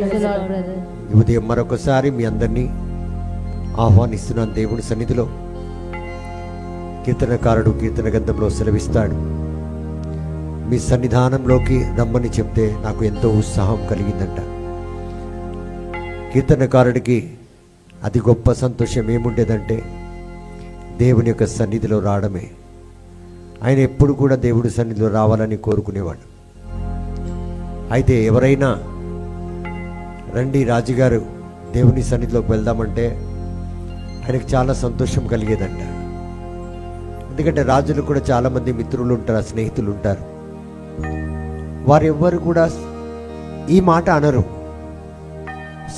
ఈ ఉదయం మరొకసారి మీ అందరినీ ఆహ్వానిస్తున్నాను దేవుడి సన్నిధిలో. కీర్తనకారుడు కీర్తన గ్రంథంలో సెలవిస్తాడు, మీ సన్నిధానంలోకి రమ్మని చెప్తే నాకు ఎంతో ఉత్సాహం కలిగిందంట. కీర్తనకారుడికి అతి గొప్ప సంతోషం ఏముండేదంటే దేవుని యొక్క సన్నిధిలో రావడమే. ఆయన ఎప్పుడు కూడా దేవుడి సన్నిధిలో రావాలని కోరుకునేవాడు. అయితే ఎవరైనా రండి రాజుగారు దేవుని సన్నిధిలోకి వెళ్దామంటే ఆయనకు చాలా సంతోషం కలిగేదంట. ఎందుకంటే రాజులు కూడా చాలామంది మిత్రులు ఉంటారు, స్నేహితులు ఉంటారు. వారెవ్వరు కూడా ఈ మాట అనరు.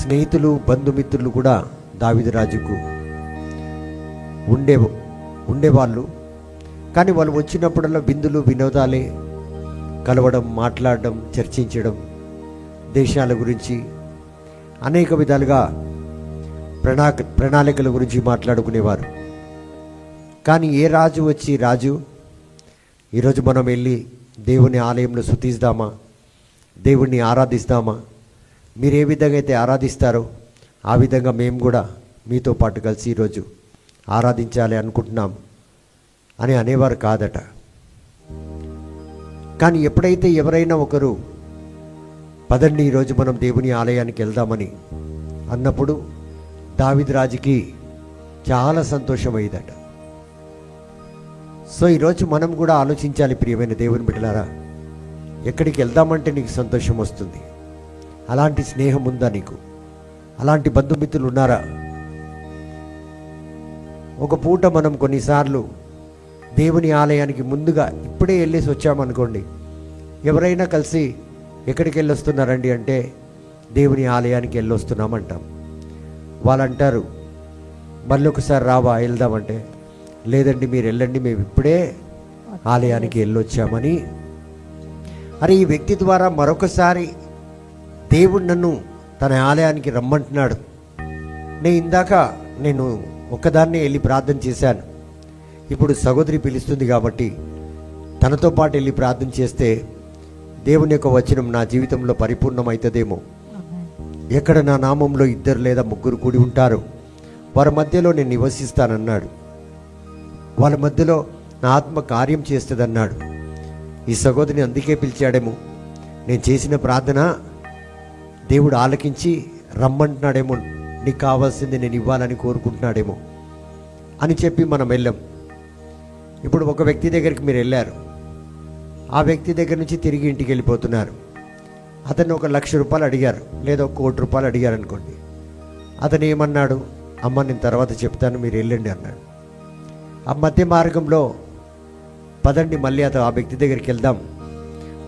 స్నేహితులు బంధుమిత్రులు కూడా దావీదు రాజుకు ఉండేవాళ్ళు. కానీ వాళ్ళు వచ్చినప్పుడల్లా విందులు వినోదాలే, కలవడం, మాట్లాడడం, చర్చించడం, దేశాల గురించి అనేక విధాలుగా ప్రణాళికల గురించి మాట్లాడుకునేవారు. కానీ ఏ రాజు వచ్చి, రాజు ఈరోజు మనం వెళ్ళి దేవుని ఆలయంలో స్తుతిద్దామా, దేవుణ్ణి ఆరాధిస్తామా, మీరు ఏ విధంగా అయితే ఆరాధిస్తారో ఆ విధంగా మేము కూడా మీతో పాటు కలిసి ఈరోజు ఆరాధించాలి అనుకుంటున్నాం అని అనేవారు కాదట. కానీ ఎప్పుడైతే ఎవరైనా ఒకరు పదండి ఈరోజు మనం దేవుని ఆలయానికి వెళ్దామని అన్నప్పుడు దావీదు రాజుకి చాలా సంతోషమయ్యేదట. సో ఈరోజు మనం కూడా ఆలోచించాలి ప్రియమైన దేవుని బిడ్డలారా, ఎక్కడికి వెళ్దామంటే నీకు సంతోషం వస్తుంది? అలాంటి స్నేహం ఉందా నీకు? అలాంటి బంధుమిత్రులు ఉన్నారా? ఒక పూట మనం కొన్నిసార్లు దేవుని ఆలయానికి ముందుగా ఇప్పుడే వెళ్ళేసి వచ్చామనుకోండి, ఎవరైనా కలిసి ఎక్కడికి వెళ్ళొస్తున్నారండి అంటే దేవుని ఆలయానికి వెళ్ళొస్తున్నామంటాం. వాళ్ళు అంటారు, మళ్ళీ ఒకసారి రావా వెళ్దామంటే, లేదండి మీరు వెళ్ళండి, మేము ఇప్పుడే ఆలయానికి వెళ్ళొచ్చామని. అరే, ఈ వ్యక్తి ద్వారా మరొకసారి దేవుడు నన్ను తన ఆలయానికి రమ్మంటున్నాడు. నేను ఒక్కదాన్నే వెళ్ళి ప్రార్థన చేశాను, ఇప్పుడు సహోదరి పిలుస్తుంది కాబట్టి తనతో పాటు వెళ్ళి ప్రార్థన చేస్తే దేవుని యొక్క వచనం నా జీవితంలో పరిపూర్ణమవుతుందేమో. ఎక్కడ నా నామంలో 2 లేదా 3 కూడి ఉంటారు, వారి మధ్యలో నేను నివసిస్తానన్నాడు. వాళ్ళ మధ్యలో నా ఆత్మ కార్యం చేస్తుందన్నాడు. ఈ సహోదరిని అందుకే పిలిచాడేమో, నేను చేసిన ప్రార్థన దేవుడు ఆలకించి రమ్మంటున్నాడేమో, నీకు కావాల్సింది నేను ఇవ్వాలని కోరుకుంటున్నాడేమో అని చెప్పి మనం వెళ్ళాం. ఇప్పుడు ఒక వ్యక్తి దగ్గరికి మీరు వెళ్ళారు, ఆ వ్యక్తి దగ్గర నుంచి తిరిగి ఇంటికి వెళ్ళిపోతున్నారు. అతను 1,00,000 రూపాయలు అడిగారు, లేదా 1,00,00,000 రూపాయలు అడిగారు అనుకోండి. అతను ఏమన్నాడు, అమ్మ నేను తర్వాత చెప్తాను, మీరు వెళ్ళండి అన్నాడు. ఆ మధ్య మార్గంలో పదండి మళ్ళీ ఆ వ్యక్తి దగ్గరికి వెళ్దాం,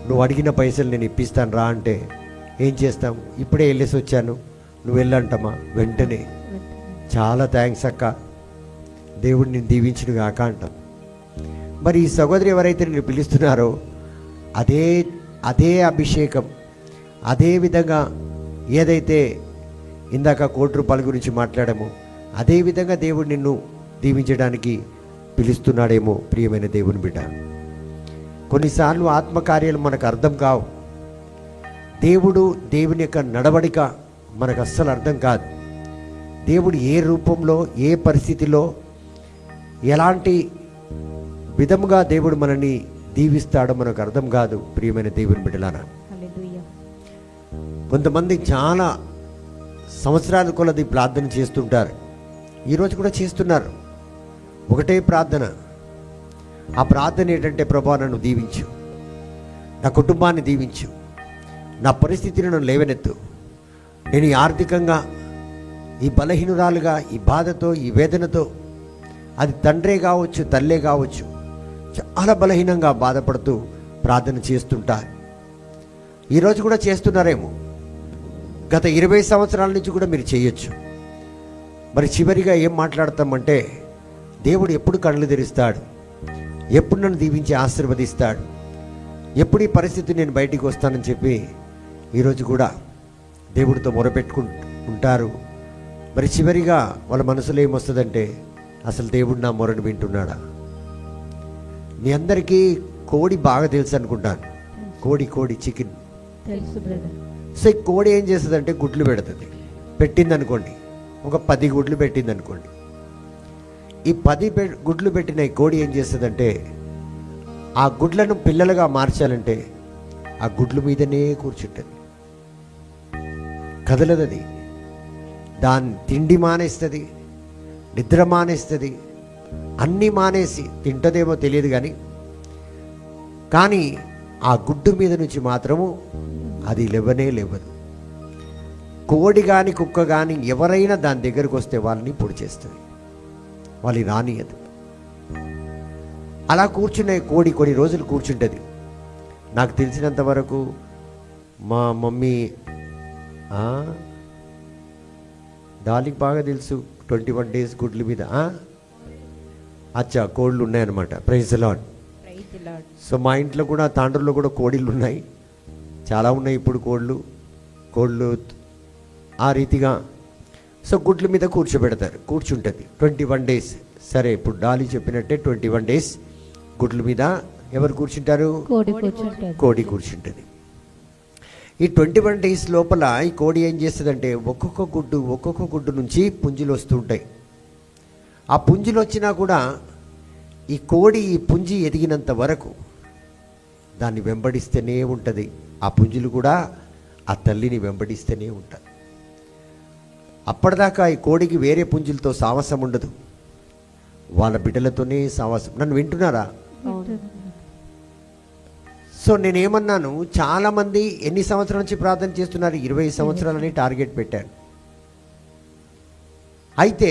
నువ్వు అడిగిన పైసలు నేను ఇప్పిస్తాను రా అంటే ఏం చేస్తాం? ఇప్పుడే వెళ్ళేసి వచ్చాను, నువ్వు వెళ్ళంటమ్మా. వెంటనే చాలా థ్యాంక్స్ అక్క, దేవుడు నేను దీవించును గాక అంటాం. మరి ఈ సహోదరి ఎవరైతే నేను పిలుస్తున్నారో అదే అభిషేకం, అదే విధంగా ఏదైతే ఇందాక 1,00,00,000 రూపాయల గురించి మాట్లాడామో అదే విధంగా దేవుడు నిన్ను దీవించడానికి పిలుస్తున్నాడేమో. ప్రియమైన దేవుని బిడ్డ, కొన్నిసార్లు ఆత్మకార్యాలు మనకు అర్థం కావు. దేవుని యొక్క నడవడిక మనకు అస్సలు అర్థం కాదు. దేవుడు ఏ రూపంలో, ఏ పరిస్థితిలో, ఎలాంటి విధముగా దేవుడు మనల్ని దీవిస్తాడో మనకు అర్థం కాదు. ప్రియమైన దేవుని బిడ్డలారా, కొంతమంది చాలా సంవత్సరాల కొలది ప్రార్థన చేస్తుంటారు, ఈరోజు కూడా చేస్తున్నారు. ఒకటే ప్రార్థన, ఆ ప్రార్థన ఏంటంటే, ప్రభువా నన్ను దీవించు, నా కుటుంబాన్ని దీవించు, నా పరిస్థితిని నన్ను లేవనెత్తు, నేను ఈ ఆర్థికంగా ఈ బలహీనురాలుగా, ఈ బాధతో, ఈ వేదనతో, అది తండ్రే కావచ్చు, తల్లే కావచ్చు, చాలా బలహీనంగా బాధపడుతూ ప్రార్థన చేస్తుంటారు. ఈరోజు కూడా చేస్తున్నారేమో, గత 20 సంవత్సరాల నుంచి కూడా మీరు చేయొచ్చు. మరి చివరిగా ఏం మాట్లాడతామంటే, దేవుడు ఎప్పుడు కళ్ళు తెరుస్తాడు, ఎప్పుడు నన్ను దీవించి ఆశీర్వదిస్తాడు, ఎప్పుడు ఈ పరిస్థితి నేను బయటికి వస్తానని చెప్పి ఈరోజు కూడా దేవుడితో మొరపెట్టుకుంటారు. మరి చివరిగా వాళ్ళ మనసులో ఏమొస్తుందంటే, అసలు దేవుడు నా మొరను వింటున్నాడా? మీ అందరికీ కోడి బాగా తెలుసు అనుకుంటాను. కోడి చికెన్. సో ఈ కోడి ఏం చేస్తుందంటే గుడ్లు పెడుతుంది. పెట్టింది అనుకోండి, ఒక 10 గుడ్లు పెట్టింది అనుకోండి. ఈ 10 గుడ్లు పెట్టిన ఈ కోడి ఏం చేస్తుందంటే ఆ గుడ్లను పిల్లలుగా మార్చాలంటే ఆ గుడ్ల మీదనే కూర్చుంటుంది, కదలదది. దాని తిండి మానేస్తుంది, నిద్ర మానేస్తుంది, అన్నీ మానేసి తింటదేమో తెలియదు కానీ ఆ గుడ్డు మీద నుంచి మాత్రము అది లేవదు. కోడి కానీ కుక్క కానీ ఎవరైనా దాని దగ్గరకు వస్తే వాళ్ళని పొడి చేస్తుంది, వాళ్ళని రానియదు. అలా కూర్చునే కోడి కొన్ని రోజులు కూర్చుంటుంది. నాకు తెలిసినంత వరకు మా మమ్మీ దానికి బాగా తెలుసు 21 డేస్ గుడ్ల మీద అచ్చా కోళ్ళు ఉన్నాయన్నమాట. Praise the Lord. సో మా ఇంట్లో కూడా తాండ్రులో కూడా కోడిళ్ళు ఉన్నాయి, చాలా ఉన్నాయి ఇప్పుడు కోళ్ళు ఆ రీతిగా. సో గుడ్ల మీద కూర్చుంటుంది 21 డేస్. సరే, ఇప్పుడు డాలీ చెప్పినట్టే 21 డేస్ గుడ్ల మీద ఎవరు కూర్చుంటారు? కోడి కూర్చుంటుంది. ఈ 21 డేస్ లోపల ఈ కోడి ఏం చేస్తుందంటే ఒక్కొక్క గుడ్డు నుంచి పుంజులు వస్తుంటాయి. ఆ పుంజులు వచ్చినా కూడా ఈ కోడి ఈ పుంజి ఎదిగినంత వరకు దాన్ని వెంబడిస్తూనే ఉంటుంది. ఆ పుంజులు కూడా ఆ తల్లిని వెంబడిస్తూనే ఉంటాయి. అప్పటిదాకా ఈ కోడికి వేరే పుంజులతో సావాసం ఉండదు, వాళ్ళ బిడ్డలతోనే సావాసం. నన్ను వింటున్నారా? సో నేనేమన్నాను, చాలామంది ఎన్ని సంవత్సరాల నుంచి ప్రార్థన చేస్తున్నారు? 20 సంవత్సరాలని టార్గెట్ పెట్టాను. అయితే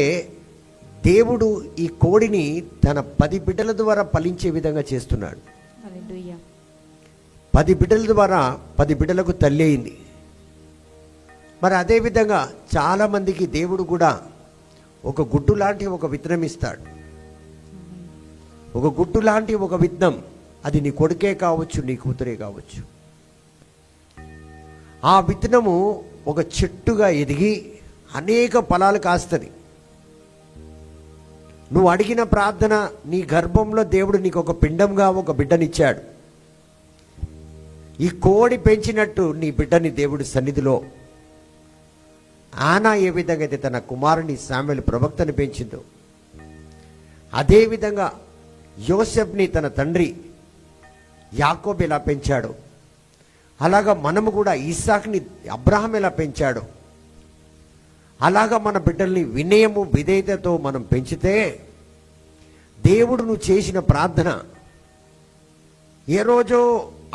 దేవుడు ఈ కోడిని తన 10 బిడ్డల ద్వారా ఫలించే విధంగా చేస్తున్నాడు. 10 బిడ్డల ద్వారా 10 బిడ్డలకు తల్లి అయింది. మరి అదేవిధంగా చాలామందికి దేవుడు కూడా ఒక గుడ్డు లాంటి ఒక విత్తనం ఇస్తాడు. ఒక గుడ్డు లాంటి ఒక విత్తనం, అది నీ కొడుకే కావచ్చు, నీ కూతురే కావచ్చు. ఆ విత్తనము ఒక చెట్టుగా ఎదిగి అనేక ఫలాలు కాస్తుంది. నువ్వు అడిగిన ప్రార్థన, నీ గర్భంలో దేవుడు నీకు ఒక పిండంగా ఒక బిడ్డనిచ్చాడు. ఈ కోడి పెంచినట్టు నీ బిడ్డని దేవుడి సన్నిధిలో ఆనా ఏ విధంగా అయితే తన కుమారుని శామ్యూయేలు ప్రవక్తని పెంచిందో, అదేవిధంగా యోసెఫ్ని తన తండ్రి యాకోబు ఎలా పెంచాడో, అలాగా మనము కూడా ఇస్సాకుని అబ్రహాం ఎలా పెంచాడో, అలాగా మన బిడ్డల్ని వినయము విధేయతతో మనం పెంచితే దేవుడు నువ్వు చేసిన ప్రార్థన ఏ రోజో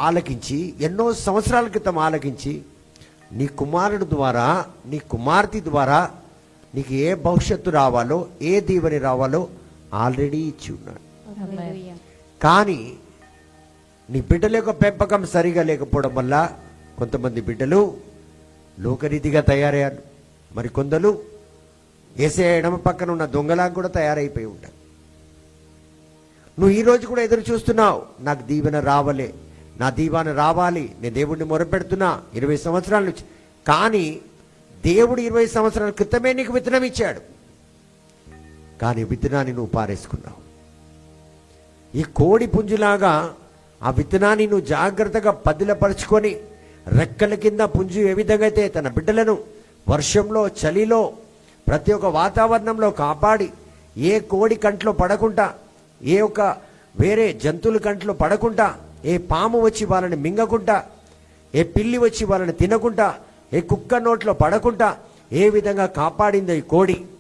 ఆలకించి, ఎన్నో సంవత్సరాల క్రితం ఆలకించి, నీ కుమారుడు ద్వారా, నీ కుమార్తె ద్వారా నీకు ఏ భవిష్యత్తు రావాలో, ఏ దీవెని రావాలో ఆల్రెడీ ఇచ్చి ఉన్నాడు. కానీ నీ బిడ్డల యొక్క పెంపకం సరిగా లేకపోవడం వల్ల కొంతమంది బిడ్డలు లోకరీతిగా తయారయ్యారు, మరి కొందరు ఏసే ఎడమ పక్కన ఉన్న దొంగలాగా కూడా తయారైపోయి ఉంటారు. నువ్వు ఈరోజు కూడా ఎదురు చూస్తున్నావు, నాకు దీవెన రావాలే, నా దీవెన రావాలి, నేను దేవుడిని మొరపెడుతున్నా 20 సంవత్సరాల నుంచి. కానీ దేవుడు 20 సంవత్సరాల క్రితమే నీకు విత్తనం ఇచ్చాడు, కానీ విత్తనాన్ని నువ్వు పారేసుకున్నావు. ఈ కోడి పుంజులాగా ఆ విత్తనాన్ని నువ్వు జాగ్రత్తగా పదిలపరుచుకొని, రెక్కల కింద పుంజు ఏ విధంగా అయితే తన బిడ్డలను వర్షంలో, చలిలో, ప్రతి ఒక్క వాతావరణంలో కాపాడి, ఏ కోడి కంట్లో పడకుండా, ఏ ఒక్క వేరే జంతువుల కంట్లో పడకుండా, ఏ పాము వచ్చి వాళ్ళని మింగకుండా, ఏ పిల్లి వచ్చి వాళ్ళని తినకుండా, ఏ కుక్క నోట్లో పడకుండా ఏ విధంగా కాపాడిందో ఈ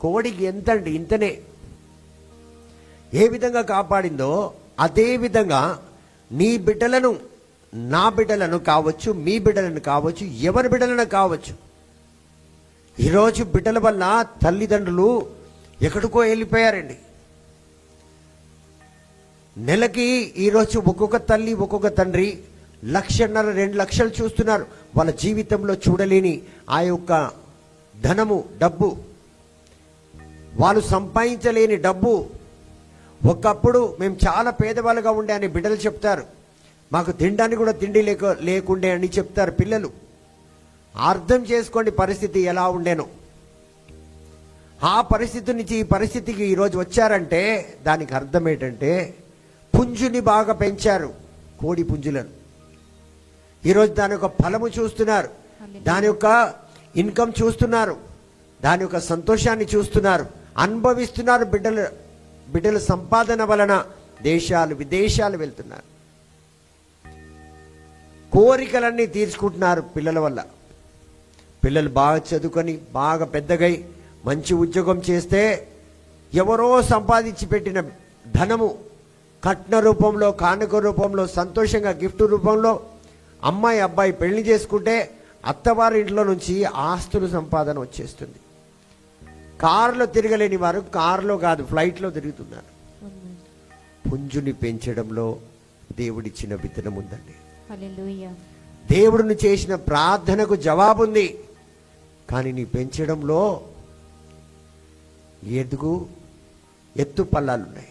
కోడికి ఎంతండి ఇంతనే ఏ విధంగా కాపాడిందో, అదే విధంగా నీ బిడ్డలను, నా బిడ్డలను కావచ్చు, మీ బిడ్డలను కావచ్చు, ఎవరి బిడ్డలను కావచ్చు. ఈరోజు బిడ్డల వల్ల తల్లిదండ్రులు ఎక్కడికో వెళ్ళిపోయారండి. నెలకి ఈరోజు ఒక్కొక్క తల్లి, ఒక్కొక్క తండ్రి 1.5, 2 లక్షలు చూస్తున్నారు. వాళ్ళ జీవితంలో చూడలేని ఆ యొక్క ధనము, డబ్బు, వాళ్ళు సంపాదించలేని డబ్బు. ఒకప్పుడు మేము చాలా పేదవాళ్ళుగా ఉండే అని బిడ్డలు చెప్తారు, మాకు తినడానికి కూడా తిండి లేకుండే అని చెప్తారు పిల్లలు. అర్థం చేసుకోండి పరిస్థితి ఎలా ఉండేనో. ఆ పరిస్థితి నుంచి ఈ పరిస్థితికి ఈరోజు వచ్చారంటే దానికి అర్థం ఏంటంటే, పుంజుని బాగా పెంచారు, కోడి పుంజులను. ఈరోజు దాని యొక్క ఫలము చూస్తున్నారు. దాని యొక్క ఇన్కమ్ చూస్తున్నారు, దాని యొక్క సంతోషాన్ని చూస్తున్నారు, అనుభవిస్తున్నారు. బిడ్డల సంపాదన వలన దేశాలు విదేశాలు వెళ్తున్నారు. కోరికలన్నీ తీర్చుకుంటున్నారు పిల్లల వల్ల. పిల్లలు బాగా చదువుకొని బాగా పెద్దగై మంచి ఉద్యోగం చేస్తే ఎవరో సంపాదించి పెట్టిన ధనము కట్న రూపంలో, కానుక రూపంలో, సంతోషంగా గిఫ్ట్ రూపంలో అమ్మాయి అబ్బాయి పెళ్లి చేసుకుంటే అత్తవారి ఇంట్లో నుంచి ఆస్తులు సంపాదన వచ్చేస్తుంది. కారులో తిరగలేని వారు కారులో కాదు ఫ్లైట్లో తిరుగుతున్నారు. పుంజుని పెంచడంలో దేవుడిచ్చిన విత్తనం ఉందండి. దేవుడిని చేసిన ప్రార్థనకు జవాబుంది. కానీ నీ పెంచడంలో ఎత్తు పల్లాలున్నాయి.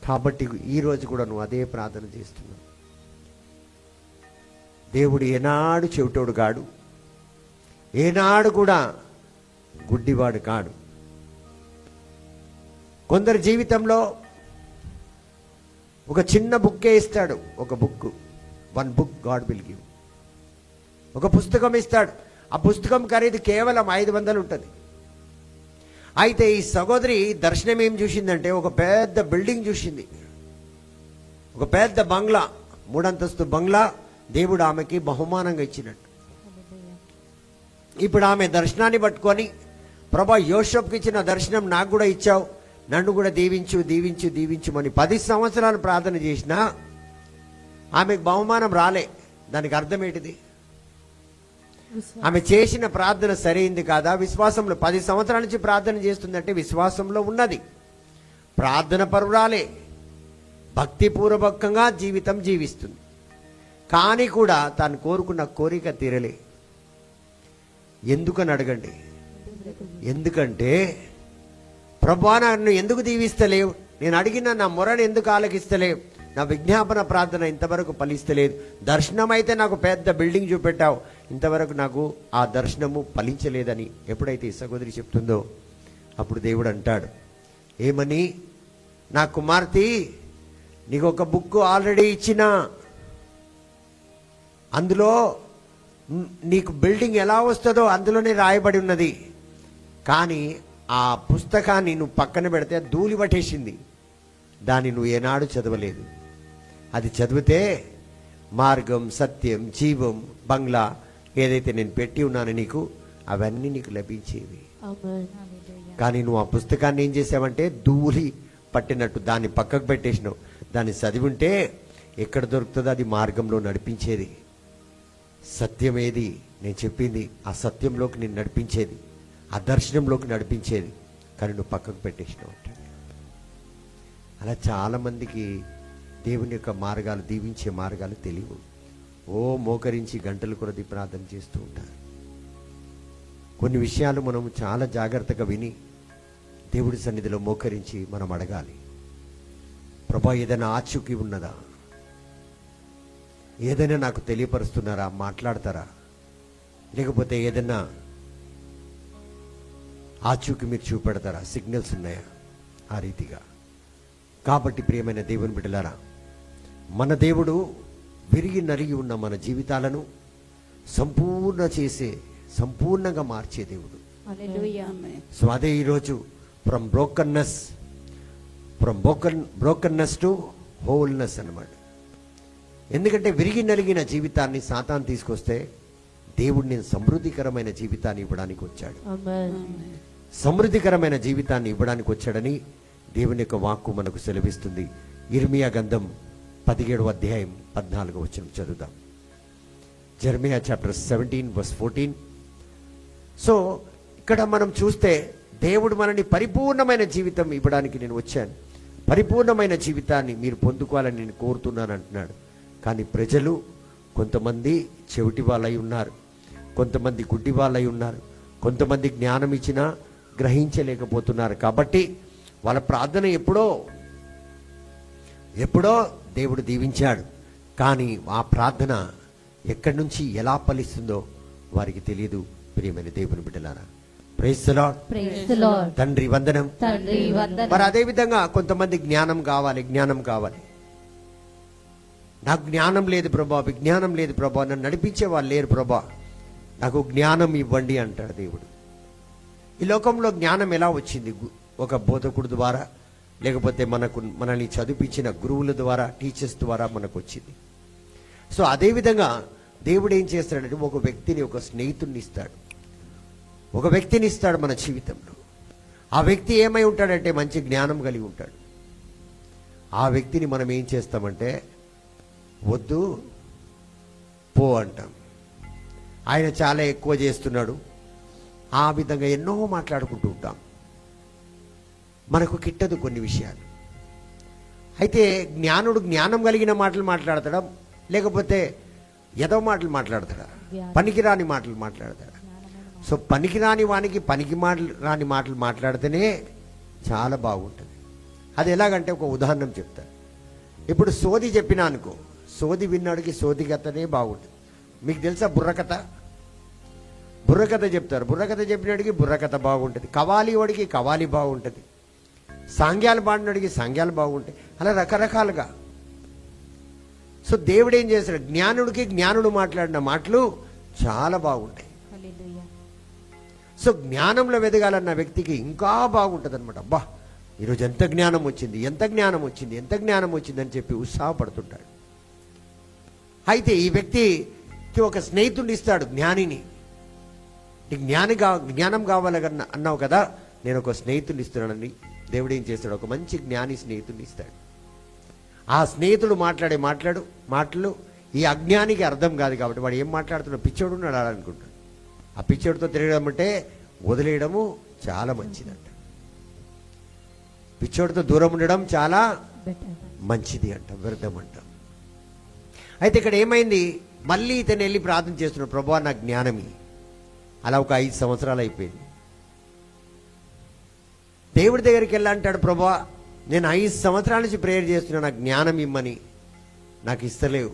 కాబట్టి ఈరోజు కూడా నువ్వు అదే ప్రార్థన చేస్తున్నావు. దేవుడు ఏనాడు చెవిటోడు కాడు, ఏనాడు కూడా గుడ్డివాడు కాడు. కొందరి జీవితంలో ఒక చిన్న బుక్కే ఇస్తాడు. ఒక book, 1 book God will give. ఒక పుస్తకం ఇస్తాడు. ఆ పుస్తకం ఖరీదు కేవలం 500 ఉంటుంది. అయితే ఈ సహోదరి దర్శనం ఏం చూసిందంటే ఒక పెద్ద బిల్డింగ్ చూసింది, ఒక పెద్ద బంగ్లా, 3 అంతస్తు బంగ్లా దేవుడు ఆమెకి బహుమానంగా ఇచ్చినట్టు. ఇప్పుడు ఆమె దర్శనాన్ని పట్టుకొని, ప్రభా యోసేపుకి ఇచ్చిన దర్శనం నాకు కూడా ఇచ్చావు, నన్ను కూడా దీవించు దీవించు దీవించుమని 10 సంవత్సరాలు ప్రార్థన చేసినా ఆమెకు బహుమానం రాలే. దానికి అర్థం ఏంటిది? ఆమె చేసిన ప్రార్థన సరైంది కాదా? విశ్వాసంలో 10 సంవత్సరాల నుంచి ప్రార్థన చేస్తుందంటే విశ్వాసంలో ఉన్నది, ప్రార్థన పరురాలే, భక్తిపూర్వకంగా జీవితం జీవిస్తుంది. కానీ కూడా తాను కోరుకున్న కోరిక తీరలే. ఎందుకని అడగండి. ఎందుకంటే ప్రభువా నన్ను ఎందుకు దీవిస్తలేవు, నేను అడిగిన నా మొరను ఎందుకు ఆలకిస్తలేవు, నా విజ్ఞాపన ప్రార్థన ఇంతవరకు ఫలిస్తలేదు, దర్శనం అయితే నాకు పెద్ద బిల్డింగ్ చూపెట్టావు, ఇంతవరకు నాకు ఆ దర్శనము ఫలించలేదని ఎప్పుడైతే ఈ సహోదరి చెప్తుందో అప్పుడు దేవుడు అంటాడు, ఏమని? నా కుమార్తె, నీకు ఒక బుక్ ఆల్రెడీ ఇచ్చిన, అందులో నీకు బిల్డింగ్ ఎలా వస్తుందో అందులోనే రాయబడి ఉన్నది. కానీ ఆ పుస్తకాన్ని నువ్వు పక్కన పెడితే ధూళి పట్టేసింది, దాన్ని నువ్వు ఏనాడు చదవలేదు. అది చదివితే మార్గం, సత్యం, జీవం, బంగ్లా ఏదైతే నేను పెట్టి ఉన్నానో నీకు అవన్నీ నీకు లభించేవి. కానీ నువ్వు ఆ పుస్తకాన్ని ఏం చేసావంటే ధూళి పట్టినట్టు దాన్ని పక్కకు పెట్టేసినావు. దాన్ని చదివి ఉంటే ఎక్కడ దొరుకుతుందో అది మార్గంలో నడిపించేది. సత్యం ఏది నేను చెప్పింది, ఆ సత్యంలోకి నేను నడిపించేది, ఆ దర్శనంలోకి నడిపించేది. కానీ నువ్వు పక్కకు పెట్టేసినావు అంటే. అలా చాలామందికి దేవుని యొక్క మార్గాలు, దీవించే మార్గాలు తెలియవు. మోకరించి గంటల కొలది ప్రార్థన చేస్తూ ఉంటారు. కొన్ని విషయాలు మనం చాలా జాగ్రత్తగా విని దేవుడి సన్నిధిలో మోకరించి మనం అడగాలి. ప్రభా ఏదైనా ఆచూకీ ఉన్నదా, ఏదైనా నాకు తెలియపరుస్తున్నారా, మాట్లాడతారా, లేకపోతే ఏదైనా ఆచూకీ మీరు చూపెడతారా, సిగ్నల్స్ ఉన్నాయా ఆ రీతిగా. కాబట్టి ప్రియమైన దేవుని బిడ్డలారా, మన దేవుడు విరిగి నలిగి ఉన్న మన జీవితాలను సంపూర్ణంగా మార్చే దేవుడు. సో అదే ఈరోజు ఫ్రమ్ బ్రోకన్నెస్ టు హోల్నెస్ అన్నమాట. ఎందుకంటే విరిగి నలిగిన జీవితాన్ని సాతాను తీసుకొస్తే దేవుడు నేను సమృద్ధికరమైన జీవితాన్ని ఇవ్వడానికి వచ్చాడు. సమృద్ధికరమైన జీవితాన్ని ఇవ్వడానికి వచ్చాడని దేవుని యొక్క వాక్కు మనకు సెలవిస్తుంది. ఇర్మియా గ్రంథం 17వ అధ్యాయం 14వ వచనం చదువుదాం. Jeremiah chapter 17:14. సో ఇక్కడ మనం చూస్తే దేవుడు మనని పరిపూర్ణమైన జీవితం ఇవ్వడానికి నేను వచ్చాను, పరిపూర్ణమైన జీవితాన్ని మీరు పొందుకోవాలని నేను కోరుతున్నాను అంటున్నాడు. కానీ ప్రజలు కొంతమంది చెవిటి వాళ్ళై ఉన్నారు, కొంతమంది గుడ్డి వాళ్ళై ఉన్నారు, కొంతమంది జ్ఞానం ఇచ్చినా గ్రహించలేకపోతున్నారు. కాబట్టి వాళ్ళ ప్రార్థన ఎప్పుడో దేవుడు దీవించాడు. కానీ ఆ ప్రార్థన ఎక్కడి నుంచి ఎలా ఫలిస్తుందో వారికి తెలియదు. ప్రియమైన దేవుని బిడ్డలారా, ప్రైజ్ ది లార్డ్. తండ్రి వందనం. మరి అదే విధంగా కొంతమంది జ్ఞానం కావాలి. నాకు జ్ఞానం లేదు ప్రభా, విజ్ఞానం లేదు ప్రభా, నన్ను నడిపించే వాళ్ళు లేరు ప్రభా, నాకు జ్ఞానం ఇవ్వండి అంటాడు దేవుడు. ఈ లోకంలో జ్ఞానం ఎలా వచ్చింది? ఒక బోధకుడు ద్వారా, లేకపోతే మనల్ని చదివించిన గురువుల ద్వారా, టీచర్స్ ద్వారా మనకు వచ్చింది. సో అదేవిధంగా దేవుడు ఏం చేస్తాడంటే ఒక వ్యక్తిని, ఒక స్నేహితుడిని ఇస్తాడు. ఒక వ్యక్తిని ఇస్తాడు మన జీవితంలో. ఆ వ్యక్తి ఏమై ఉంటాడంటే మంచి జ్ఞానం కలిగి ఉంటాడు. ఆ వ్యక్తిని మనం ఏం చేస్తామంటే వద్దు పో అంటాం. ఆయన చాలా ఎక్కువ చేస్తున్నాడు, ఆ విధంగా ఎన్నో మాట్లాడుకుంటూ ఉంటాం. మనకు కిట్టదు కొన్ని విషయాలు. అయితే జ్ఞానుడు జ్ఞానం కలిగిన మాటలు మాట్లాడతాడా, లేకపోతే ఏదో మాటలు మాట్లాడతాడా? పనికిరాని మాటలు మాట్లాడతాడా? సో పనికిరాని వానికి రాని మాటలు మాట్లాడితేనే చాలా బాగుంటుంది. అది ఎలాగంటే ఒక ఉదాహరణ చెప్తాను. ఇప్పుడు సోది చెప్పినా అనుకో, సోది విన్నాడికి సోది కథనే బాగుంటుంది. మీకు తెలుసా బుర్రకథ? బుర్రకథ చెప్తారు. బుర్రకథ చెప్పినాడికి బుర్రకథ బాగుంటుంది, కవాలి వాడికి కవాలి బాగుంటుంది, సాంగ్యాలు పాడినాడికి సాంగ్యాలు బాగుంటాయి, అలా రకరకాలుగా. సో దేవుడు ఏం చేస్తాడు, జ్ఞానుడికి జ్ఞానుడు మాట్లాడిన మాటలు చాలా బాగుంటాయి. సో జ్ఞానంలో ఎదగాలన్న వ్యక్తికి ఇంకా బాగుంటుంది అనమాట. అబ్బా ఈరోజు ఎంత జ్ఞానం వచ్చింది, ఎంత జ్ఞానం వచ్చింది, ఎంత జ్ఞానం వచ్చింది అని చెప్పి ఉత్సాహపడుతుంటాడు. అయితే ఈ వ్యక్తికి ఒక స్నేహితుడిని ఇస్తాడు, జ్ఞానిని. జ్ఞానం కావాలన్నా అన్నావు కదా, నేను ఒక స్నేహితుడిని ఇస్తున్నానని దేవుడు ఏం చేస్తాడు, ఒక మంచి జ్ఞాని స్నేహితుడిని ఇస్తాడు. ఆ స్నేహితుడు మాట్లాడే మాటలు ఈ అజ్ఞానికి అర్థం కాదు కాబట్టి వాడు ఏం మాట్లాడుతున్నాడు, పిచ్చోడు ఉన్నాడు అనుకుంటాడు. ఆ పిచ్చోడితో తిరగడం అంటే వదిలేయడము చాలా మంచిదంట. పిచ్చోడితో దూరం ఉండడం చాలా మంచిది అంట, వ్యర్థం అంట. అయితే ఇక్కడ ఏమైంది, మళ్ళీ ఇతను వెళ్ళి ప్రార్థన చేస్తున్నాడు, ప్రభువా నా జ్ఞానమి. అలా ఒక 5 సంవత్సరాలు అయిపోయింది. దేవుడి దగ్గరికి వెళ్ళి అంటాడు, ప్రభువా నేను 5 సంవత్సరాల నుంచి ప్రేయర్ చేస్తున్నా, నాకు జ్ఞానం ఇమ్మని, నాకు ఇస్తలేవు.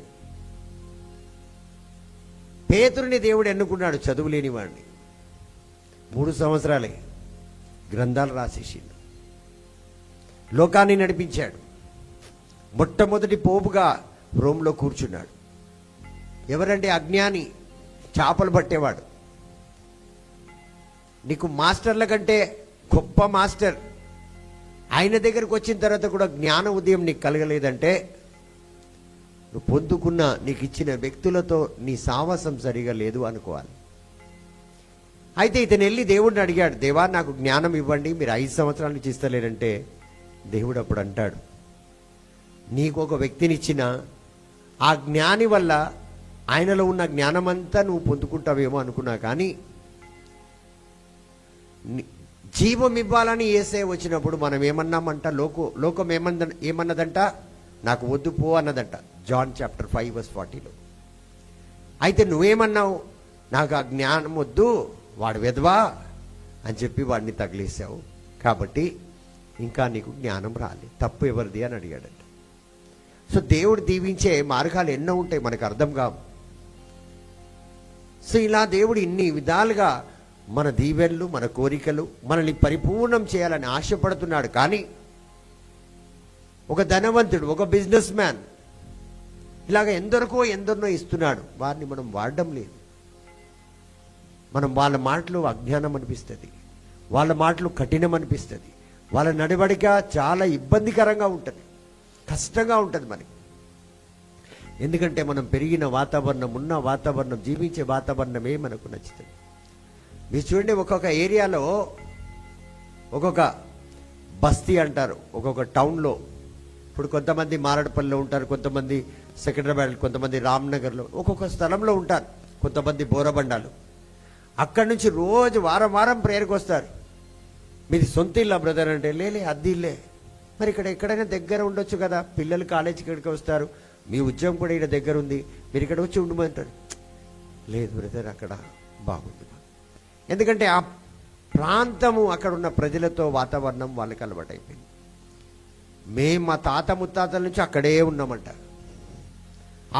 పేతురుని దేవుడు ఎన్నుకున్నాడు, చదువు లేని వాడిని. 3 సంవత్సరాలే గ్రంథాలు రాసేసిండు, లోకాన్ని నడిపించాడు. మొట్టమొదటి పోపుగా రోమ్లో కూర్చున్నాడు. ఎవరంటే అజ్ఞాని, చేపలు పట్టేవాడు. నీకు మాస్టర్ల కంటే గొప్ప మాస్టర్ ఆయన దగ్గరకు వచ్చిన తర్వాత కూడా జ్ఞాన ఉదయం నీకు కలగలేదంటే నువ్వు పొందుకున్న, నీకు ఇచ్చిన వ్యక్తులతో నీ సావాసం సరిగా లేదు అనుకోవాలి. అయితే ఇతను వెళ్ళి దేవుడిని అడిగాడు, దేవా నాకు జ్ఞానం ఇవ్వండి, మీరు 5 సంవత్సరాల నుంచి ఇస్తలేరంటే దేవుడు అప్పుడు అంటాడు, నీకు ఒక వ్యక్తినిచ్చిన ఆ జ్ఞాని వల్ల ఆయనలో ఉన్న జ్ఞానమంతా నువ్వు పొందుకుంటావేమో అనుకున్నా, కానీ జీవం ఇవ్వాలని యేసే వచ్చినప్పుడు మనం ఏమన్నామంట, లోకం ఏమన్నదంట, నాకు వద్దు పో అన్నదంట. John chapter 5:40. అయితే నువ్వేమన్నావు, నాకు ఆ జ్ఞానం వద్దు, వాడు వెధవా అని చెప్పి వాడిని తగిలేసావు, కాబట్టి ఇంకా నీకు జ్ఞానం రాలేదు. తప్పు ఎవరిది అని అడిగాడంట. సో దేవుడు దీవించే మార్గాలు ఎన్నో ఉంటాయి, మనకు అర్థం కావు. సో ఇలా దేవుడు ఇన్ని విధాలుగా మన దీవెనలు, మన కోరికలు, మనల్ని పరిపూర్ణం చేయాలని ఆశపడుతున్నాడు. కానీ ఒక ధనవంతుడు, ఒక బిజినెస్ మ్యాన్ ఇలాగ ఎందరినో ఇస్తున్నాడు, వారిని మనం వాడడం లేదు. మనం వాళ్ళ మాటలు అజ్ఞానం అనిపిస్తుంది, వాళ్ళ మాటలు కఠినం అనిపిస్తుంది, వాళ్ళ నడవడిక చాలా ఇబ్బందికరంగా ఉంటుంది, కష్టంగా ఉంటుంది మనకి. ఎందుకంటే మనం పెరిగిన వాతావరణం, ఉన్న వాతావరణం, జీవించే వాతావరణమే మనకు నచ్చుతుంది. మీరు చూడండి, ఒక్కొక్క ఏరియాలో ఒక్కొక్క బస్తీ అంటారు, ఒక్కొక్క టౌన్లో. ఇప్పుడు కొంతమంది మారడపల్లిలో ఉంటారు, కొంతమంది సెకండ్రాబాద్, కొంతమంది రామ్నగర్లో, ఒక్కొక్క స్థలంలో ఉంటారు, కొంతమంది బోరబండాలు. అక్కడి నుంచి రోజు వారం ప్రేయర్కి వస్తారు. మీది సొంత ఇల్లా బ్రదర్ అంటే, లేలే అద్దె ఇల్లే. మరి ఇక్కడ ఎక్కడైనా దగ్గర ఉండొచ్చు కదా, పిల్లలు కాలేజీకి ఇక్కడికి వస్తారు, మీ ఉద్యోగం కూడా ఇక్కడ దగ్గర ఉంది, మీరు ఇక్కడ వచ్చి ఉండమంటారు. లేదు బ్రదర్ అక్కడ బాగుంది. ఎందుకంటే ఆ ప్రాంతము, అక్కడ ఉన్న ప్రజలతో వాతావరణం వాళ్ళకి అలవాటు అయిపోయింది. మేము మా తాత ముత్తాతల నుంచి అక్కడే ఉన్నామంట,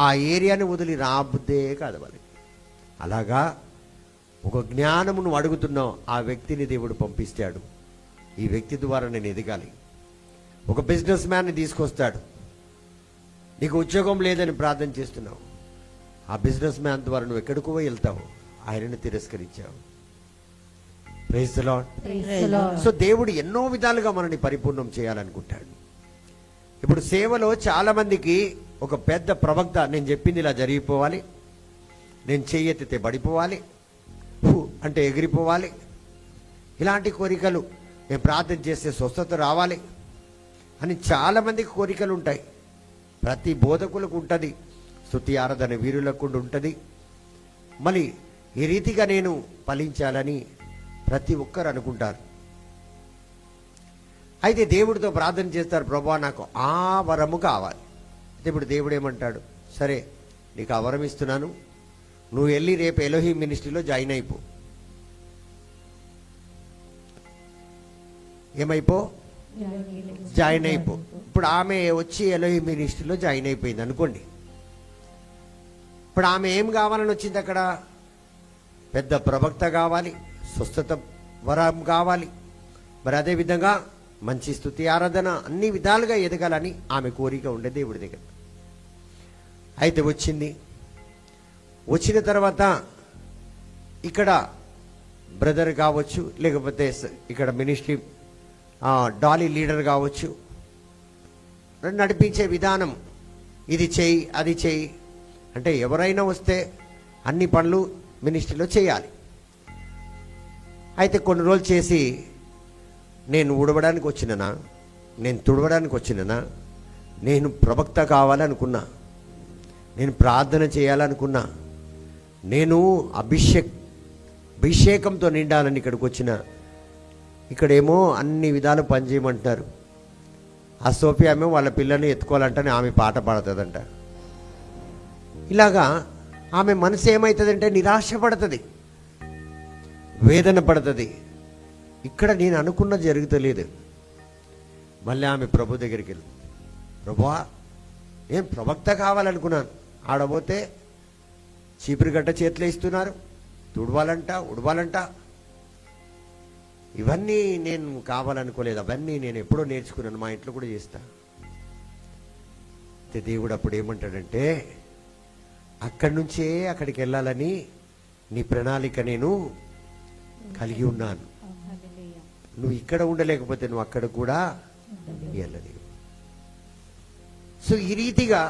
ఆ ఏరియాని వదిలి రాబుద్దే కాదు వాళ్ళకి. అలాగా ఒక జ్ఞానము నువ్వు అడుగుతున్నావు, ఆ వ్యక్తిని దేవుడు పంపిస్తాడు. ఈ వ్యక్తి ద్వారా నేను ఎదగాలి. ఒక బిజినెస్ మ్యాన్ని తీసుకొస్తాడు. నీకు ఉద్యోగం లేదని ప్రార్థన చేస్తున్నావు, ఆ బిజినెస్ మ్యాన్ ద్వారా నువ్వు ఎక్కడికో వెళ్తావు, ఆయనను తిరస్కరించావు. Praise the Lord. Praise the Lord. So దేవుడు ఎన్నో విధాలుగా మనని పరిపూర్ణం చేయాలనుకుంటాడు. ఇప్పుడు సేవలో చాలా మందికి ఒక పెద్ద ప్రవక్త, నేను చెప్పింది ఇలా జరిగిపోవాలి, నేను చెయ్యెత్తితే పడిపోవాలి, హూ అంటే ఎగిరిపోవాలి, ఇలాంటి కోరికలు, నేను ప్రార్థన చేస్తే స్వస్థత రావాలి అని చాలా మందికి కోరికలు ఉంటాయి. ప్రతి బోధకులకు ఉంటుంది, స్తుతి ఆరాధన వీరులకు కూడా ఉంటుంది. మళ్ళీ ఈ రీతిగా నేను ఫలించాలని ప్రతి ఒక్కరు అనుకుంటారు. అయితే దేవుడితో ప్రార్థన చేస్తారు, ప్రభువా నాకు ఆ వరము కావాలి. అయితే ఇప్పుడు దేవుడు ఏమంటాడు, సరే నీకు ఆ వరం ఇస్తున్నాను, నువ్వు వెళ్ళి రేపు ఎలోహీ మినిస్ట్రీలో జాయిన్ అయిపో. ఏమైపో? జాయిన్ అయిపో. ఇప్పుడు ఆమె వచ్చి ఎలోహీ మినిస్ట్రీలో జాయిన్ అయిపోయింది అనుకోండి. ఇప్పుడు ఆమె ఏం కావాలని వచ్చింది అక్కడ? పెద్ద ప్రవక్త కావాలి, స్వస్థత వరం కావాలి, మరి అదేవిధంగా మంచి స్తుతి ఆరాధన, అన్ని విధాలుగా ఎదగాలని ఆమె కోరిక ఉండే దేవుడి దగ్గర. అయితే వచ్చిన తర్వాత ఇక్కడ బ్రదర్ కావచ్చు, లేకపోతే ఇక్కడ మినిస్ట్రీ డాలీ లీడర్ కావచ్చు, నడిపించే విధానం, ఇది చేయి అది చేయి అంటే ఎవరైనా వస్తే అన్ని పనులు మినిస్ట్రీలో చేయాలి. అయితే కొన్ని రోజులు చేసి, నేను ఊడవడానికి వచ్చిననా, నేను తుడవడానికి వచ్చిననా, నేను ప్రవక్త కావాలనుకున్నా, నేను ప్రార్థన చేయాలనుకున్నా, నేను అభిషేకంతో నిండాలని ఇక్కడికి వచ్చిన, ఇక్కడేమో అన్ని విధాలు పనిచేయమంటున్నారు. ఆ సోఫీ ఆమె వాళ్ళ పిల్లల్ని ఎత్తుకోవాలంటే ఆమె పాట పాడుతుందంట. ఇలాగా ఆమె మనసు ఏమవుతుందంటే నిరాశపడుతుంది, వేదన పడుతుంది. ఇక్కడ నేను అనుకున్న జరుగుతలేదు. మళ్ళీ ఆమె ప్రభు దగ్గరికి వెళ్ళి, ప్రభువా నేను ప్రవక్త కావాలనుకున్నాను, ఆడబోతే చీపురు గడ్డ చేతిలో ఇస్తున్నారు, ఉడవాలంట. ఇవన్నీ నేను కావాలనుకోలేదు, అవన్నీ నేను ఎప్పుడో నేర్చుకున్నాను, మా ఇంట్లో కూడా చేస్తా. దేవుడు అప్పుడు ఏమంటాడంటే, అక్కడి నుంచే అక్కడికి వెళ్ళాలని నీ ప్రణాళిక నేను కలిగి ఉన్నాను. నువ్వు ఇక్కడ ఉండలేకపోతే నువ్వు అక్కడ కూడా వెళ్ళలేవు. సో ఈ రీతిగా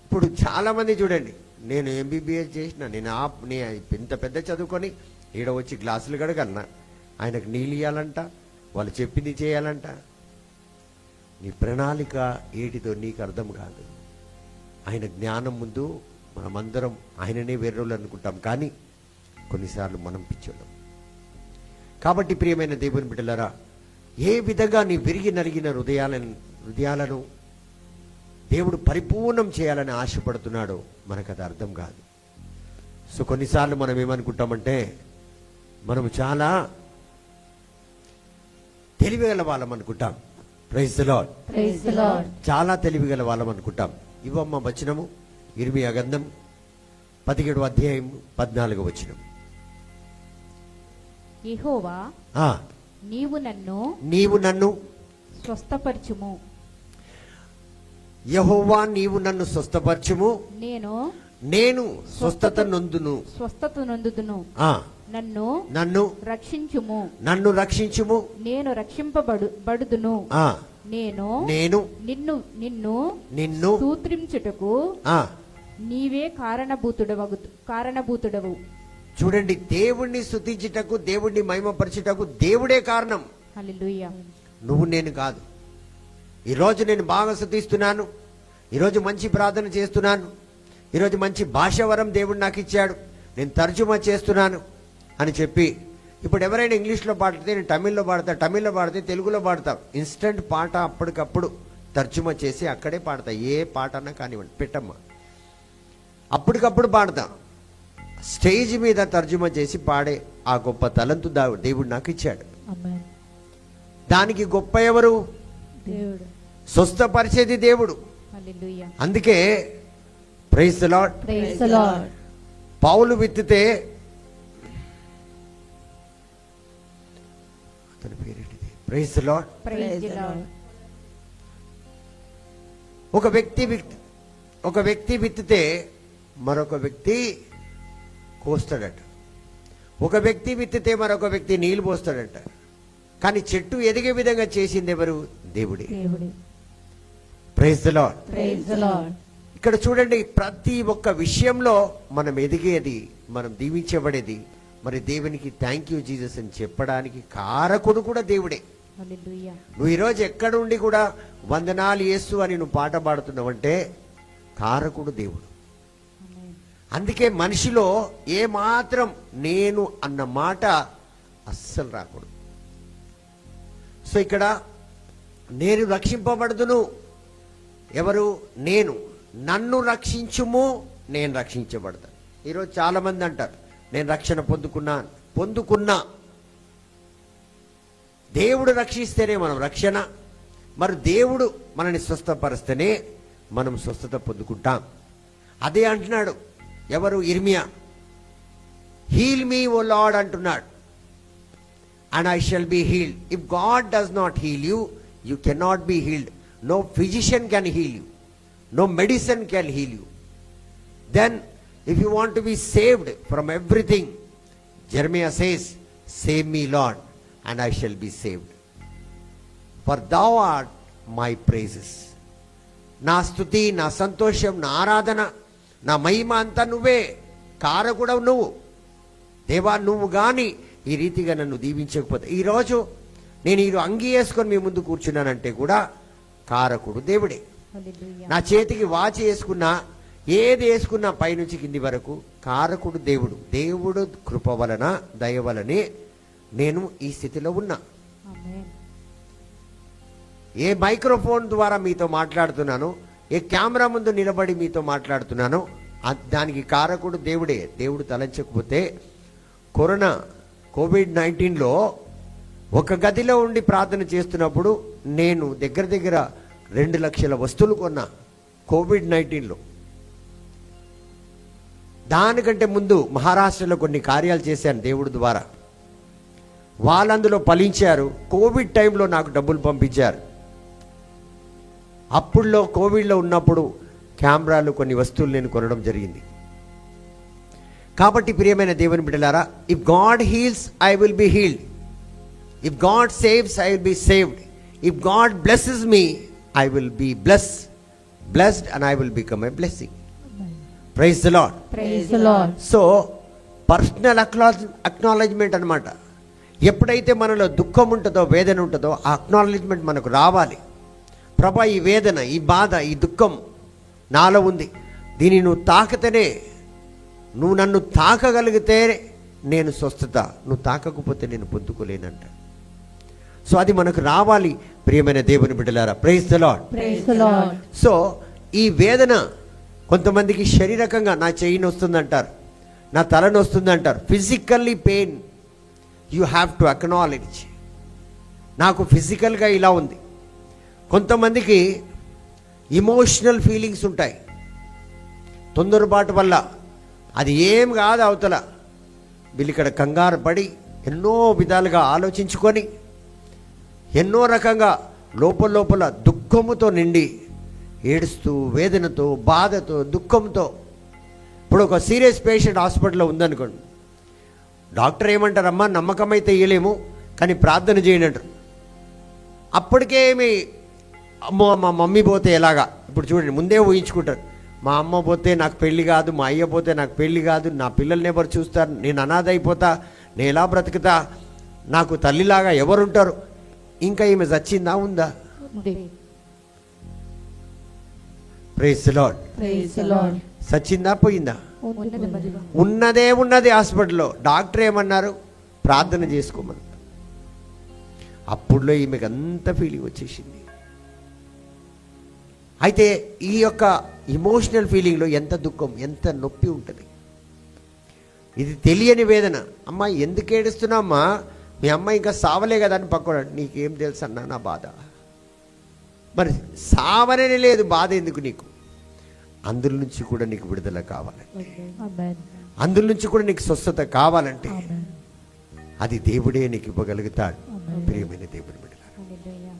ఇప్పుడు చాలా మంది చూడండి, నేను ఎంబీబీఎస్ చేసిన, నేను ఇంత పెద్ద చదువుకొని ఈడ వచ్చి గ్లాసులు కడగలనా, ఆయనకు నీళ్ళు ఇవ్వాలంట, వాళ్ళు చెప్పింది చేయాలంట. నీ ప్రణాళిక ఏటితో నీకు అర్థం కాదు. ఆయన జ్ఞానం ముందు మనమందరం ఆయననే వేరేళ్ళు అనుకుంటాం, కానీ కొన్నిసార్లు మనం పిచ్చోళ్ళం. కాబట్టి ప్రియమైన దేవుని బిడ్డలారా, ఏ విధంగా నీ విరిగి నలిగిన హృదయాలను దేవుడు పరిపూర్ణం చేయాలని ఆశపడుతున్నాడో మనకు అది అర్థం కాదు. సో కొన్నిసార్లు మనం ఏమనుకుంటామంటే, మనము చాలా తెలివిగల వాళ్ళం అనుకుంటాం. Praise the Lord. Praise the Lord. చాలా తెలివిగల వాళ్ళం అనుకుంటాం. ఇవమ్మ వచనము ఇర్మియా గ్రంథం 17వ అధ్యాయం 14వ వచనం. యెహోవా ఆ, నీవు నన్ను స్వస్థపరచుము. యెహోవా నీవు నన్ను స్వస్థపరచుము, నేను స్వస్థత నొందుదును. ఆ, నన్ను రక్షించుము. నన్ను రక్షించుము, నేను రక్షింపబడుదును. ఆ, నేను నిన్ను స్తోత్రించుటకు నీవే కారణభూతుడవు. చూడండి, దేవుణ్ణి స్తుతించుటకు, దేవుణ్ణి మహిమపరచుటకు దేవుడే కారణం. హల్లెలూయా. నువ్వు నేను కాదు. ఈరోజు నేను బాగా స్తుతిస్తున్నాను, ఈరోజు మంచి ప్రార్థన చేస్తున్నాను, ఈరోజు మంచి భాష వరం దేవుడు నాకు ఇచ్చాడు, నేను తర్జుమా చేస్తున్నాను అని చెప్పి, ఇప్పుడు ఎవరైనా ఇంగ్లీష్లో పాడితే నేను తమిళ్లో పాడితే తెలుగులో పాడతా. ఇన్స్టెంట్ పాట అప్పటికప్పుడు తర్జుమా చేసి అక్కడే పాడతా. ఏ పాట అన్నా కానివ్వండి, పెట్టమ్మా, అప్పటికప్పుడు పాడతా. స్టేజ్ మీద తర్జుమా చేసి పాడే ఆ గొప్ప తలంతు దేవుడు నాకు ఇచ్చాడు. దానికి గొప్ప ఎవరు? దేవుడు. స్వస్థపరిచేది దేవుడు. హల్లెలూయా. అందుకే praise the Lord. Praise the Lord. Paul విత్తితే, అతని పేరేంటిది? Praise the Lord. Praise the Lord. ఒక వ్యక్తి విత్తితే మరొక వ్యక్తి కోస్తాడట. ఒక వ్యక్తి విత్తితే మరొక వ్యక్తి నీళ్లు పోస్తాడంట. కానీ చెట్టు ఎదిగే విధంగా చేసింది ఎవరు? దేవుడే. దేవుడే. Praise the Lord. Praise the Lord. ఇక్కడ చూడండి, ప్రతి ఒక్క విషయంలో మనం ఎదిగేది, మనం దీవించబడేది, మరి దేవునికి థ్యాంక్ యూ జీసస్ అని చెప్పడానికి కారకుడు కూడా దేవుడే. హల్లెలూయా. నువ్వు ఈరోజు ఎక్కడుండి కూడా వందనాలు యేసు అని నువ్వు పాట పాడుతున్నావంటే కారకుడు దేవుడు. ఆమేన్. అందుకే మనిషిలో ఏమాత్రం నేను అన్న మాట అస్సలు రాకూడదు. సో ఇక్కడ నేను రక్షింపబడదును. ఎవరు? నేను. నన్ను రక్షించుము, నేను రక్షించబడతాను. ఈరోజు చాలా మంది అంటారు నేను రక్షణ పొందుకున్నా. దేవుడు రక్షిస్తేనే మనం రక్షణ, మరి దేవుడు మనని స్వస్థపరిస్తేనే మనం స్వస్థత పొందుకుంటాం. అదే అంటున్నాడు ఎవరు? ఇర్మియా. హీల్ మీ ఓ లార్డ్ అంటున్నాడు, and I shall be healed. If God does not heal you, you cannot be healed. No physician can heal you, no medicine can heal you. Then if you want to be saved from everything, Jeremiah says, save me Lord, and I shall be saved, for thou art my praises. నా స్తుతి, నా సంతోషం, నా ఆరాధన, నా మహిమ అంతా నువ్వే. కారకుడవు నువ్వు దేవా. నువ్వు కానీ ఈ రీతిగా నన్ను దీవించకపోతే, ఈరోజు నేను ఈ అంగి వేసుకొని మీ ముందు కూర్చున్నానంటే కూడా కారకుడు దేవుడే. హల్లెలూయా. నా చేతికి వాచి వేసుకున్నా, ఏది వేసుకున్నా పైనుంచి కింది వరకు కారకుడు దేవుడు. దేవుడు కృప వలన, దయ వలనే నేను ఈ స్థితిలో ఉన్నా. ఆమేన్. ఏ మైక్రోఫోన్ ద్వారా మీతో మాట్లాడుతున్నానో, ఏ కెమెరా ముందు నిలబడి మీతో మాట్లాడుతున్నానో, దానికి కారకుడు దేవుడే. దేవుడు తలంచకపోతే కోవిడ్-19లో ఒక గదిలో ఉండి ప్రార్థన చేస్తున్నప్పుడు నేను దగ్గర 2 లక్షల వస్తువులు కొన్నా కోవిడ్-19లో. దానికంటే ముందు మహారాష్ట్రలో కొన్ని కార్యాలు చేశాను దేవుడి ద్వారా. వాళ్ళందులో ఫలించారు. కోవిడ్ టైంలో నాకు డబ్బులు పంపించారు. అప్పుడులో కోవిడ్లో ఉన్నప్పుడు కెమెరాలు, కొన్ని వస్తువులు నేను కొనడం జరిగింది. కాబట్టి ప్రియమైన దేవుని బిడ్డలారా, if God heels I will be healed. If God saves I will be saved. If God blesses me I will be blessed and I will become a blessing. Praise the Lord. Praise the Lord. So personal acknowledgement అన్నమాట. ఎప్పుడైతే మనలో దుఃఖం ఉంటుందో, వేదన ఉంటుందో, ఆ acknowledgement మనకు రావాలి. ప్రభా, ఈ వేదన, ఈ బాధ, ఈ దుఃఖం నాలో ఉంది, దీన్ని నువ్వు తాకితేనే, నువ్వు నన్ను తాకగలిగితే నేను స్వస్థత, నువ్వు తాకకపోతే నేను పొందుకోలేనంట. సో అది మనకు రావాలి ప్రియమైన దేవుని బిడ్డలారా. Praise the Lord. Praise the Lord. So ఈ వేదన కొంతమందికి శారీరకంగా నా చెయ్యి నొస్తుందంటారు, నా తల నొస్తుందంటారు. Physically pain you have to acknowledge. నాకు ఫిజికల్గా ఇలా ఉంది. కొంతమందికి ఇమోషనల్ ఫీలింగ్స్ ఉంటాయి. తొందరపాటు వల్ల అది ఏం కాదు, అవతల వీళ్ళు ఇక్కడ కంగారు పడి ఎన్నో విధాలుగా ఆలోచించుకొని ఎన్నో రకంగా లోపల దుఃఖముతో నిండి ఏడుస్తూ, వేదనతో, బాధతో, దుఃఖంతో. ఇప్పుడు ఒక సీరియస్ పేషెంట్ హాస్పిటల్లో ఉందనుకోండి, డాక్టర్ ఏమంటారమ్మా, నమ్మకం అయితే ఇయ్యలేము కానీ ప్రార్థన చేయండి అంటారు. అప్పటికేమి అమ్మో మా మమ్మీ పోతే ఎలాగా, ఇప్పుడు చూడండి ముందే ఊహించుకుంటారు, మా అమ్మ పోతే నాకు పెళ్లి కాదు, మా అయ్య పోతే నాకు పెళ్లి కాదు, నా పిల్లల్ని ఎవరు చూస్తారు, నేను అనాథ అయిపోతా, నేను ఎలా బ్రతుకుతా, నాకు తల్లిలాగా ఎవరుంటారు. ఇంకా ఈమె చచ్చిందా, ఉందా? ఉంది. Praise the Lord. Praise the Lord. చచ్చిందా, పోయిందా? ఉన్నది మరి. ఉన్నది హాస్పిటల్లో. డాక్టర్ ఏమన్నారు? ప్రార్థన చేసుకోమని. అప్పుడులో ఈమెకు అంత ఫీలింగ్ వచ్చేసింది. అయితే ఈ యొక్క ఇమోషనల్ ఫీలింగ్లో ఎంత దుఃఖం, ఎంత నొప్పి ఉంటుంది. ఇది తెలియని వేదన. అమ్మ ఎందుకు ఏడుస్తున్నామ్మా, మీ అమ్మ ఇంకా సావలే కదా అని పక్కన, నీకేం తెలుసు అన్నా నా బాధ. మరి సావనే లేదు, బాధ ఎందుకు నీకు? అందులో నుంచి కూడా నీకు విడుదల కావాలంటే, ఆమేన్. అందులో నుంచి కూడా నీకు స్వస్థత కావాలంటే ఆమేన్. అది దేవుడే నీకు ఇవ్వగలుగుతాడు. ఆమేన్. ప్రియమైన దేవుని బిడ్డలారా, హల్లెలూయా.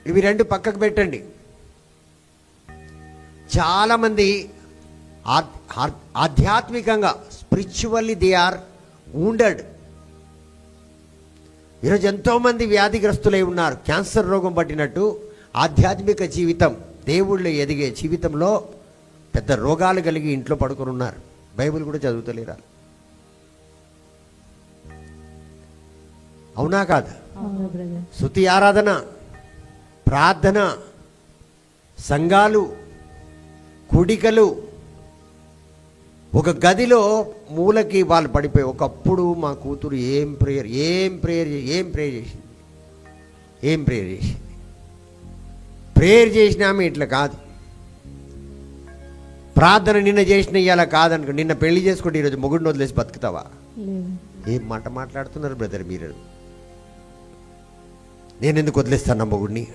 ఇవి రెండు పక్కకు పెట్టండి. చాలామంది ఆధ్యాత్మికంగా స్పిరిచువల్లీ దే ఆర్ wounded. ఈరోజు ఎంతోమంది వ్యాధిగ్రస్తులై ఉన్నారు. క్యాన్సర్ రోగం పట్టినట్టు ఆధ్యాత్మిక జీవితం, దేవుళ్ళు ఎదిగే జీవితంలో పెద్ద రోగాలు కలిగి ఇంట్లో పడుకొని ఉన్నారు. బైబిల్ కూడా చదువుతలేరా? అవునా కాదు? అవును బ్రదర్. స్తుతి ఆరాధన, ప్రార్థన, సంఘాలు, కూడికలు, ఒక గదిలో మూలకి వాళ్ళు పడిపోయి, ఒకప్పుడు మా కూతురు ఏం ప్రేయర్ చేసింది. ప్రేయర్ చేసిన ఆమె ఇట్లా కాదు. ప్రార్థన నిన్న చేసిన ఇవాళ కాదనుకో. నిన్న పెళ్లి చేసుకుంటే ఈరోజు మొగుడిని వదిలేసి బతుకుతావా? లేదు. ఏం మాట మాట్లాడుతున్నారు బ్రదర్ మీరు? నేను ఎందుకు వదిలేస్తాను నా మొగుడిని?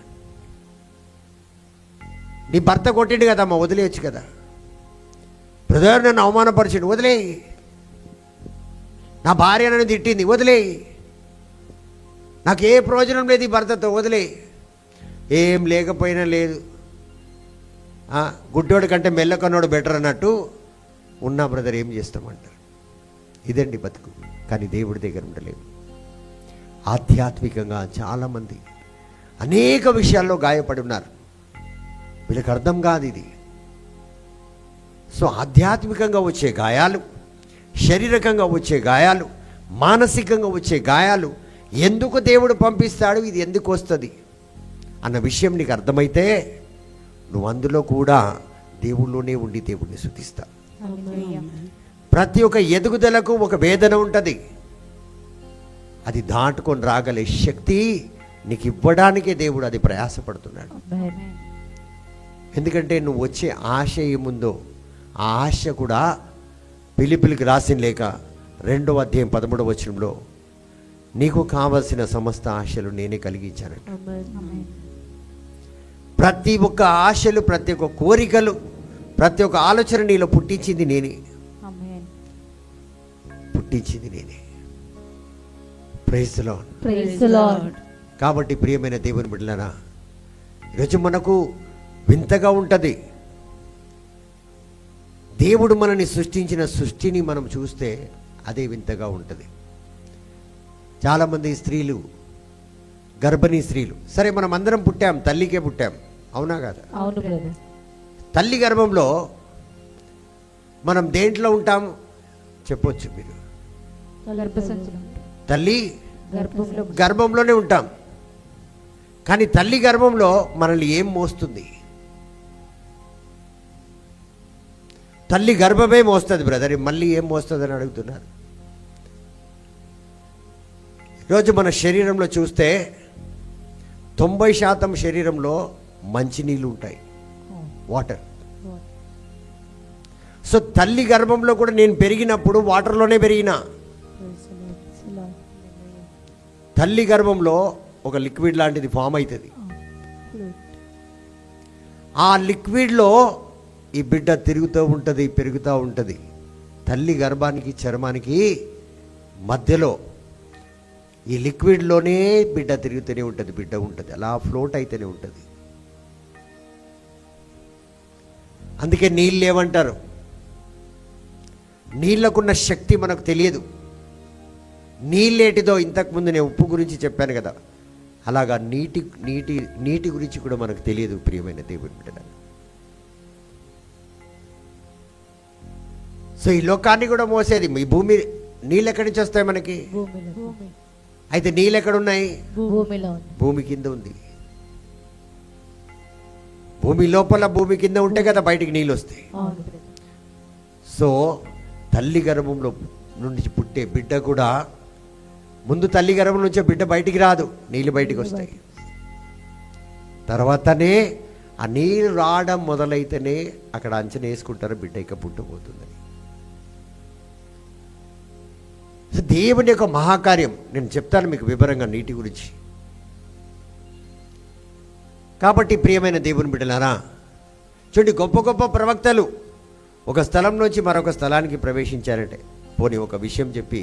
నీ భర్త కొట్టిండు కదమ్మా, వదిలేయచ్చు కదా. బ్రదర్ నన్ను అవమానపరిచిండు, వదిలేయి. నా భార్య నన్ను తిట్టింది, వదిలేయి. నాకు ఏ ప్రయోజనం లేదు ఈ భర్తతో, వదిలేయి. ఏం లేకపోయినా లేదు, గుడ్డోడి కంటే మెల్లకన్నోడు బెటర్ అన్నట్టు ఉన్నా బ్రదర్ ఏం చేస్తామంటారు. ఇదండి బతుకు. కానీ దేవుడి దగ్గర ఉండలేము. ఆధ్యాత్మికంగా చాలామంది అనేక విషయాల్లో గాయపడి ఉన్నారు. వీళ్ళకి అర్థం కాదు ఇది. సో ఆధ్యాత్మికంగా వచ్చే గాయాలు, శారీరకంగా వచ్చే గాయాలు, మానసికంగా వచ్చే గాయాలు ఎందుకు దేవుడు పంపిస్తాడు, ఇది ఎందుకు వస్తుంది అన్న విషయం నీకు అర్థమైతే నువ్వు అందులో కూడా దేవుళ్ళలోనే ఉండి దేవుడిని స్తుతిస్తావు. ప్రతి ఒక్క ఎదుగుదలకు ఒక వేదన ఉంటుంది. అది దాటుకొని రాగలే శక్తి నీకు ఇవ్వడానికే దేవుడు అది ప్రయాసపడుతున్నాడు. ఎందుకంటే నువ్వు వచ్చే ఆశ ఏముందో ఆ ఆశ కూడా ఫిలిప్పీయులకు రాసిన లేఖ 2వ అధ్యాయం 13వ వచనంలో నీకు కావలసిన సమస్త ఆశలు నేనే కలిగించానంట. ప్రతి ఒక్క ఆశలు, ప్రతి ఒక్క కోరికలు, ప్రతి ఒక్క ఆలోచన నీలో పుట్టించింది నేనే. Praise the Lord. Praise the Lord. కాబట్టి ప్రియమైన దేవుని బిడ్డలారా, ఈరోజు మనకు వింతగా ఉంటుంది. దేవుడు మనని సృష్టించిన సృష్టిని మనం చూస్తే అదే వింతగా ఉంటుంది. చాలామంది స్త్రీలు, గర్భిణీ స్త్రీలు, సరే మనం అందరం పుట్టాం, తల్లికే పుట్టాం, అవునా కాదా? అవును బ్రదర్. తల్లి గర్భంలో మనం దేంట్లో ఉంటాం చెప్పొచ్చు మీరు? తల్లి గర్భంలోనే ఉంటాం. కానీ తల్లి గర్భంలో మనల్ని ఏం మోస్తుంది? తల్లి గర్భమే మోస్తుంది బ్రదర్, మళ్ళీ ఏం మోస్తుంది అని అడుగుతున్నారు. ఈరోజు మన శరీరంలో చూస్తే 90% శరీరంలో మంచినీళ్ళు ఉంటాయి, వాటర్. సో తల్లి గర్భంలో కూడా నేను పెరిగినప్పుడు వాటర్లోనే పెరిగినా. తల్లి గర్భంలో ఒక లిక్విడ్ లాంటిది ఫామ్ అవుతుంది. ఆ లిక్విడ్లో ఈ బిడ్డ తిరుగుతూ ఉంటుంది, పెరుగుతూ ఉంటుంది. తల్లి గర్భానికి చర్మానికి మధ్యలో ఈ లిక్విడ్లోనే బిడ్డ తిరుగుతూనే ఉంటుంది, బిడ్డ ఉంటుంది, అలా ఫ్లోట్ అయితేనే ఉంటుంది. అందుకే నీళ్ళు ఏమంటారు? నీళ్ళకున్న శక్తి మనకు తెలియదు. నీళ్ళేటిదో ఇంతకుముందు నేను ఉప్పు గురించి చెప్పాను కదా, అలాగా నీటి గురించి కూడా మనకు తెలియదు ప్రియమైన దేవుని బిడ్డలారా. సో ఈ లోకాన్ని కూడా మోసేది ఈ భూమి. నీళ్ళు ఎక్కడి నుంచి వస్తాయి మనకి? అయితే నీళ్ళు ఎక్కడున్నాయి? భూమి కింద ఉంది. భూమి లోపల, భూమి కింద ఉంటే కదా బయటికి నీళ్ళు వస్తాయి. సో తల్లి గర్భంలో నుండి పుట్టే బిడ్డ కూడా ముందు తల్లి గర్భం నుంచే బిడ్డ బయటికి రాదు, నీళ్ళు బయటికి వస్తాయి. తర్వాతనే ఆ నీళ్ళు రావడం మొదలైతేనే అక్కడ అంచనా వేసుకుంటారు బిడ్డ ఇక పుట్టబోతుందని. దేవుని యొక్క మహాకార్యం నేను చెప్తాను మీకు వివరంగా నీటి గురించి. కాబట్టి ప్రియమైన దేవుని బిడ్డలారా, చూడండి, గొప్ప గొప్ప ప్రవక్తలు ఒక స్థలం నుంచి మరొక స్థలానికి ప్రవేశించారంటే, పోనీ ఒక విషయం చెప్పి,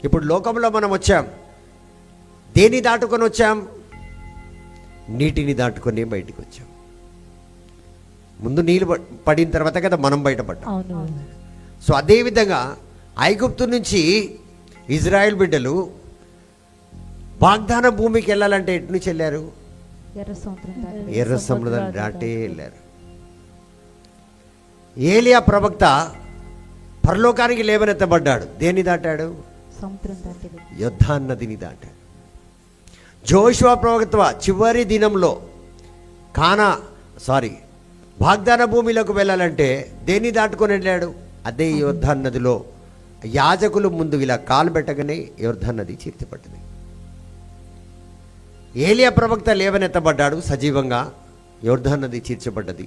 ఇప్పుడు లోకంలో మనం వచ్చాం, దేన్ని దాటుకొని వచ్చాం? నీటిని దాటుకొని బయటికి వచ్చాం. ముందు నీళ్ళు పడిన తర్వాత కదా మనం బయటపడ్డాం. సో అదేవిధంగా ఐగుప్తు నుంచి ఇజ్రాయెల్ బిడ్డలు వాగ్దాన భూమికి వెళ్ళాలంటే ఎటు నుంచి వెళ్ళారు? ఎర్ర సముద్రం దాటి ఎర్ర సముద్రాన్ని దాటే వెళ్ళారు. ఏలియా ప్రవక్త పరలోకానికి లేవనెత్తబడ్డాడు. దేన్ని దాటాడు? సముద్రం దాటి యొర్దాను నదిని దాటాడు. జోషువ ప్రవక్త చివరి దినంలో వాగ్దాన భూమిలోకి వెళ్ళాలంటే దేన్ని దాటుకొని వెళ్ళాడు? అదే యొర్దాను నదిలో యాజకులు ముందు ఇలా కాలు పెట్టగానే యొర్దాను నది చీర్తిపట్టింది. ఏలియా ప్రవక్త లేవనెత్తబడ్డాడు సజీవంగా, యొర్దాను నది చీర్చబడ్డది.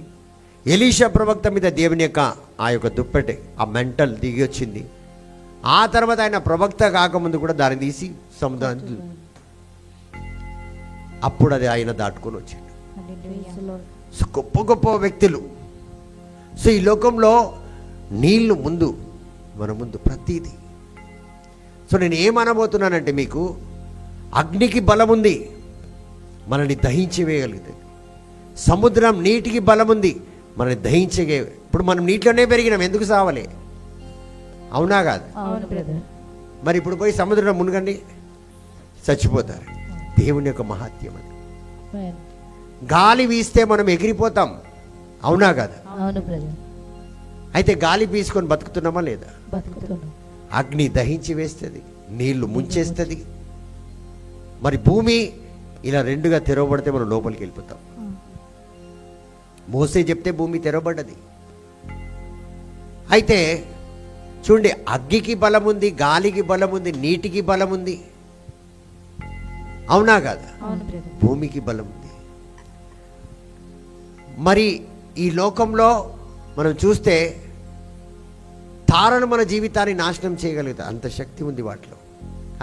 ఎలీషా ప్రవక్త మీద దేవుని యొక్క ఆ యొక్క దుప్పటి, ఆ మెంటల్ దిగి వచ్చింది. ఆ తర్వాత ఆయన ప్రవక్త కాకముందు కూడా దాన్ని తీసి సముద్రాన్ని, అప్పుడు అది ఆయన దాటుకొని వచ్చిండు. సో గొప్ప గొప్ప వ్యక్తులు. సో ఈ లోకంలో నీళ్లు ముందు, మన ముందు ప్రతీది. సో నేను ఏమనబోతున్నానంటే, మీకు అగ్నికి బలం ఉంది, మనల్ని దహించివేయగలుగుతుంది. సముద్రం నీటికి బలం ఉంది, మనల్ని దహించగే. ఇప్పుడు మనం నీటిలోనే పెరిగినాం, ఎందుకు సావలే? అవునా కాదు? అవును బ్రదర్. మరి ఇప్పుడు పోయి సముద్రంలో మునగండి, చచ్చిపోతారు. దేవుని యొక్క మహత్యం అది. Amen. గాలి వీస్తే మనం ఎగిరిపోతాం, అవునా కాదు? అవును బ్రదర్. అయితే గాలి పీసుకొని బతుకుతున్నామా లేదా? బతుకుతున్నాం. అగ్ని దహించి వేస్తుంది, నీళ్లు ముంచేస్తుంది. మరి భూమి ఇలా రెండుగా తెరవబడితే మనం లోపలికి వెళ్ళిపోతాం. మోసే చెప్తే భూమి తెరవబడ్డది. అయితే చూడండి, అగ్గికి బలం ఉంది, గాలికి బలం ఉంది, నీటికి బలం ఉంది, అవునా కాదా? అవును బ్రదర్. భూమికి బలం ఉంది. మరి ఈ లోకంలో మనం చూస్తే తారలు మన జీవితాన్ని నాశనం చేయగలుగుతాయి, అంత శక్తి ఉంది వాటిలో.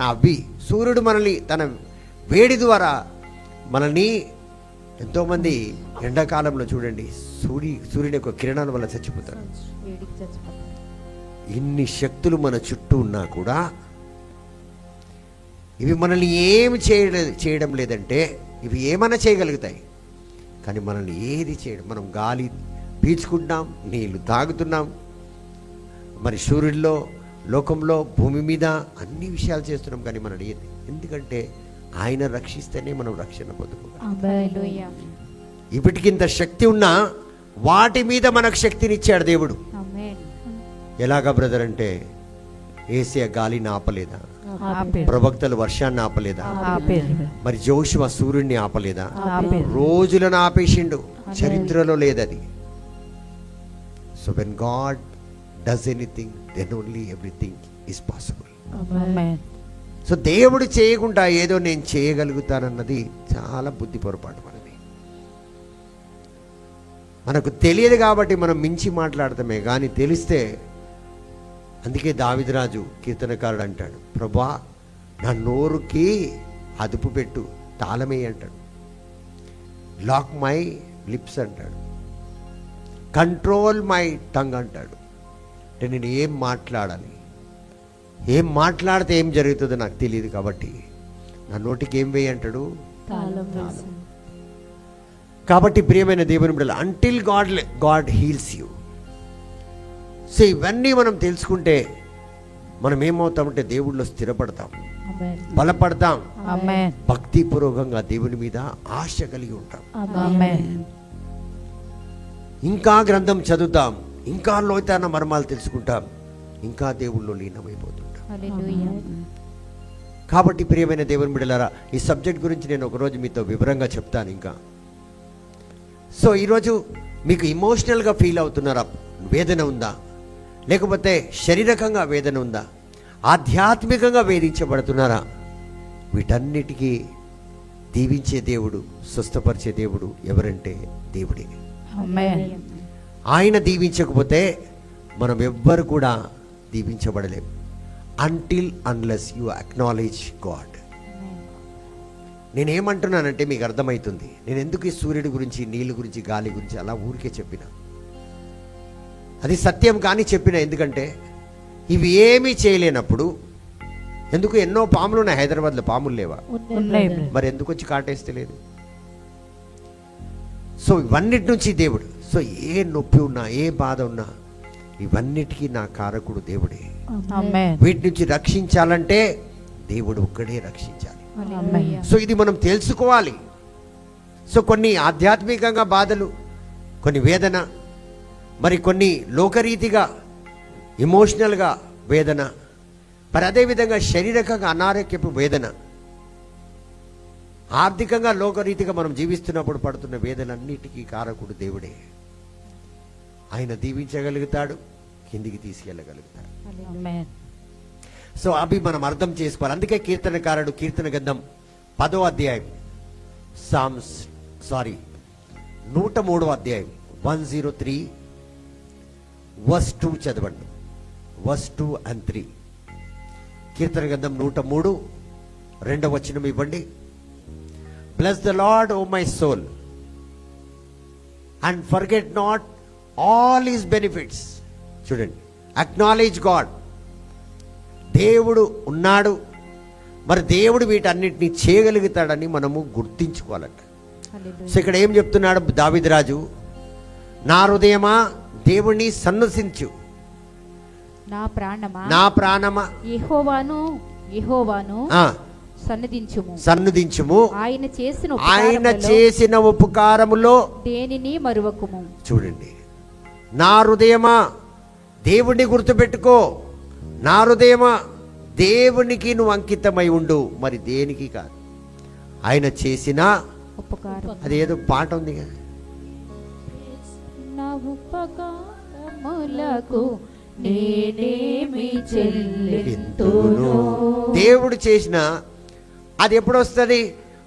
అవి సూర్యుడు మనల్ని తన వేడి ద్వారా మనల్ని, ఎంతోమంది ఎండాకాలంలో చూడండి సూర్యుని యొక్క కిరణాల వల్ల చచ్చిపోతారు. వేడికి చచ్చిపోతాం. ఇన్ని శక్తులు మన చుట్టూ ఉన్నా కూడా ఇవి మనల్ని ఏమి చేయడం లేదంటే, ఇవి ఏమైనా చేయగలుగుతాయి కానీ మనల్ని ఏది చేయడం. మనం గాలి పీల్చుకుంటున్నాం, నీళ్లు తాగుతున్నాం, మరి సూర్యుడిలో, లోకంలో, భూమి మీద అన్ని విషయాలు చేస్తున్నాం కానీ మనల్ని ఏది, ఎందుకంటే ఆయన రక్షిస్తేనే మనం రక్షణ పొందుకోవాలి. హల్లెలూయా. ఇప్పటికి ఇంత శక్తి ఉన్నా వాటి మీద మనకు శక్తినిచ్చాడు దేవుడు. ఆమేన్. ఎలాగా బ్రదర్ అంటే, ఏసియా గాలిని ఆపలేదా? ఆపేరు. ప్రవక్తలు వర్షాన్ని ఆపలేదా? ఆపేరు. మరి జోషువ సూర్యుడిని ఆపలేదా? ఆపేరు. రోజులను ఆపేసిండు, చరిత్రలో లేదది. So when God does anything, then only everything is possible. Amen. So దేవుడు చేయకుండా ఏదో నేను చేయగలుగుతానన్నది చాలా బుద్ధి పొరపాటు మనది. మనకు తెలియదు కాబట్టి మనం మించి మాట్లాడతామే, కానీ తెలిస్తే, అందుకే దావీదురాజు కీర్తనకారుడు అంటాడు, ప్రభా నా నోరుకి అదుపు పెట్టు, తాళమే అంటాడు. లాక్ మై లిప్స్ అంటాడు, కంట్రోల్ మై టంగ్ అంటాడు. అంటే నేను ఏం మాట్లాడాలి, ఏం మాట్లాడితే ఏం జరుగుతుందో నాకు తెలియదు కాబట్టి నా నోటికి ఏం వేయి అంటాడు, తాళం వేసి. కాబట్టి ప్రియమైన దేవుని బిడ్డలు, until God heels you. So ఇవన్నీ మనం తెలుసుకుంటే మనం ఏమవుతామంటే దేవుళ్ళో స్థిరపడతాం, Amen. బలపడతాం, Amen. భక్తిపూర్వకంగా దేవుని మీద ఆశ కలిగి ఉంటాం. Amen. ఇంకా గ్రంథం చదువుతాం, ఇంకా లోతైన మర్మాలు తెలుసుకుంటాం, ఇంకా దేవుళ్ళో లీనమైపోతుంటాం. హల్లెలూయా. కాబట్టి ప్రియమైన దేవుని బిడ్డలారా, ఈ సబ్జెక్ట్ గురించి నేను ఒకరోజు మీతో వివరంగా చెప్తాను ఇంకా. సో ఈరోజు మీకు ఇమోషనల్గా ఫీల్ అవుతున్నారా? వేదన ఉందా? లేకపోతే శారీరకంగా వేదన ఉందా? ఆధ్యాత్మికంగా వేధించబడుతున్నారా? వీటన్నిటికీ దీవించే దేవుడు, స్వస్థపరిచే దేవుడు ఎవరంటే దేవుడే. Amen. ఆయన దీవించకపోతే మనం ఎవ్వరు కూడా దీవించబడలేము. Until unless you acknowledge God. నేనేమంటున్నానంటే మీకు అర్థమవుతుంది. నేను ఎందుకు ఈ సూర్యుడి గురించి, నీళ్ళ గురించి, గాలి గురించి అలా ఊరికే చెప్పిన, అది సత్యం కానీ చెప్పిన. ఎందుకంటే ఇవి ఏమీ చేయలేనప్పుడు, ఎందుకు ఎన్నో పాములు ఉన్నాయి హైదరాబాద్లో, పాములు లేవా? ఉన్నాయి. మరి ఎందుకు వచ్చి కాటేస్తే లేదు? సో ఇవన్నిటి నుంచి దేవుడు, సో ఏ నొప్పి ఉన్నా, ఏ బాధ ఉన్నా, ఇవన్నిటికీ నా కారకుడు దేవుడే. ఆమేన్. వీటి నుంచి రక్షించాలంటే దేవుడు ఒక్కడే రక్షించాలి. హల్లెలూయా. సో ఇది మనం తెలుసుకోవాలి. సో కొన్ని ఆధ్యాత్మికంగా బాధలు, కొన్ని వేదన, మరి కొన్ని లోకరీతిగా ఎమోషనల్గా వేదన, మరి అదేవిధంగా శారీరకంగా అనారోగ్యపు వేదన, ఆర్థికంగా లోకరీతిగా మనం జీవిస్తున్నప్పుడు పడుతున్న వేదనన్నిటికీ కారకుడు దేవుడే. ఆయన దీవించగలుగుతాడు, కిందికి తీసుకెళ్ళగలుగుతాడు. ఆమేన్. సో అవి మనం అర్థం చేసుకోవాలి. అందుకే కీర్తనకారుడు కీర్తన గ్రంథం 10వ అధ్యాయం 103వ అధ్యాయం 103 verse 2 చదవండి. verse 2 and 3. కీర్తన గ్రంథం 103 2వ వచనం ఇవ్వండి. Bless the Lord, O my soul, and forget not all his benefits. చూడండి, అక్నాలెడ్జ్ గాడ్. దేవుడు ఉన్నాడు, మరి దేవుడు వీటన్నిటిని చేయగలుగుతాడని మనము గుర్తించుకోవాలంట. హల్లెలూయా. సో ఇక్కడ ఏం చెప్తున్నాడు దావీదు రాజు? నా హృదయమా దేవుణ్ణి సన్నుతించు, నా ప్రాణమా నా ప్రాణమా యెహోవాను ఆ, సన్నిధించుము. సన్నుతించుము. ఆయన చేసిన ఆయన ఉపకారములలో చేసిన ఉపకారములో దేనిని మరువకుము. చూడండి, నా హృదయమా దేవుణ్ణి గుర్తుపెట్టుకో, నా హృదయమా దేవునికి నువ్వు అంకితమై ఉండు, మరి దేనికి కాదు. ఆయన చేసిన ఉపకారం. అదేదో పాట ఉంది కదా, నా ఉపకారములకు నేనేమి చెల్లింతును. దేవుడు చేసిన అది ఎప్పుడు వస్తుంది?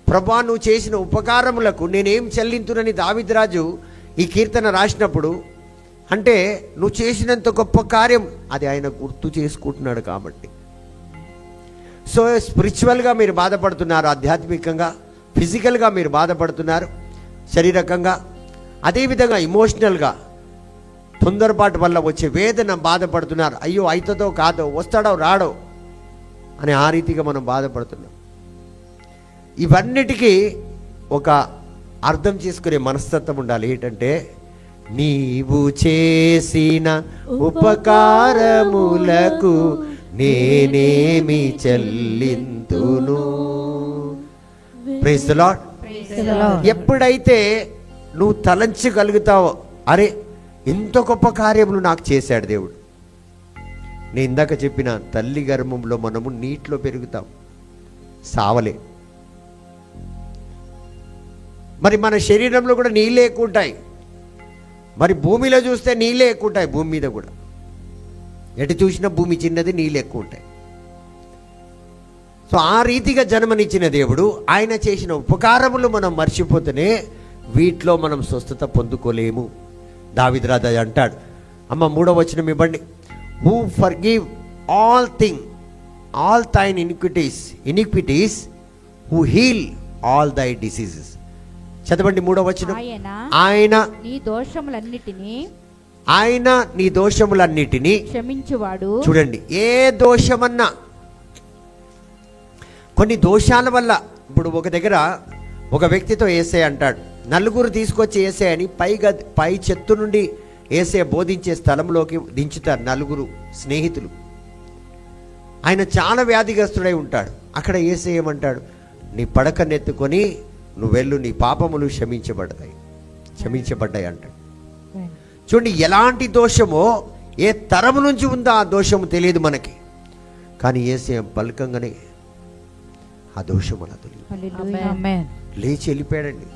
ప్రభా నువ్వు చేసిన ఉపకారములకు నేనేం చెల్లింతునని దావీదు రాజు ఈ కీర్తన రాసినప్పుడు, అంటే నువ్వు చేసినంత గొప్ప కార్యం అది ఆయన గుర్తు చేసుకుంటున్నాడు కాబట్టి. సో స్పిరిచువల్గా మీరు బాధపడుతున్నారు, ఆధ్యాత్మికంగా, ఫిజికల్గా మీరు బాధపడుతున్నారు, శారీరకంగా, అదేవిధంగా ఇమోషనల్గా తొందరపాటు వల్ల వచ్చే వేదన బాధపడుతున్నారు. అయ్యో అవుతుందో కాదో, వస్తాడో రాడో అని ఆ రీతిగా మనం బాధపడుతున్నాం. ఇవన్నిటికీ ఒక అర్థం చేసుకునే మనస్తత్వం ఉండాలి. ఏంటంటే, నీవు చేసిన ఉపకారములకు నేనేమి చెల్లింతును. Praise the Lord. ఎప్పుడైతే నువ్వు తలంచగలుగుతావో, అరే ఎంత గొప్ప కార్యములు నాకు చేశాడు దేవుడు. నేను ఇందాక చెప్పిన తల్లి గర్భంలో మనము నీటిలో పెరుగుతాం, సావలే. మరి మన శరీరంలో కూడా నీళ్ళే ఎక్కువ ఉంటాయి. మరి భూమిలో చూస్తే నీళ్ళే ఎక్కువ ఉంటాయి, భూమి మీద కూడా ఎటు చూసినా భూమి చిన్నది, నీళ్ళు ఎక్కువ ఉంటాయి. సో ఆ రీతిగా జన్మనిచ్చిన దేవుడు ఆయన చేసిన ఉపకారములు మనం మర్చిపోతేనే వీటిలో మనం స్వస్థత పొందుకోలేము. దావీదు రాజు అంటాడు, అమ్మ 3వ వచనం ఇవ్వండి. Who forgive all thine iniquities, who heal all thy diseases. చదవండి 3వ వచనం. ఆయన నీ దోషములన్నిటినీ క్షమించువాడు. చూడండి, ఏ దోషమన్నా, కొన్ని దోషాల వల్ల, ఇప్పుడు ఒక దగ్గర ఒక వ్యక్తితో యేసయ్య అంటాడు, నలుగురు తీసుకొచ్చి యేసయ్య అని పై చెత్తు నుండి యేసయ్య బోధించే స్థలంలోకి దించుతారు నలుగురు స్నేహితులు. ఆయన చాలా వ్యాధిగ్రస్తుడై ఉంటాడు. అక్కడ యేసయ్య ఏమంటాడు, నీ పడకనెత్తుకొని నువ్వు వెళ్ళు, నీ పాపములు క్షమించబడ్డాయి అంటాడు. చూడండి, ఎలాంటి దోషమో, ఏ తరము నుంచి ఉందో ఆ దోషము తెలియదు మనకి, కానీ యేసయ్య పలకంగానే ఆ దోషం అలా తెలియదు, లేచి వెళ్ళిపోయాడండి.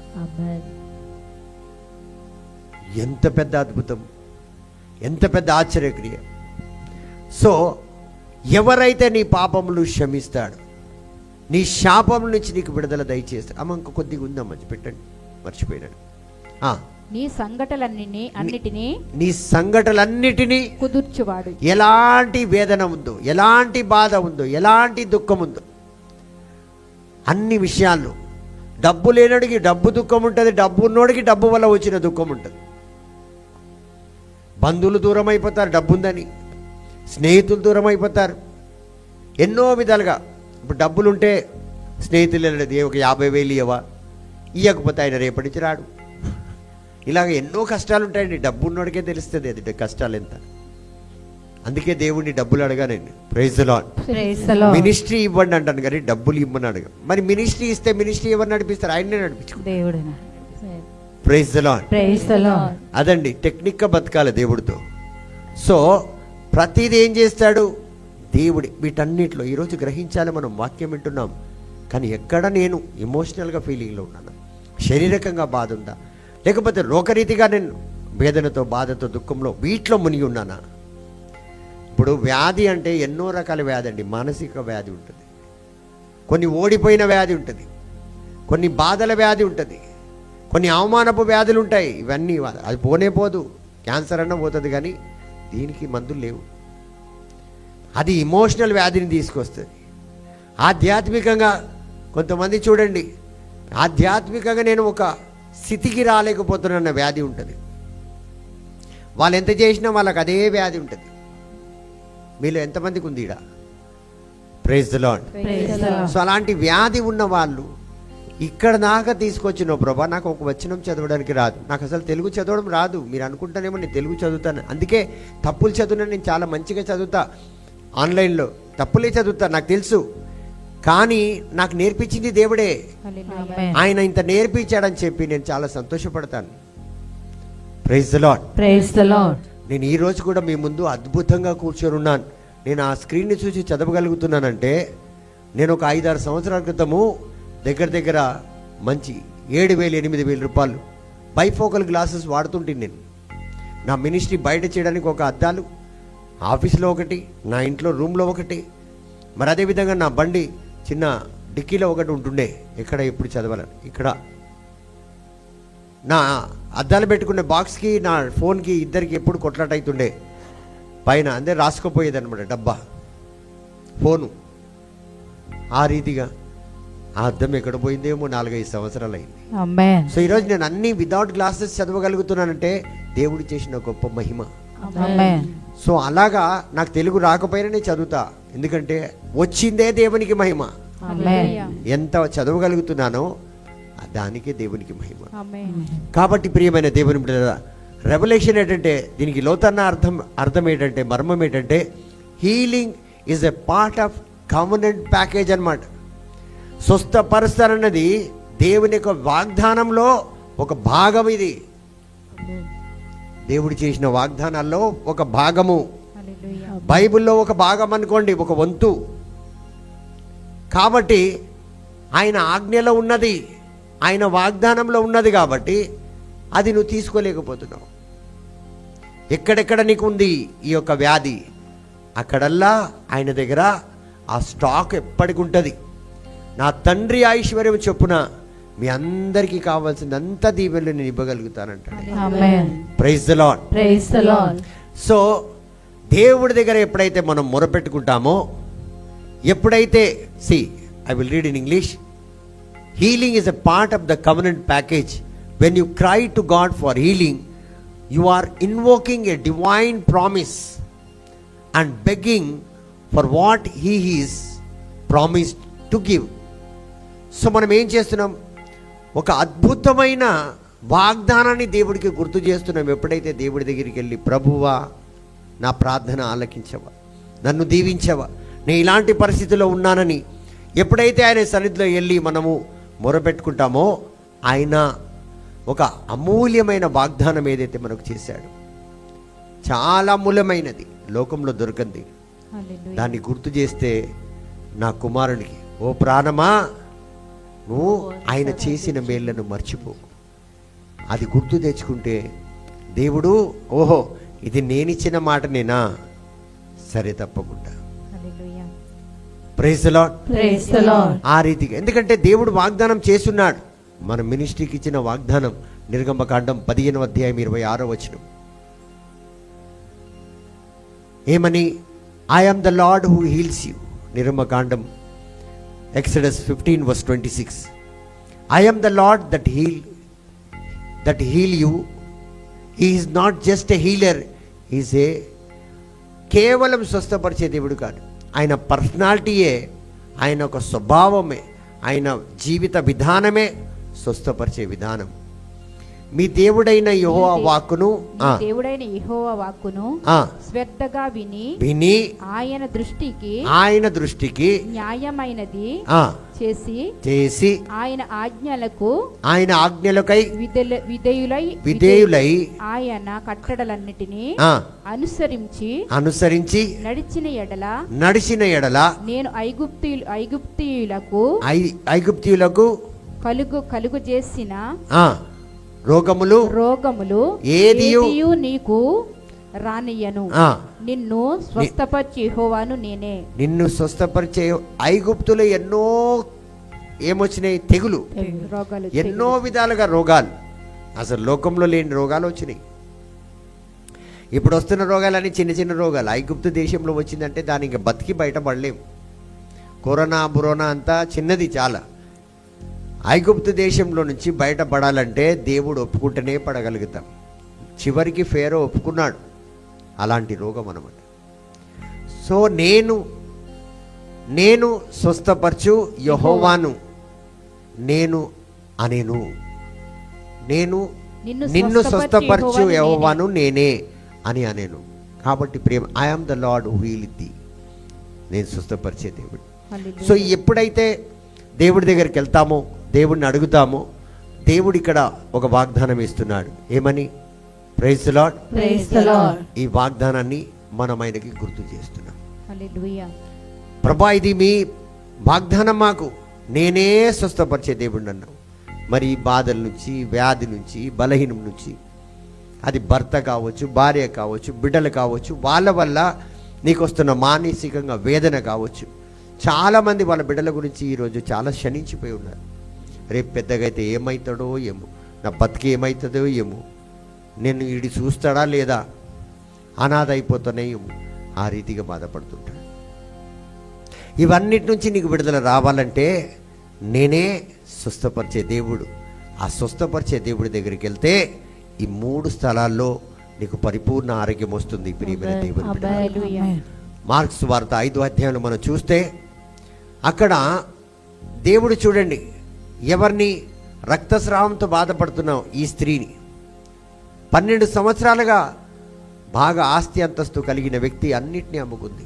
ఎంత పెద్ద అద్భుతం, ఎంత పెద్ద ఆశ్చర్యక్రియ. సో ఎవరైతే నీ పాపములు క్షమిస్తాడు, నీ శాపం నుంచి నీకు విడుదల దయచేస్తాడు. అమ్మ ఇంక కొద్దిగా ఉందమ్మ, పెట్టండి, మర్చిపోయినాడు. నీ సంఘటనలన్నిటినీ కుదుర్చువాడు. ఎలాంటి వేదన ఉందో, ఎలాంటి బాధ ఉందో, ఎలాంటి దుఃఖం ఉందో, అన్ని విషయాల్లో, డబ్బు లేనడికి డబ్బు దుఃఖం ఉంటుంది, డబ్బు ఉన్నోడికి డబ్బు వల్ల వచ్చిన దుఃఖం ఉంటుంది. బంధువులు దూరం అయిపోతారు డబ్బు ఉందని, స్నేహితులు దూరం అయిపోతారు, ఎన్నో విధాలుగా. ఇప్పుడు డబ్బులుంటే స్నేహితులు వెళ్ళలేదు, ఒక 50,000 ఇవ్వవా, ఇవ్వకపోతే ఆయన రేపటి నుంచి రాడు. ఇలాగ ఎన్నో కష్టాలు ఉంటాయండి. డబ్బు ఉన్నోడికే తెలుస్తుంది అది కష్టాలు ఎంత. అందుకే దేవుడిని డబ్బులు అడగానండి. Praise the Lord. Praise the Lord. Ministry ఇవ్వండి అంటాను కానీ డబ్బులు ఇవ్వమని అడగ. మరి మినిస్ట్రీ ఇస్తే మినిస్ట్రీ ఎవరు నడిపిస్తారు? ఆయన్నే నడిపించుకుంటారు. దేవుడేనా. Praise the Lord. Praise the Lord. అదండి టెక్నిక్గా బతకాలి దేవుడితో. సో ప్రతిదీ ఏం చేస్తాడు దేవుడి. వీటన్నిటిలో ఈరోజు గ్రహించాలి. మనం వాక్యం వింటున్నాం కానీ ఎక్కడ నేను ఎమోషనల్గా ఫీలింగ్లో ఉన్నాను, శారీరకంగా బాధ ఉందా, లేకపోతే లోకరీతిగా నేను వేదనతో బాధతో దుఃఖంలో వీటిలో మునిగి ఉన్నానా? ఇప్పుడు వ్యాధి అంటే ఎన్నో రకాల వ్యాధి అండి. మానసిక వ్యాధి ఉంటుంది, కొన్ని ఓడిపోయిన వ్యాధి ఉంటుంది, కొన్ని బాధల వ్యాధి ఉంటుంది, కొన్ని అవమానపు వ్యాధులు ఉంటాయి. ఇవన్నీ అది పోనే పోదు. క్యాన్సర్ అన్న పోతుంది కానీ దీనికి మందులు లేవు. అది ఇమోషనల్ వ్యాధిని తీసుకొస్తుంది. ఆధ్యాత్మికంగా కొంతమంది చూడండి, ఆధ్యాత్మికంగా నేను ఒక స్థితికి రాలేకపోతున్న వ్యాధి ఉంటుంది. వాళ్ళు ఎంత చేసినా వాళ్ళకి అదే వ్యాధి ఉంటుంది. మీలో ఎంతమందికి ఉంది ఈడ? Praise the Lord. Praise the Lord. So అలాంటి వ్యాధి ఉన్న వాళ్ళు ఇక్కడ దాకా తీసుకొచ్చిన ప్రభా నాకు ఒక వచనం చదవడానికి రాదు, నాకు అసలు తెలుగు చదవడం రాదు. మీరు అనుకుంటానేమో నేను తెలుగు చదువుతాను, అందుకే తప్పులు చదువునా, నేను చాలా మంచిగా చదువుతా, ఆన్లైన్లో తప్పులే చదువుతా నాకు తెలుసు, కానీ నాకు నేర్పించింది దేవుడే. ఆమేన్. ఆయన ఇంత నేర్పించాడని చెప్పి నేను చాలా సంతోషపడతాను. Praise the Lord. Praise the Lord. నేను ఈ రోజు కూడా మీ ముందు అద్భుతంగా కూర్చొని ఉన్నాను. నేను ఆ స్క్రీన్ని చూసి చదవగలుగుతున్నానంటే నేను ఒక 5-6 సంవత్సరాల క్రితము దగ్గర మంచి 7,000-8,000 రూపాయలు బైఫోకల్ గ్లాసెస్ వాడుతుంటే నేను నా మినిస్ట్రీ బయట చేయడానికి ఒక అద్దాలు, ఆఫీస్లో ఒకటి, నా ఇంట్లో రూమ్లో ఒకటి, మరి అదేవిధంగా నా బండి చిన్న డిక్కీలో ఒకటి ఉంటుండే. ఎక్కడ ఎప్పుడు చదవాలని ఇక్కడ నా అద్దాలు పెట్టుకునే బాక్స్కి నా ఫోన్కి ఇద్దరికి ఎప్పుడు కొట్లాట అవుతుండే. పైన అందే రాసుకోపోయేది అనమాట డబ్బా ఫోను. ఆ రీతిగా ఆ అద్దం ఎక్కడ పోయిందేమో 4-5 సంవత్సరాలు అయింది. ఆమేన్. సో ఈరోజు నేను అన్ని వితౌట్ గ్లాసెస్ చదవగలుగుతున్నానంటే దేవుడు చేసిన గొప్ప మహిమ. ఆమేన్. సో అలాగా నాకు తెలుగు రాకపోయినా నేను చదువుతా, ఎందుకంటే వచ్చిందే దేవునికి మహిమ. ఆమేన్. ఎంత చదవగలుగుతున్నానో దానికే దేవునికి మహిమ. ఆమేన్. కాబట్టి ప్రియమైన దేవుని బిడ్డలారా, రెవల్యూషన్ ఏంటంటే, దీనికి లోతన్న అర్థం ఏంటంటే, మర్మం ఏంటంటే, healing is a part of covenant package అన్నమాట. స్వస్థపరుస్తారన్నది దేవుని యొక్క వాగ్దానంలో ఒక భాగం. ఇది దేవుడు చేసిన వాగ్దానాల్లో ఒక భాగము. హల్లెలూయా. బైబిల్లో ఒక భాగం అనుకోండి, ఒక వంతు. కాబట్టి ఆయన ఆజ్ఞలో ఉన్నది, ఆయన వాగ్దానంలో ఉన్నది, కాబట్టి అది నువ్వు తీసుకోలేకపోతున్నావు. ఎక్కడెక్కడ నీకు ఉంది ఈ యొక్క వ్యాధి, అక్కడల్లా ఆయన దగ్గర ఆ స్టాక్ ఎప్పటికి ఉంటుంది. నా తండ్రి ఐశ్వర్యం చొప్పున మీ అందరికీ కావాల్సినంత దీవెనలు నేను ఇవ్వగలుగుతానంటాడు. ఆమేన్. Praise the Lord. Praise the Lord. So దేవుడి దగ్గర ఎప్పుడైతే మనం మొరపెట్టుకుంటామో, ఎప్పుడైతే I will read in English. Healing is a part of the covenant package. When you cry to God for healing, you are invoking a divine promise and begging for what he is promised to give. So మనం ఏం చేస్తున్నాం? ఒక అద్భుతమైన వాగ్దానాన్ని దేవుడికి గుర్తు చేస్తున్నాం. ఎప్పుడైతే దేవుడి దగ్గరికి వెళ్ళి, ప్రభువా నా ప్రార్థన ఆలకించవా, నన్ను దీవించవా, నేను ఇలాంటి పరిస్థితిలో ఉన్నానని ఎప్పుడైతే ఆయన సన్నిధిలో వెళ్ళి మనము మొరపెట్టుకుంటామో, ఆయన ఒక అమూల్యమైన వాగ్దానం ఏదైతే మనకు చేశాడు, చాలా అమూల్యమైనది, లోకంలో దొరకంది. హల్లెలూయా. దాన్ని గుర్తు చేస్తే, నా కుమారునికి, ఓ ప్రాణమా నువ్వు ఆయన చేసిన మేళ్లను మర్చిపోకు. అది గుర్తు తెచ్చుకుంటే దేవుడు, ఓహో ఇది నేనిచ్చిన మాట నేనా, సరే తప్పకుండా. హల్లెలూయా. Praise the Lord. Praise the Lord. ఆ రీతిగా, ఎందుకంటే దేవుడు వాగ్దానం చేస్తున్నాడు. మన మినిస్ట్రీకి ఇచ్చిన వాగ్దానం నిర్గమకాండం 15వ అధ్యాయం 26వ వచనం ఏమని? I am the Lord who heals you. నిర్గమకాండం Exodus 15:26. I am the Lord that heal you. He is not just a healer. He is కేవలం స్వస్థపరిచే దేవుడు కాదు. ఆయన పర్సనాలిటీయే, ఆయన ఒక స్వభావమే, ఆయన జీవిత విధానమే స్వస్థపరిచే విధానం. మీ దేవుడైన యెహోవా వాక్కును మీ దేవుడైన యెహోవా వాక్కును ఆ, శ్రద్ధగా విని విని ఆయన దృష్టికి ఆయన దృష్టికి న్యాయమైనది ఆ, చేసి ఆయన ఆజ్ఞలకు ఆయన ఆజ్ఞలకై విధేయులై ఆయన కట్టడలన్నిటినీ ఆ, అనుసరించి నడిచిన ఎడల నేను ఐగుప్తీయులకు ఐగుప్తీయులకు కలుగు చేసిన ఆ, రోగములు ఏదియు నీకు రానియ్యను. ఆ, నిన్ను స్వస్థపరిచే యెహోవాను నేనే. నిన్ను స్వస్థపరిచే ఐగుప్తులు ఎన్నో ఏమొచ్చినాయి, తెగులు, రోగాలు ఎన్నో విధాలుగా రోగాలు, అసలు లోకంలో లేని రోగాలు వచ్చినాయి. ఇప్పుడు వస్తున్న రోగాలన్నీ చిన్న చిన్న రోగాలు. ఐగుప్తు దేశంలో వచ్చిందంటే దానికి బతికి బయటపడలేము. కరోనా అంతా చిన్నది చాలా. ఐగుప్తు దేశంలో నుంచి బయటపడాలంటే దేవుడు ఒప్పుకుంటేనే పడగలుగుతాం. చివరికి ఫేరో ఒప్పుకున్నాడు. అలాంటి రోగం అన్నమాట. సో నేను స్వస్థపరచు యెహోవాను నేను అనేను. నిన్ను స్వస్థపరచు యెహోవాను నేనే అని అనేను. కాబట్టి ప్రేమ, I am the Lord who heal thee. నేను స్వస్థపరిచే దేవుడు. సో ఎప్పుడైతే దేవుడి దగ్గరికి వెళ్తామో, దేవుడిని అడుగుతామో, దేవుడు ఇక్కడ ఒక వాగ్దానం ఇస్తున్నాడు. ఏమని? Praise the Lord. Praise the Lord. ఈ వాగ్దానాన్ని మనం ఆయనకి గుర్తు చేస్తున్నాం. హల్లెలూయా. ప్రభా, ఇది మీ వాగ్దానం మాకు, నేనే స్వస్థపరిచే దేవుడిని అన్నావు. మరి ఈ బాధల నుంచి, వ్యాధి నుంచి, బలహీనం నుంచి, అది భర్త కావచ్చు, భార్య కావచ్చు, బిడ్డలు కావచ్చు, వాళ్ళ వల్ల నీకు వస్తున్న మానసికంగా వేదన కావచ్చు. చాలామంది వాళ్ళ బిడ్డల గురించి ఈరోజు చాలా క్షణించిపోయి ఉన్నారు. రేపు పెద్దగా అయితే ఏమవుతాడో ఏమో, నా బతికి ఏమవుతుందో ఏమో, నేను వీడి చూస్తాడా లేదా, అనాథ అయిపోతానే ఏమో, ఆ రీతిగా బాధపడుతుంటాడు. ఇవన్నిటి నుంచి నీకు విడుదల రావాలంటే నేనే స్వస్థపరిచే దేవుడు. ఆ స్వస్థపరిచే దేవుడి దగ్గరికి వెళ్తే ఈ 3 స్థలాల్లో నీకు పరిపూర్ణ ఆరోగ్యం వస్తుంది. ప్రియమైన దేవుని బిడ్డ, హల్లెలూయా. మార్క్స్ వార్త 5వ అధ్యాయంలో మనం చూస్తే అక్కడ దేవుడు చూడండి, ఎవరిని రక్తస్రావంతో బాధపడుతున్నావు, ఈ స్త్రీని 12 సంవత్సరాలుగా బాగా ఆస్తి అంతస్తు కలిగిన వ్యక్తి అన్నిటినీ అమ్ముకుంది.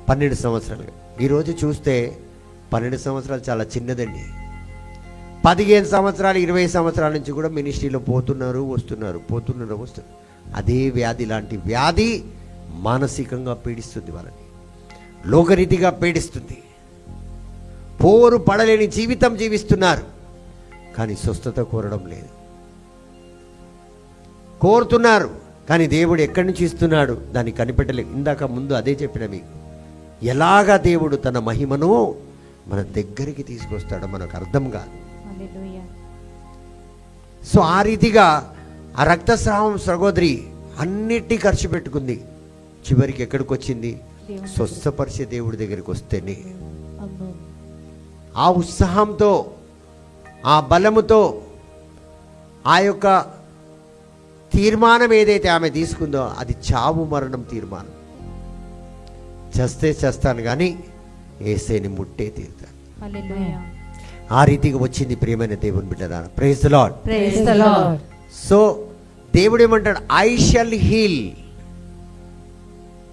12 సంవత్సరాలుగా. ఈరోజు చూస్తే 12 సంవత్సరాలు చాలా చిన్నదండి. 15 సంవత్సరాలు 20 సంవత్సరాల నుంచి కూడా మినిస్ట్రీలో వస్తున్నారు. అదే వ్యాధి లాంటి వ్యాధి మానసికంగా పీడిస్తుంది, వాళ్ళని లోకరీతిగా పీడిస్తుంది. పోరు పడలేని జీవితం జీవిస్తున్నారు, కానీ స్వస్థత కోరడం లేదు. కోరుతున్నారు కానీ దేవుడు ఎక్కడి నుంచి ఇస్తున్నాడు దాన్ని కనిపెట్టలేదు. ఇందాక ముందు అదే చెప్పిన మీకు, ఎలాగా దేవుడు తన మహిమను మన దగ్గరికి తీసుకొస్తాడో మనకు అర్థం కాదు. హల్లెలూయా. సో ఆ రీతిగా ఆ రక్తస్రావం సహోదరి అన్నిటినీ ఖర్చు పెట్టుకుంది. చివరికి ఎక్కడికి వచ్చింది? స్వస్థపరిచే దేవుడి దగ్గరికి వస్తేనే ఆమేన్. ఆ ఉత్సాహంతో, ఆ బలముతో, ఆ యొక్క తీర్మానం ఏదైతే ఆమె తీసుకుందో అది చావు మరణం తీర్మానం. చేస్తాను కానీ యేసుని ముట్టే తీరుతాను. హల్లెలూయా. ఆ రీతిగా వచ్చింది ప్రియమైన దేవుని బిడ్డలారా. Praise the Lord. Praise the Lord. So దేవుడు ఏమంటాడు? I shall heal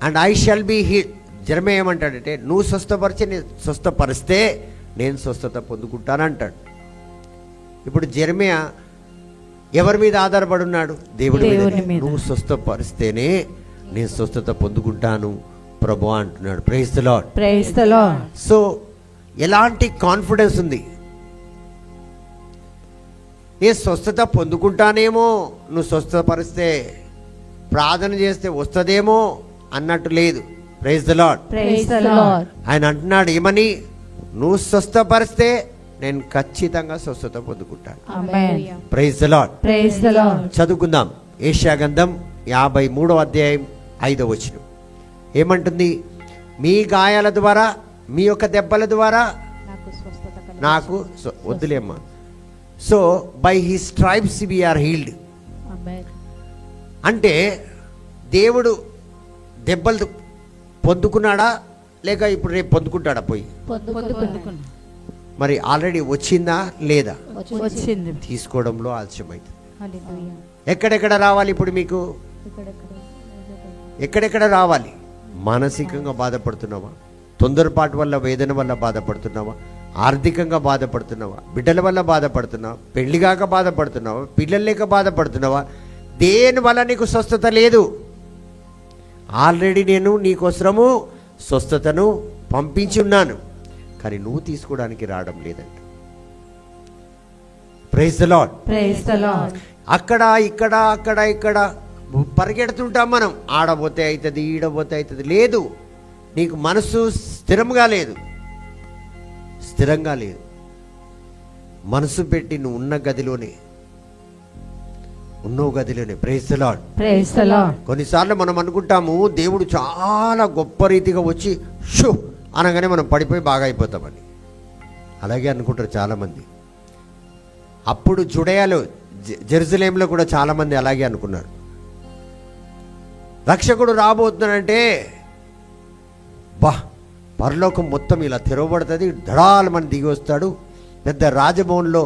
and I shall be heal. Jeremiah ఏమంటాడంటే, నువ్వు స్వస్థపరిస్తే నేను స్వస్థత పొందుకుంటానంటాడు. ఇప్పుడు జెరమయా ఎవరి మీద ఆధారపడి ఉన్నాడు? దేవుడి మీద. నువ్వు స్వస్థపరిస్తేనే నేను స్వస్థత పొందుకుంటాను ప్రభువా అంటున్నాడు. Praise the Lord. Praise the Lord. So ఎలాంటి కాన్ఫిడెన్స్ ఉంది? నేను స్వస్థత పొందుకుంటానేమో, నువ్వు స్వస్థపరిస్తే, ప్రార్థన చేస్తే వస్తుందేమో అన్నట్టు లేదు. Praise the Lord. Praise the Lord. ఆయన అంటున్నాడు ఏమని? నువ్వు స్వస్థపరిస్తే నేను ఖచ్చితంగా స్వస్థత పొందుకుంటాను. ఆమేన్. Praise the Lord. Praise the Lord. చదువుకుందాం. యెషయా గ్రంథం 53వ అధ్యాయం 5వ వచనం ఏమంటుంది? మీ గాయాల ద్వారా, మీ యొక్క దెబ్బల ద్వారా నాకు స్వస్థత కలుగు. నాకు వద్దులేమ్మా. So by his stripes we are healed. ఆమేన్. అంటే దేవుడు దెబ్బలు పొందుకున్నాడా లేక ఇప్పుడు రేపు పొందుకుంటాడా? పోయి పొందుకున్నా. మరి ఆల్రెడీ వచ్చిందా లేదా? వచ్చింది. తీసుకోవడంలో ఆలస్యమైంది. హల్లెలూయా. ఎక్కడెక్కడ రావాలి ఇప్పుడు మీకు? ఇక్కడెక్కడ ఎక్కడెక్కడ రావాలి? మానసికంగా బాధపడుతున్నావా? తొందరపాటు వల్ల వేదన వల్ల బాధపడుతున్నావా? ఆర్థికంగా బాధపడుతున్నావా? బిడ్డల వల్ల బాధపడుతున్నావా? పెళ్లిగాక బాధపడుతున్నావా? పిల్లలు లేక బాధపడుతున్నావా? దేని వల్ల నీకు స్వస్థత లేదు? ఆల్రెడీ నేను నీకోసరము స్వస్థతను పంపించి ఉన్నాను, కానీ నువ్వు తీసుకోవడానికి రావడం లేదంట. Praise the Lord. Praise the Lord. అక్కడ ఇక్కడ అక్కడ ఇక్కడ పరిగెడుతుంటాం మనం. ఆడబోతే అవుతుంది, ఈడబోతే అవుతుంది. లేదు, నీకు మనసు స్థిరంగా లేదు, స్థిరంగా లేదు. మనసు పెట్టి నువ్వు ఉన్న గదిలోనే, ఉన్నో గదిలోనే. Praise the Lord. Praise the Lord. కొన్నిసార్లు మనం అనుకుంటాము దేవుడు చాలా గొప్ప రీతిగా వచ్చి షూ అనగానే మనం పడిపోయి బాగా అయిపోతామని. అలాగే అనుకుంటారు చాలామంది. అప్పుడు జుడయాలో జెరూసలేంలో కూడా చాలామంది అలాగే అనుకున్నారు. రక్షకుడు రాబోతున్నాడంటే బా పరలోకం మొత్తం ఇలా తెరవబడుతుంది, ధడాలమని దిగి వస్తాడు, పెద్ద రాజభవన్లో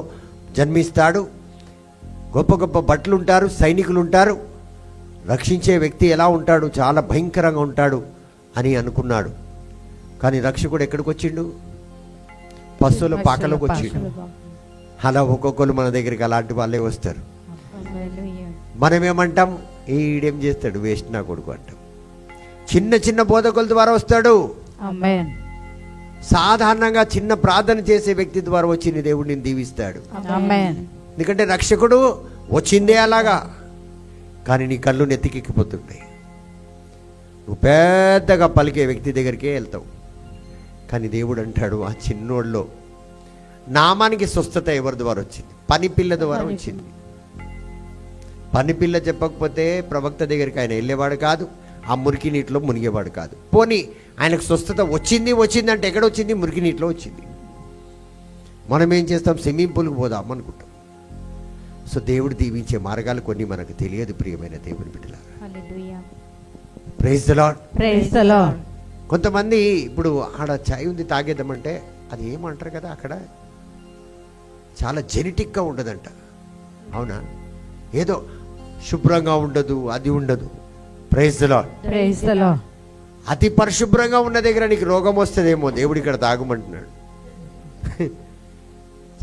జన్మిస్తాడు, గొప్ప గొప్ప బట్టలు ఉంటారు, సైనికులు ఉంటారు, రక్షించే వ్యక్తి ఎలా ఉంటాడు, చాలా భయంకరంగా ఉంటాడు అని అనుకున్నాడు. కానీ రక్షకుడు ఎక్కడికి వచ్చిండు? పశువుల పాకలోకి వచ్చిండు. అలా ఒక్కొక్కరు మన దగ్గరికి అలాంటి వాళ్ళే వస్తారు. హల్లెలూయా. మనం ఏమంటాం? ఈడేం చేస్తాడు, వేస్ట్ నా కొడుకు అంటాం. చిన్న చిన్న బోధకుల ద్వారా వస్తాడు. ఆమేన్. సాధారణంగా చిన్న ప్రార్థన చేసే వ్యక్తి ద్వారా వచ్చి నీ దేవుడిని దీవిస్తాడు. ఆమేన్. ఎందుకంటే రక్షకుడు వచ్చిందే అలాగా. కానీ నీ కళ్ళు నెత్తికెక్కిపోతుంటాయి. నువ్వు పెద్దగా పలికే వ్యక్తి దగ్గరికే వెళ్తావు. కానీ దేవుడు అంటాడు, ఆ చిన్నోళ్ళలో నామానికి స్వస్థత ఎవరి ద్వారా వచ్చింది? పని పిల్ల ద్వారా వచ్చింది. పని పిల్ల చెప్పకపోతే ప్రవక్త దగ్గరికి ఆయన వెళ్ళేవాడు కాదు, ఆ మురికి నీటిలో మునిగేవాడు కాదు. పోనీ ఆయనకు స్వస్థత వచ్చింది అంటే ఎక్కడ వచ్చింది? మురికి నీటిలో వచ్చింది. మనం ఏం చేస్తాం? స్విమ్మింగ్ పూల్కి పోదాం అనుకుంటాం. సో దేవుడు దీవించే మార్గాలు కొన్ని మనకు తెలియదు. ప్రియమైన దేవుని బిడ్డలారా, హల్లెలూయా. Praise the Lord. Praise the Lord. కొంతమంది ఇప్పుడు ఆడ చాయ్ ఉంది తాగేద్దామంటే అది ఏమంటారు కదా, అక్కడ చాలా జెనెటిక్గా ఉండదంట. అవునా? ఏదో శుభ్రంగా ఉండదు, అది ఉండదు. Praise the Lord. Praise the Lord. అతి పరిశుభ్రంగా ఉన్న దగ్గర నీకు రోగం వస్తుందేమో, దేవుడు ఇక్కడ తాగమంటున్నాడు.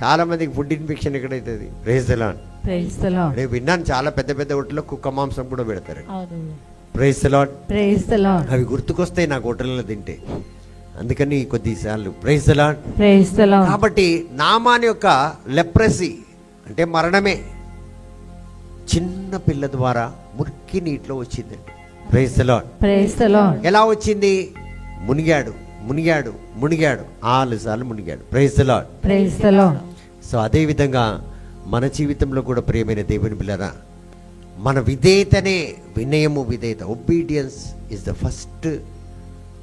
చాలా మందికి ఫుడ్ ఇన్ఫెక్షన్ ఎక్కడైతుంది. Praise the Lord. Praise the Lord. నేను విన్నాను, చాలా పెద్ద పెద్ద హోటల్లో కుక్క మాంసం కూడా పెడతారు. అవును. Praise the Lord. Praise the Lord. అవి గుర్తుకొస్తాయి నాకు హోటల్లో తింటే, అందుకని కొద్దిసార్లు. Praise the Lord. Praise the Lord. కాబట్టి నామాని యొక్క లెప్రసీ అంటే మరణమే చిన్న పిల్ల ద్వారా మురికి నీటిలో వచ్చిందండి. Praise the Lord. Praise the Lord. ఎలా వచ్చింది? మునిగాడు మునిగాడు మునిగాడు 4 సార్లు మునిగాడు. Praise the Lord. Praise the Lord. So అదేవిధంగా మన జీవితంలో కూడా ప్రియమైన దేవుని పిల్లరా, మన విధేయతనే, వినయము విధేయత, obedience is the first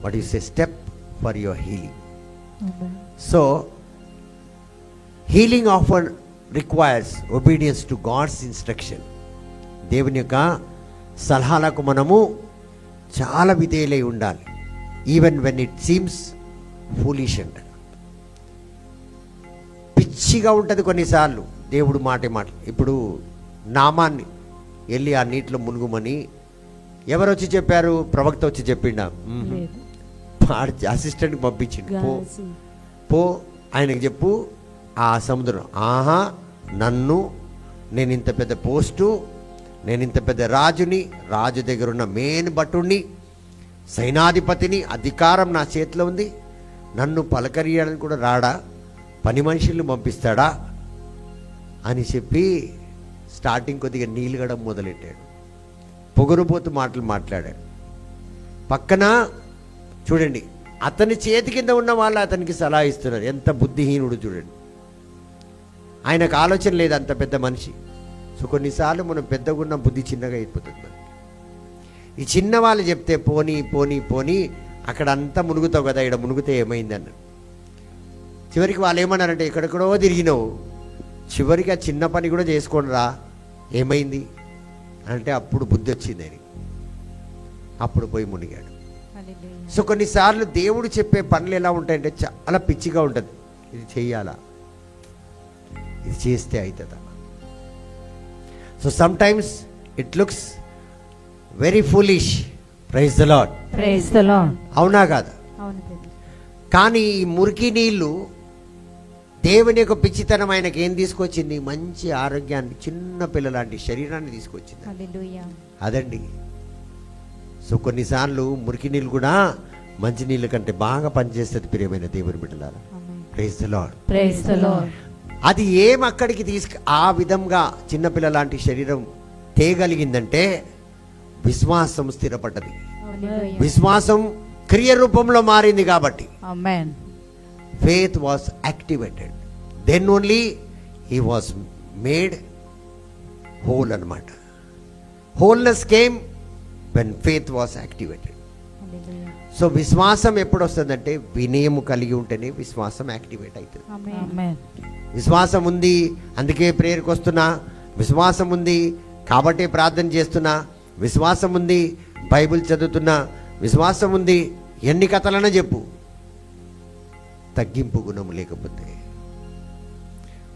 what is a step for your healing. So healing offer requires obedience to God's instruction. దేవుని యొక్క సలహాలకు మనము చాలా విధేయులై ఉండాలి. Even when it seems foolish అంట. పిచ్చిగా ఉంటుంది కొన్నిసార్లు దేవుడు మాట. ఇప్పుడు నామాన్ని వెళ్ళి ఆ నీటిలో మునుగుమని ఎవరు వచ్చి చెప్పారు? ప్రవక్త వచ్చి చెప్పిండా? అసిస్టెంట్కి పంపించిండు. పో ఆయనకు చెప్పు, ఆ సముద్రం ఆహా నన్ను, నేను ఇంత పెద్ద పోస్టు, నేను ఇంత పెద్ద రాజుని, రాజు దగ్గర ఉన్న మెయిన్ భటుణ్ణి, సైనాధిపతిని, అధికారం నా చేతిలో ఉంది, నన్ను పలకరియడానికి కూడా రాడా, పని మనుషుల్ని పంపిస్తాడా అని చెప్పి స్టార్టింగ్ కొద్దిగా నీలుగడం మొదలెట్టాడు. పొగరుబోతు మాటలు మాట్లాడాడు. పక్కన చూడండి, అతని చేతి కింద ఉన్న వాళ్ళు అతనికి సలహా ఇస్తున్నారు. ఎంత బుద్ధిహీనుడు చూడండి. ఆయనకు ఆలోచన లేదు, అంత పెద్ద మనిషి. సో కొన్నిసార్లు మనం పెద్దగా ఉన్న బుద్ధి చిన్నగా అయిపోతుంది మనకి. ఈ చిన్న వాళ్ళు చెప్తే పోనీ పోనీ పోనీ అక్కడ అంతా మునుగుతావు కదా, ఇక్కడ మునుగుతే ఏమైంది అన్న. చివరికి వాళ్ళు ఏమన్నారంటే, ఎక్కడెక్కడో తిరిగినావు, చివరికి ఆ చిన్న పని కూడా చేసుకోండి రా, ఏమైంది అంటే అప్పుడు బుద్ధి వచ్చింది అని, అప్పుడు పోయి మునిగాడు. సో కొన్నిసార్లు దేవుడు చెప్పే పనులు ఎలా ఉంటాయంటే చాలా పిచ్చిగా ఉంటుంది. ఇది చెయ్యాలా, ఇది చేస్తే అవుతుందా? So sometimes it looks very foolish. Praise the Lord. Praise the Lord. అవునా కాదా? అవును బ్రదర్. కానీ ఈ మురికి నీళ్ళు దేవుని యొక్క పిచ్చితనం ఆయనకి ఏం తీసుకొచ్చింది? మంచి ఆరోగ్యాన్ని, చిన్న పిల్లలాంటి శరీరాన్ని తీసుకొచ్చింది. హల్లెలూయా. అదండి. సో కొన్నిసార్లు మురికి నీళ్ళు కూడా మంచి నీళ్ళ కంటే బాగా పనిచేస్తుంది ప్రియమైన దేవుని బిడ్డలారా. ఆమేన్. Praise the Lord. Praise the Lord. అది ఏం అక్కడికి ఆ విధంగా చిన్నపిల్ల లాంటి శరీరం తేగలిగిందంటే విశ్వాసం స్థిరపడ్డది. హల్లెలూయా. విశ్వాసం క్రియ రూపంలో మారింది కాబట్టి ఆమేన్. faith was activated. Then only he was made whole అన్నమాట. Wholeness came when faith was activated. Hallelujah. So విశ్వాసం ఎప్పుడు వస్తుందంటే వినయము కలిగి ఉంటేనే విశ్వాసం యాక్టివేట్ అవుతుంది. ఆమేన్. ఆమేన్. విశ్వాసం ఉంది అందుకే ప్రేయర్కి వస్తున్నా, విశ్వాసం ఉంది కాబట్టే ప్రార్థన చేస్తున్నా, విశ్వాసం ఉంది బైబిల్ చదువుతున్నా, విశ్వాసం ఉంది ఎన్ని కథలన్నా చెప్పు, తగ్గింపు గుణము లేకపోతే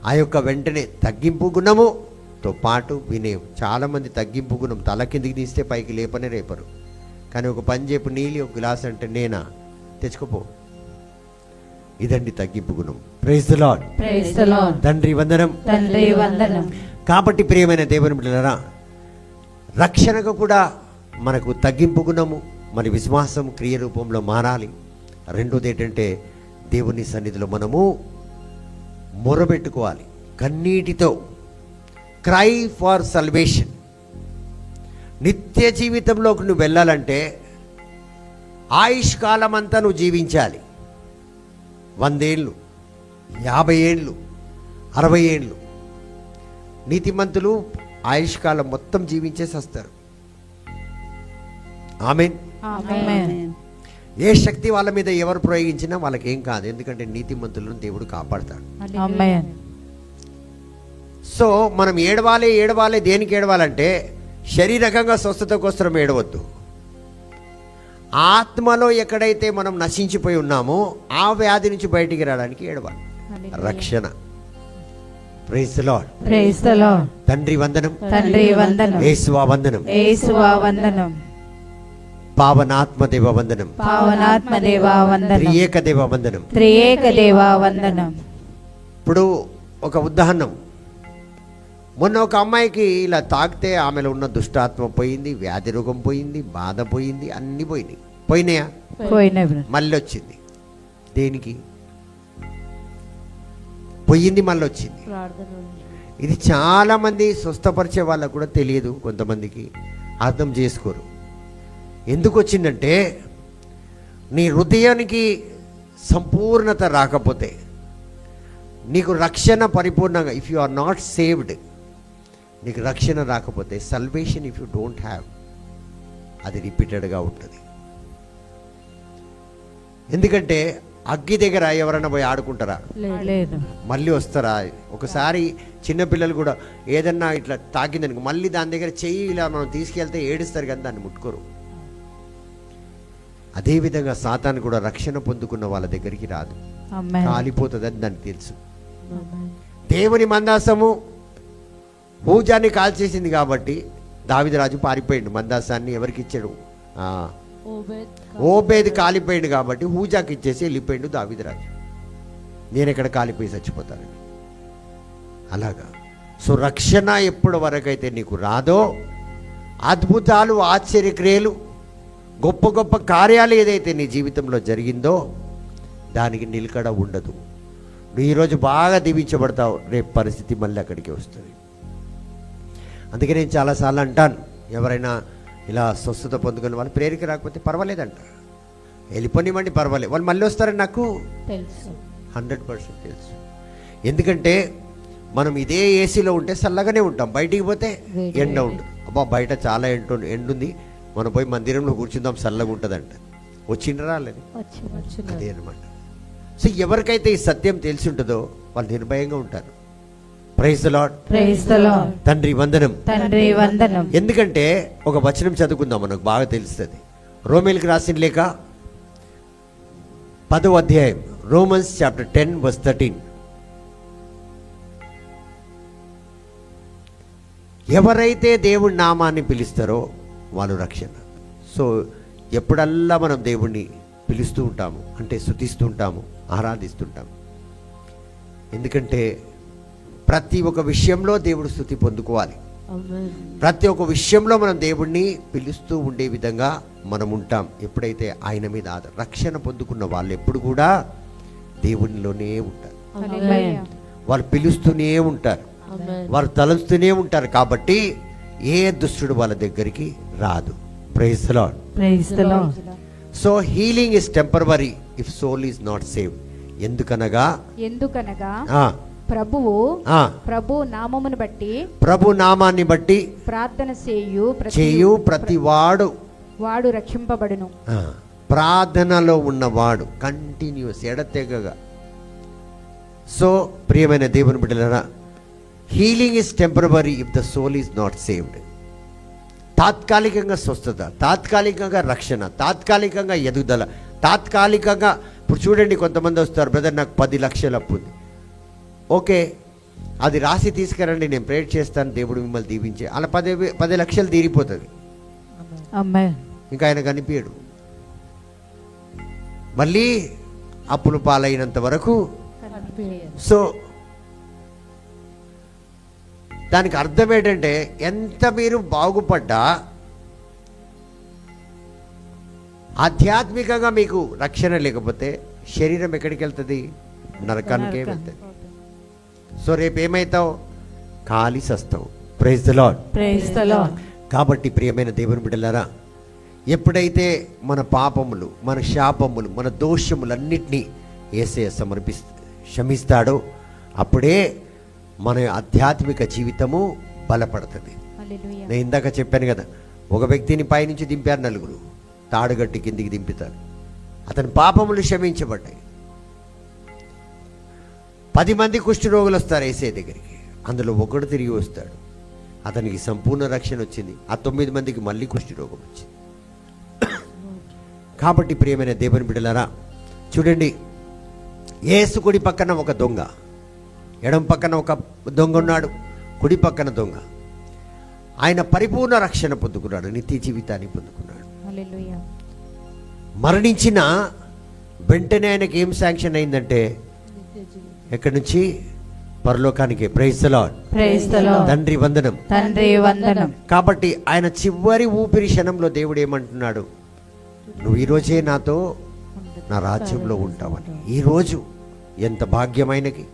ఆ యొక్క వెంటనే తగ్గింపు గుణముతో పాటు వినయం. చాలామంది తగ్గింపు గుణం తల కిందికి తీస్తే పైకి లేపనే రేపరు. కానీ ఒక పని చెప్పు, నీళ్ళు ఒక గ్లాస్ అంటే నేనా, తెచ్చుకోపో. ఇదండి తగ్గింపు గుణం. Praise the Lord. Praise the Lord. తండ్రి వందనం. తండ్రి వందనం. కాబట్టి ప్రియమైన దేవుని బిడ్డలారా, రక్షణకు కూడా మనకు తగ్గింపు గుణము మరి విశ్వాసం క్రియ రూపంలో మారాలి. రెండోది ఏంటంటే దేవుని సన్నిధిలో మనము మొరబెట్టుకోవాలి కన్నీటితో. Cry for salvation. నిత్య జీవితంలోకి నువ్వు వెళ్ళాలంటే ఆయుష్ కాలం అంతా నువ్వు జీవించాలి. 100 ఏళ్ళు, 50 ఏళ్ళు, 60 ఏళ్ళు. నీతిమంతులు ఆయుష్ కాలం మొత్తం జీవించేసి వస్తారు. ఆమేన్. ఆమేన్. ఏ శక్తి వాళ్ళ మీద ఎవరు ప్రయోగించినా వాళ్ళకి ఏం కాదు, ఎందుకంటే నీతిమంతులను దేవుడు కాపాడతాడు. ఆమేన్. సో మనం ఏడవాలి. దేనికి ఏడవాలంటే శారీరకంగా స్వస్థత కోసం ఏడవద్దు. ఆత్మలో ఎక్కడైతే మనం నశించిపోయి ఉన్నామో ఆ వ్యాధి నుంచి బయటికి రావడానికి ఏడవాలి. రక్షణ. Praise the Lord. Praise the Lord. తండ్రి వందనం. తండ్రి వందనం. యేసువా వందనం. యేసువా వందనం. పావనాత్మ దేవ వందనం. పావనాత్మ దేవా వందనం. త్రియేక దేవ వందనం. త్రియేక దేవా వందనం. ఇప్పుడు ఒక ఉదాహరణ, మొన్న ఒక అమ్మాయికి ఇలా తాకితే ఆమెలో ఉన్న దుష్టాత్మ పోయింది, వ్యాధి రోగం పోయింది, బాధ పోయింది, అన్నీ పోయినాయా? పోయినవి. మళ్ళీ వచ్చింది. దేనికి పోయింది? మళ్ళీ వచ్చింది. ప్రార్థనలో ఇది చాలామంది స్వస్థపరిచే వాళ్ళకు కూడా తెలియదు, కొంతమందికి అర్థం చేసుకోరు. ఎందుకు వచ్చిందంటే నీ హృదయానికి సంపూర్ణత రాకపోతే, నీకు రక్షణ పరిపూర్ణంగా, if you are not saved, నీకు రక్షణ రాకపోతే, salvation if you don't have, అది రిపీటెడ్గా ఉంటుంది. ఎందుకంటే అగ్గి దగ్గర ఎవరైనా పోయి ఆడుకుంటారా? లేదు. మళ్ళీ వస్తారా? ఒకసారి చిన్నపిల్లలు కూడా ఏదన్నా ఇట్లా తాకిందనుకో మళ్ళీ దాని దగ్గర చెయ్యి ఇలా మనం తీసుకెళ్తే ఏడుస్తారు, కానీ దాన్ని ముట్టుకోరు. అదేవిధంగా సాతాను కూడా రక్షణ పొందుకున్న వాళ్ళ దగ్గరికి రాదు, ఆమేన్. కాలిపోతుందని దానికి తెలుసు. దేవుని మందాసము హూజాన్ని కాల్చేసింది కాబట్టి దావీదురాజు పారిపోయిండు. మందాసాన్ని ఎవరికి ఇచ్చాడు? ఓబేద్ కాలిపోయిండు కాబట్టి హూజాకి ఇచ్చేసి వెళ్ళిపోయిండు దావీదురాజు. నేను ఎక్కడ కాలిపోయి చచ్చిపోతానని. అలాగా. సో రక్షణ ఎప్పటి వరకైతే నీకు రాదో, అద్భుతాలు, ఆశ్చర్యక్రియలు, గొప్ప గొప్ప కార్యాలు ఏదైతే నీ జీవితంలో జరిగిందో దానికి నిలకడ ఉండదు. నువ్వు ఈరోజు బాగా దీవించబడతావు, రేపు పరిస్థితి మళ్ళీ అక్కడికి వస్తుంది. అందుకే నేను చాలాసార్లు అంటాను, ఎవరైనా ఇలా స్వస్థత పొందుకుని వాళ్ళు ప్రేరిక రాకపోతే పర్వాలేదంట, వెళ్ళిపోనివ్వండి, పర్వాలేదు, వాళ్ళు మళ్ళీ వస్తారని నాకు తెలుసు. 100% తెలుసు. ఎందుకంటే మనం ఇదే ఏసీలో ఉంటే చల్లగానే ఉంటాం, బయటికి పోతే ఎండ ఉంటుంది. అబ్బా బయట చాలా ఎండుంది, మనం పోయి మందిరంలో కూర్చుందాం, చల్లగా ఉంటుందంట. వచ్చిండ్రా లేదు? అదే అనమాట. సో ఎవరికైతే ఈ సత్యం తెలిసి ఉంటుందో వాళ్ళు నిర్భయంగా ఉంటారు. Praise the Lord. Praise the Lord. తండ్రి వందనం. తండ్రి వందనం. ఎందుకంటే ఒక వచనం చదువుకుందాం, మనకు బాగా తెలుస్తుంది. రోమేలకు రాసిన లేఖ 10వ అధ్యాయం, రోమన్స్ చాప్టర్ 10 verse 13. ఎవరైతే దేవుడి నామాన్ని పిలుస్తారో వాళ్ళు రక్షణ. సో ఎప్పుడల్లా మనం దేవుణ్ణి పిలుస్తూ ఉంటాము, అంటే స్తుతిస్తూ ఉంటాము, ఆరాధిస్తుంటాము. ఎందుకంటే ప్రతి ఒక్క విషయంలో దేవుడు స్తుతి పొందుకోవాలి. ప్రతి ఒక్క విషయంలో మనం దేవుణ్ణి పిలుస్తూ ఉండే విధంగా మనం ఉంటాం. ఎప్పుడైతే ఆయన మీద రక్షణ పొందుకున్న వాళ్ళు ఎప్పుడు కూడా దేవునిలోనే ఉంటారు. Amen. వాళ్ళు పిలుస్తూనే ఉంటారు, వారు తలుస్తూనే ఉంటారు. కాబట్టి ఏ దుష్టుడు వాళ్ళ దగ్గరికి రాదు. Praise the Lord. Praise the Lord. So healing is temporary if soul is not saved. ఎందుకనగా ఆ, ప్రభువు ఆ, ప్రభు నామమును బట్టి ప్రభు నామాన్ని బట్టి ప్రార్థన చేయు ప్రతి వాడు రక్షింపబడును. ప్రార్థనలో ఉన్నవాడు కంటిన్యూస్ ఎడతెగగా. సో ప్రియమైన దేవుని బిడ్డలారా, healing is temporary if the soul is not saved. తాత్కాలికంగా స్వస్థత, తాత్కాలికంగా రక్షణ, తాత్కాలికంగా ఎదుగుదల, తాత్కాలికంగా. ఇప్పుడు చూడండి, కొంతమంది వస్తారు, బ్రదర్ నాకు 10 లక్షలు అప్పు ఉంది. ఓకే, అది రాసి తీసుకురండి, నేను ప్రేయర్ చేస్తాను, దేవుడు మిమ్మల్ని దీవించే. అలా 10 లక్షలు తీరిపోతుంది, Amen. ఇంకా ఆయన కనిపించడు. మళ్ళీ అప్పులు పాలైనంత వరకు. సో దానికి అర్థం ఏంటంటే, ఎంత మీరు బాగుపడ్డా ఆధ్యాత్మికంగా మీకు రక్షణ లేకపోతే శరీరం ఎక్కడికి వెళ్తుంది? నరకానికే వెళ్తుంది. సో రేపు ఏమవుతావు? ఖాళీ సస్తావు. Praise the Lord. Praise the Lord. కాబట్టి ప్రియమైన దేవుని బిడ్డలారా, ఎప్పుడైతే మన పాపములు, మన శాపములు, మన దోషములన్నిటినీ యేసయ్య క్షమిస్తాడో అప్పుడే మన ఆధ్యాత్మిక జీవితము బలపడుతుంది. హల్లెలూయా. నేను ఇందాక చెప్పాను కదా, ఒక వ్యక్తిని పైనుంచి దింపారు, నలుగురు తాడుగట్టి కిందికి దింపుతారు. అతని పాపములు క్షమించబడ్డాయి. 10 మంది కుష్ఠరోగులు వస్తారు యేసయ్య దగ్గరికి, అందులో ఒకడు తిరిగి వస్తాడు, అతనికి సంపూర్ణ రక్షణ వచ్చింది. ఆ 9 మందికి మళ్ళీ కుష్ఠరోగం వచ్చింది. కాబట్టి ప్రియమైన దేవుని బిడ్డలారా, చూడండి, యేసు కుడి పక్కన ఒక దొంగ, ఎడం పక్కన ఒక దొంగ ఉన్నాడు, కుడి పక్కన దొంగ. ఆయన పరిపూర్ణ రక్షణ పొందుకున్నాడు, నిత్య జీవితాన్ని పొందుకున్నాడు. హల్లెలూయా. మరణించిన వెంటనే ఆయనకి ఏం శాంక్షన్ అయిందంటే, ఎక్కడి నుంచి? పరలోకానికి. Praise the Lord. Praise the Lord. తండ్రి వందనం. తండ్రి వందనం. కాబట్టి ఆయన చివరి ఊపిరి క్షణంలో దేవుడు ఏమంటున్నాడు? నువ్వు ఈరోజే నాతో నా రాజ్యంలో ఉంటావని. ఈరోజు ఎంత భాగ్యమైనకి.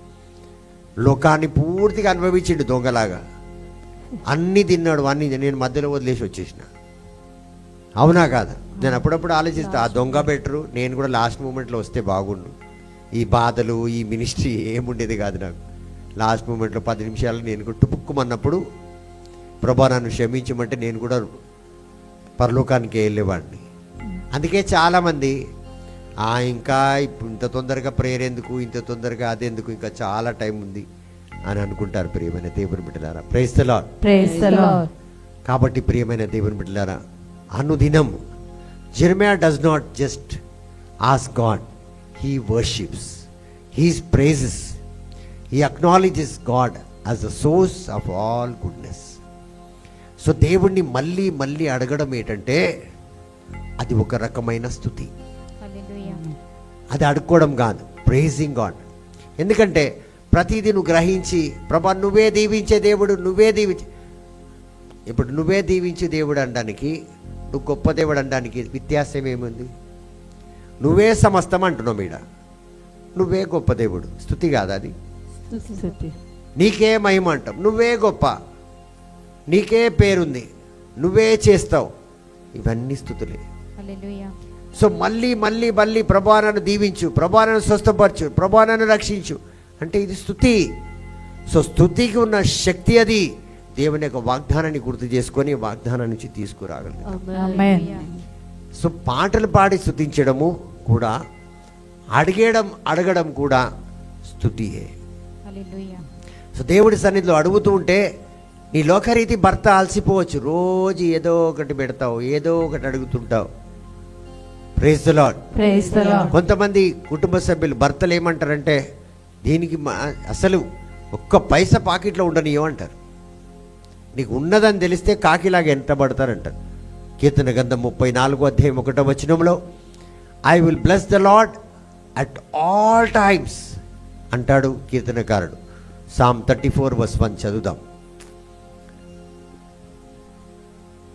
లోకాన్ని పూర్తిగా అనుభవించిండు దొంగలాగా, అన్నీ తిన్నాడు, అన్నీ నేను మధ్యలో వదిలేసి వచ్చేసిన. అవునా కాదా? నేను అప్పుడప్పుడు ఆలోచిస్తా, ఆ దొంగ బెటరు, నేను కూడా లాస్ట్ మూమెంట్లో వస్తే బాగుండు. ఈ బాధలు, ఈ మినిస్ట్రీ ఏముండేది కాదు నాకు. లాస్ట్ మూమెంట్లో 10 నిమిషాలు నేను కూడా టుపుక్కుమన్నప్పుడు, ప్రభా నన్ను క్షమించమంటే నేను కూడా పరలోకానికి వెళ్ళేవాడిని. అందుకే చాలామంది ఇంకా ఇంత తొందరగా ప్రేయర్ ఎందుకు, ఇంత తొందరగా అదెందుకు, ఇంకా చాలా టైం ఉంది అని అనుకుంటారు. ప్రియమైన దేవుని బిడ్డలారా, praise the Lord. Praise the Lord. కాబట్టి ప్రియమైన దేవుని బిడ్డలారా, అనుదినం Jeremiah does not just ask God, he worships, he praises, he acknowledges God as the source of all goodness. So దేవుణ్ణి మళ్ళీ మళ్ళీ అడగడం ఏంటంటే, అది ఒక రకమైన స్తుతి. హల్లెలూయా. అది అడుక్కోవడం కాదు, ప్రైజింగ్ గాడ్. ఎందుకంటే ప్రతిదీ నువ్వు గ్రహించి, ప్రభా నువ్వే దీవించే దేవుడు, నువ్వే దీవించే. ఇప్పుడు నువ్వే దీవించే దేవుడు అనడానికి, నువ్వు గొప్ప దేవుడు అనడానికి వ్యత్యాసం ఏముంది? నువ్వే సమస్తం అంటున్నావు మీడ, నువ్వే గొప్ప దేవుడు. స్తుతి కాదు అది. స్తుతి. నీకే మహిమ అంటాం, నువ్వే గొప్ప, నీకే పేరుంది, నువ్వే చేస్తావు, ఇవన్నీ స్తుతులే. హల్లెలూయా. సో మళ్ళీ మళ్ళీ మళ్ళీ ప్రభా నన్ను దీవించు, ప్రభా నన్ను స్వస్థపరచు, ప్రభా నన్ను రక్షించు అంటే ఇది స్తుతి. సో స్తుతికి ఉన్న శక్తి అది. దేవుని యొక్క వాగ్దానాన్ని గుర్తు చేసుకొని వాగ్దానం నుంచి తీసుకురాగలరు. Amen. సో పాటలు పాడి స్తుతించడము కూడా, అడగడం కూడా స్తుతియే. హల్లెలూయా. సో దేవుడి సన్నిధిలో అడుగుతూ ఉంటే, నీ లోకరీతి భర్త అలసిపోవచ్చు, రోజు ఏదో ఒకటి పెడతావు, ఏదో ఒకటి అడుగుతుంటావు. Praise the Lord. Praise the Lord. కొంతమంది కుటుంబ సభ్యులు భర్తలు ఏమంటారంటే దీనికి అసలు ఒక్క పైసా పాకెట్లో ఉండనియో అంటారు. నీకు ఉన్నదని తెలిస్తే కాకిలాగా ఎంటబడతారంటారు. కీర్తన గ్రంథం 34:1 I will bless the lord at all times అంటాడు కీర్తనకారుడు. Psalm 34:1 చదువుదాం.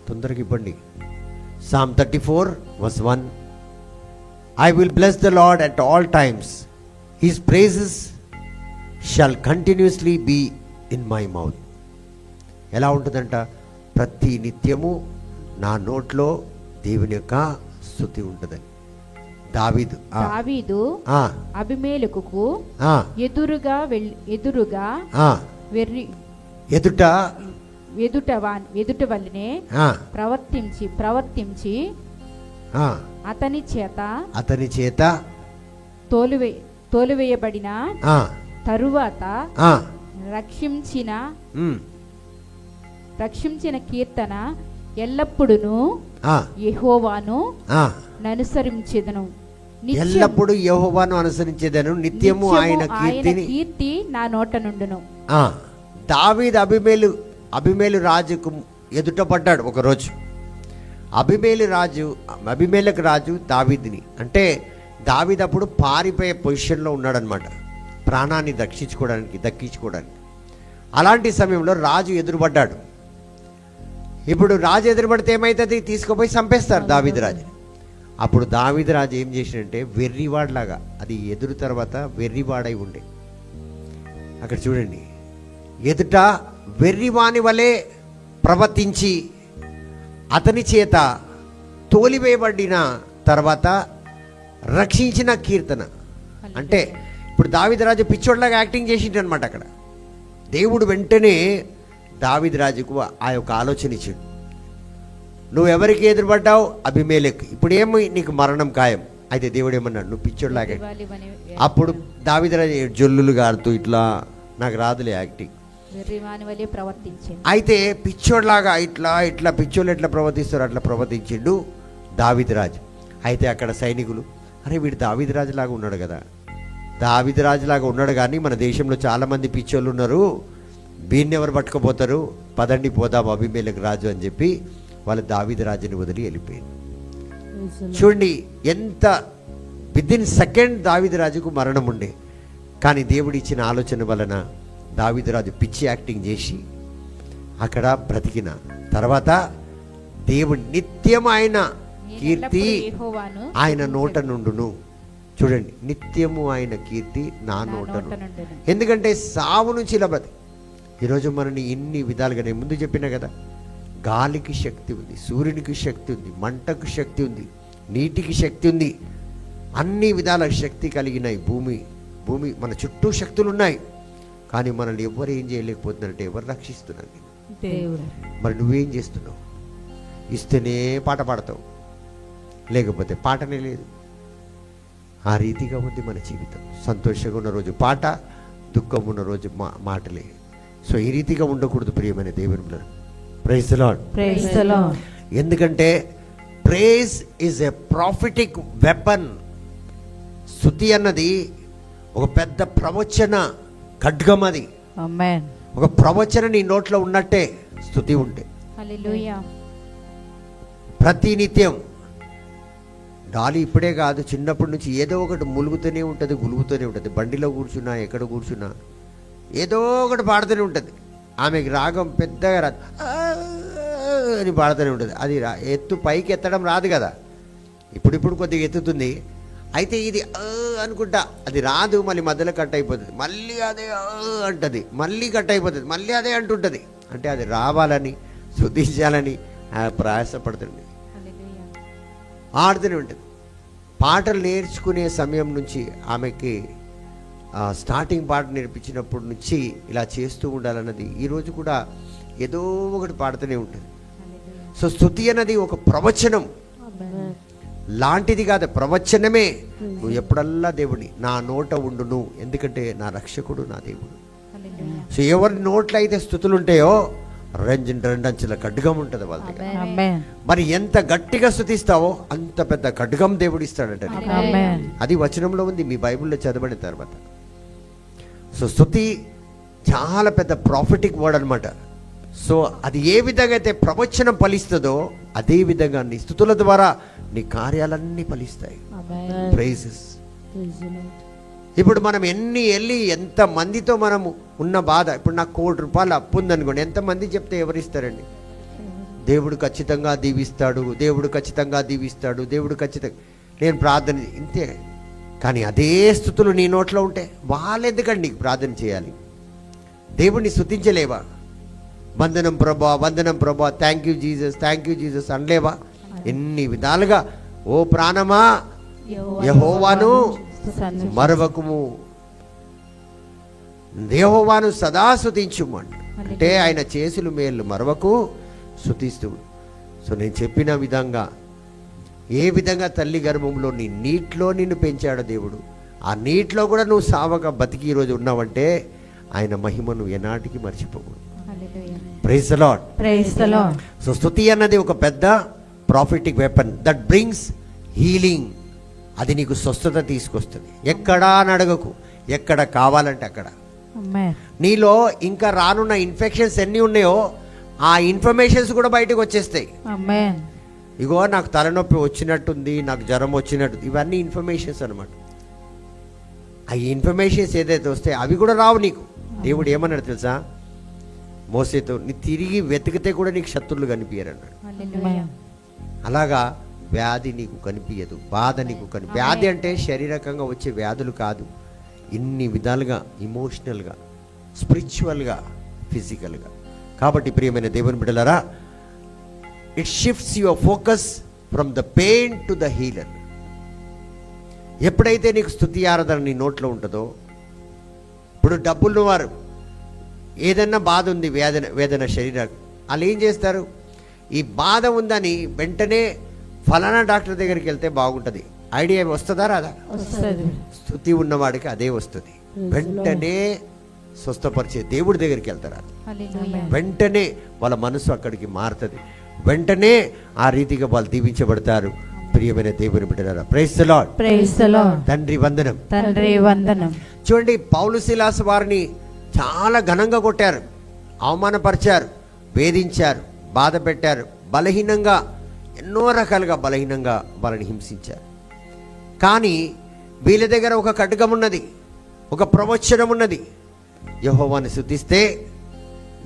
తొందరగా ఇవ్వండి. Psalm 34:1 I will bless the Lord at all times. His praises shall continuously be in my mouth. ఎలా ఉంటుందంట? ప్రతి నిత్యము నా నోట్లో దేవుని యొక్క స్తుతి ఉంటుందని. దావీదు అబీమెలెకుకు ఎదురుగా ఎదుట వల్లనే ప్రవర్తించి అతని చేత తోలివేయబడిన తరువాత రక్షించిన కీర్తన ఎల్లప్పుడూ యెహోవాను అనుసరించెదను. ఎల్లప్పుడు యెహోవాను అనుసరించేదను. నిత్యము ఆయన కీర్తి నా నోట నుండును. దావీదు అబీమెలు రాజుకు ఎదుట పడ్డాడు ఒకరోజు. అబీమెలెకు రాజు దావీదుని, దావీదు అప్పుడు పారిపోయే పొజిషన్లో ఉన్నాడనమాట, ప్రాణాన్ని దక్కించుకోవడానికి. అలాంటి సమయంలో రాజు ఎదురుపడ్డాడు. ఇప్పుడు రాజు ఎదురుపడితే ఏమవుతుంది? తీసుకుపోయి చంపేస్తారు దావీదు రాజుని. అప్పుడు దావీదు రాజు ఏం చేసినంటే వెర్రివాడ్లాగా, అది ఎదురు తర్వాత వెర్రివాడై ఉండే, అక్కడ చూడండి, ఎదుట వెర్రివాని వలె ప్రవర్తించి అతని చేత తోలివేయబడిన తర్వాత రక్షించిన కీర్తన. అంటే ఇప్పుడు దావీదు రాజు పిచ్చోడ్లాగా యాక్టింగ్ చేసిండు అనమాట. అక్కడ దేవుడు వెంటనే దావీదు రాజుకు ఆ యొక్క ఆలోచన ఇచ్చాడు. నువ్వు ఎవరికి ఎదురుపడ్డావు? అబీమెలెకు. ఇప్పుడు ఏమి నీకు మరణం ఖాయం. అయితే దేవుడు ఏమన్నాడు? నువ్వు పిచ్చోడ్లాగా. అప్పుడు దావీదు రాజు జొల్లులు గారుతూ ఇట్లా, నాకు రాదులే యాక్టింగ్, అయితే పిచ్చోడ్లాగా ఇట్లా పిచ్చోళ్ళు ఎట్లా ప్రవర్తిస్తారు అట్లా ప్రవర్తించిండు దావీదు రాజు. అయితే అక్కడ సైనికులు, అరే వీడు దావీదు రాజులాగా ఉన్నాడు కదా, దావీదు రాజులాగా ఉన్నాడు, కానీ మన దేశంలో చాలామంది పిచ్చోళ్ళు ఉన్నారు, వీడిని ఎవరు పట్టుకుపోతారు, పదండి పోదాం అబీమెలెకు రాజు అని చెప్పి వాళ్ళు దావీదు రాజుని వదిలి వెళ్ళిపోయారు. చూడండి ఎంత విదిన్ సెకండ్ దావీదు రాజుకు మరణం ఉండే, కానీ దేవుడు ఇచ్చిన ఆలోచన వలన దావీదు రాజు పిచ్చి యాక్టింగ్ చేసి అక్కడ బ్రతికిన తర్వాత దేవుడు నిత్యం ఆయన కీర్తి ఆయన నోట నుండును. చూడండి, నిత్యము ఆయన కీర్తి నా నోట నుండు. ఎందుకంటే సావు నుంచి ఇలా బ్రతి. ఈరోజు మనని ఇన్ని విధాలుగా నేను ముందు చెప్పినా కదా, గాలికి శక్తి ఉంది, సూర్యునికి శక్తి ఉంది, మంటకు శక్తి ఉంది, నీటికి శక్తి ఉంది, అన్ని విధాల శక్తి కలిగిన భూమి మన చుట్టూ శక్తులు ఉన్నాయి. కానీ మనల్ని ఎవరు ఏం చేయలేకపోతున్నారంటే ఎవరు రక్షిస్తున్నారు? మరి నువ్వేం చేస్తున్నావు? ఇస్తేనే పాట పాడతావు, లేకపోతే పాటనే లేదు. ఆ రీతిగా ఉంది మన జీవితం. సంతోషంగా ఉన్న రోజు పాట, దుఃఖం ఉన్న రోజు మాటలే. సో ఈ రీతిగా ఉండకూడదు ప్రియమైన దేవుని బిడ్డలారా. Praise the Lord. Praise the Lord. ఎందుకంటే praise is a prophetic weapon. స్తుతి అన్నది ఒక పెద్ద ప్రవచన ఖడ్గం. అది ఆమేన్. ఒక ప్రవచన నీ నోట్లో ఉన్నట్టే స్తుతి ఉంటే. హల్లెలూయా. ప్రతి నిత్యం డాలి ఇప్పుడే కాదు, చిన్నప్పటి నుంచి ఏదో ఒకటి ములుగుతూనే ఉంటుంది, గులుగుతూనే ఉంటుంది. బండిలో కూర్చున్నా, ఎక్కడ కూర్చున్నా ఏదో ఒకటి పాడుతూనే ఉంటుంది. ఆమెకి రాగం పెద్దగా రాదు, అని పాడుతూనే ఉంటుంది. అది ఎత్తు పైకి ఎత్తడం రాదు కదా, ఇప్పుడు కొద్దిగా ఎత్తుతుంది. అయితే ఇది అనుకుంటా అది రాదు, మళ్ళీ మధ్యలో కట్ అయిపోతుంది, మళ్ళీ అదే అంటుంది, మళ్ళీ కట్ అయిపోతుంది, మళ్ళీ అదే అంటుంటుంది. అంటే అది రావాలని, శుద్ధించాలని ప్రయాసపడుతుంది, ఆడుతూనే ఉంటుంది. పాటలు నేర్చుకునే సమయం నుంచి ఆమెకి స్టార్టింగ్ పాట నేర్పించినప్పటి నుంచి ఇలా చేస్తూ ఉండాలన్నది ఈరోజు కూడా ఏదో ఒకటి పాడుతూనే ఉంటుంది. సో స్తుతి అన్నది ఒక ప్రవచనం లాంటిది కాదు, ప్రవచనమే. నువ్వు ఎప్పుడల్లా దేవుని నా నోట ఉండును, ఎందుకంటే నా రక్షకుడు నా దేవుడు. సో ఎవరి నోట్లో అయితే స్తుతులు ఉంటాయో రెండంచుల ఖడ్గం ఉంటుంది వాళ్ళ దగ్గర. ఆమేన్. మరి ఎంత గట్టిగా స్తుతిస్తావో అంత పెద్ద ఖడ్గం దేవుడు ఇస్తాడంట నీకు. ఆమేన్. అది వచనంలో ఉంది, మీ బైబిల్లో చదవబడిన తర్వాత. సో స్తుతి చాలా పెద్ద ప్రాఫిటిక్ వర్డ్ అనమాట. సో అది ఏ విధంగా అయితే ప్రవచనం ఫలిస్తుందో అదే విధంగా నీ స్తుతుల ద్వారా నీ కార్యాలన్నీ ఫలిస్తాయి. ప్రైజెస్. ఇప్పుడు మనం వెళ్ళి ఎంత మందితో మనము ఉన్న బాధ, ఇప్పుడు నాకు ₹1,00,000 అప్పు ఉందనుకోండి, ఎంతమంది చెప్తే ఎవరిస్తారండి? దేవుడు ఖచ్చితంగా దీవిస్తాడు, దేవుడు ఖచ్చితంగా దీవిస్తాడు, దేవుడు ఖచ్చితంగా, నేను ప్రార్థన ఇంతే. కానీ అదే స్తుతులు నీ నోట్లో ఉంటే వాళ్ళు ఎందుకండి నీకు ప్రార్థన చేయాలి? దేవుడిని స్తుతించలేవా? వందనం ప్రభా, వందనం ప్రభా, thank you Jesus, thank you Jesus అనలేవా? ఎన్ని విధాలుగా ఓ ప్రాణమా యెహోవాను మరవకుము, యెహోవాను సదా స్తుతించుము అంటే ఆయన చేసులు మేలు మరవకు స్తుతిస్తూ. సో నేను చెప్పిన విధంగా ఏ విధంగా తల్లి గర్భంలో నీ నీటిలో నిన్ను పెంచాడు దేవుడు, ఆ నీటిలో కూడా నువ్వు సావగా బతికి ఈరోజు ఉన్నావంటే ఆయన మహిమను ఎనాటికి మర్చిపోవు. Praise the Lord. Praise the Lord. So స్తుతి అన్నది ఒక పెద్ద prophetic weapon that brings healing. అది నీకు స్వస్థత తీసుకొస్తుంది. ఎక్కడా అని అడగకు, ఎక్కడ కావాలంటే అక్కడ. ఆమేన్. నీలో ఇంకా రానున్న ఇన్ఫెక్షన్స్ ఎన్ని ఉన్నాయో ఆ ఇన్ఫర్మేషన్స్ కూడా బయటకు వచ్చేస్తాయి. ఆమేన్. ఇగో నాకు తలనొప్పి వచ్చినట్టుంది, నాకు జ్వరం వచ్చినట్టు, ఇవన్నీ ఇన్ఫర్మేషన్స్ అనమాట. ఆ ఇన్ఫర్మేషన్స్ ఏదైతే వస్తాయి అవి కూడా రావు నీకు. దేవుడు ఏమన్నాడు తెలుసా మోసేతో, నీ తిరిగి వెతికితే కూడా నీకు శత్రువులు కనిపించరన్నాడు. ఆమేన్. అలాగా వ్యాధి నీకు కనిపించదు, బాధ నీకు వ్యాధి అంటే శారీరకంగా వచ్చే వ్యాధులు కాదు, ఇన్ని విధాలుగా ఇమోషనల్గా, స్పిరిచువల్గా, ఫిజికల్గా. కాబట్టి ప్రియమైన దేవుని బిడ్డలారా, it shifts your focus from the pain to the healer. ఎప్పుడైతే నీకు స్తుతి ఆరాధన నీ నోట్లో ఉంటుందో, ఇప్పుడు డబ్బులు వారు ఏదన్నా బాధ ఉంది, వేదన శరీరం, వాళ్ళు ఏం చేస్తారు? ఈ బాధ ఉందని వెంటనే ఫలానా డాక్టర్ దగ్గరికి వెళ్తే బాగుంటుంది ఐడియా వస్తుందా రాదా? వస్తది. స్తుతి ఉన్నవాడికి అదే వస్తుంది. వెంటనే స్వస్థపరిచే దేవుడి దగ్గరికి వెళ్తారు. వెంటనే వాళ్ళ మనసు అక్కడికి మారుతుంది. వెంటనే ఆ రీతిగా వాళ్ళు దీవించబడతారు. ప్రియమైన దేవుని బిడ్డలారా, praise the Lord. Praise the Lord. తండ్రి వందనం. తండ్రి వందనం. చూడండి, పౌలు సిలాస్ వారిని చాలా ఘనంగా కొట్టారు, అవమానపరిచారు, వేధించారు, బాధ పెట్టారు, బలహీనంగా ఎన్నో రకాలుగా బలహీనంగా వాళ్ళని హింసించారు. కానీ వీళ్ళ దగ్గర ఒక ఖడ్గం ఉన్నది, ఒక ప్రవచనం ఉన్నది. యెహోవాని స్తుతిస్తే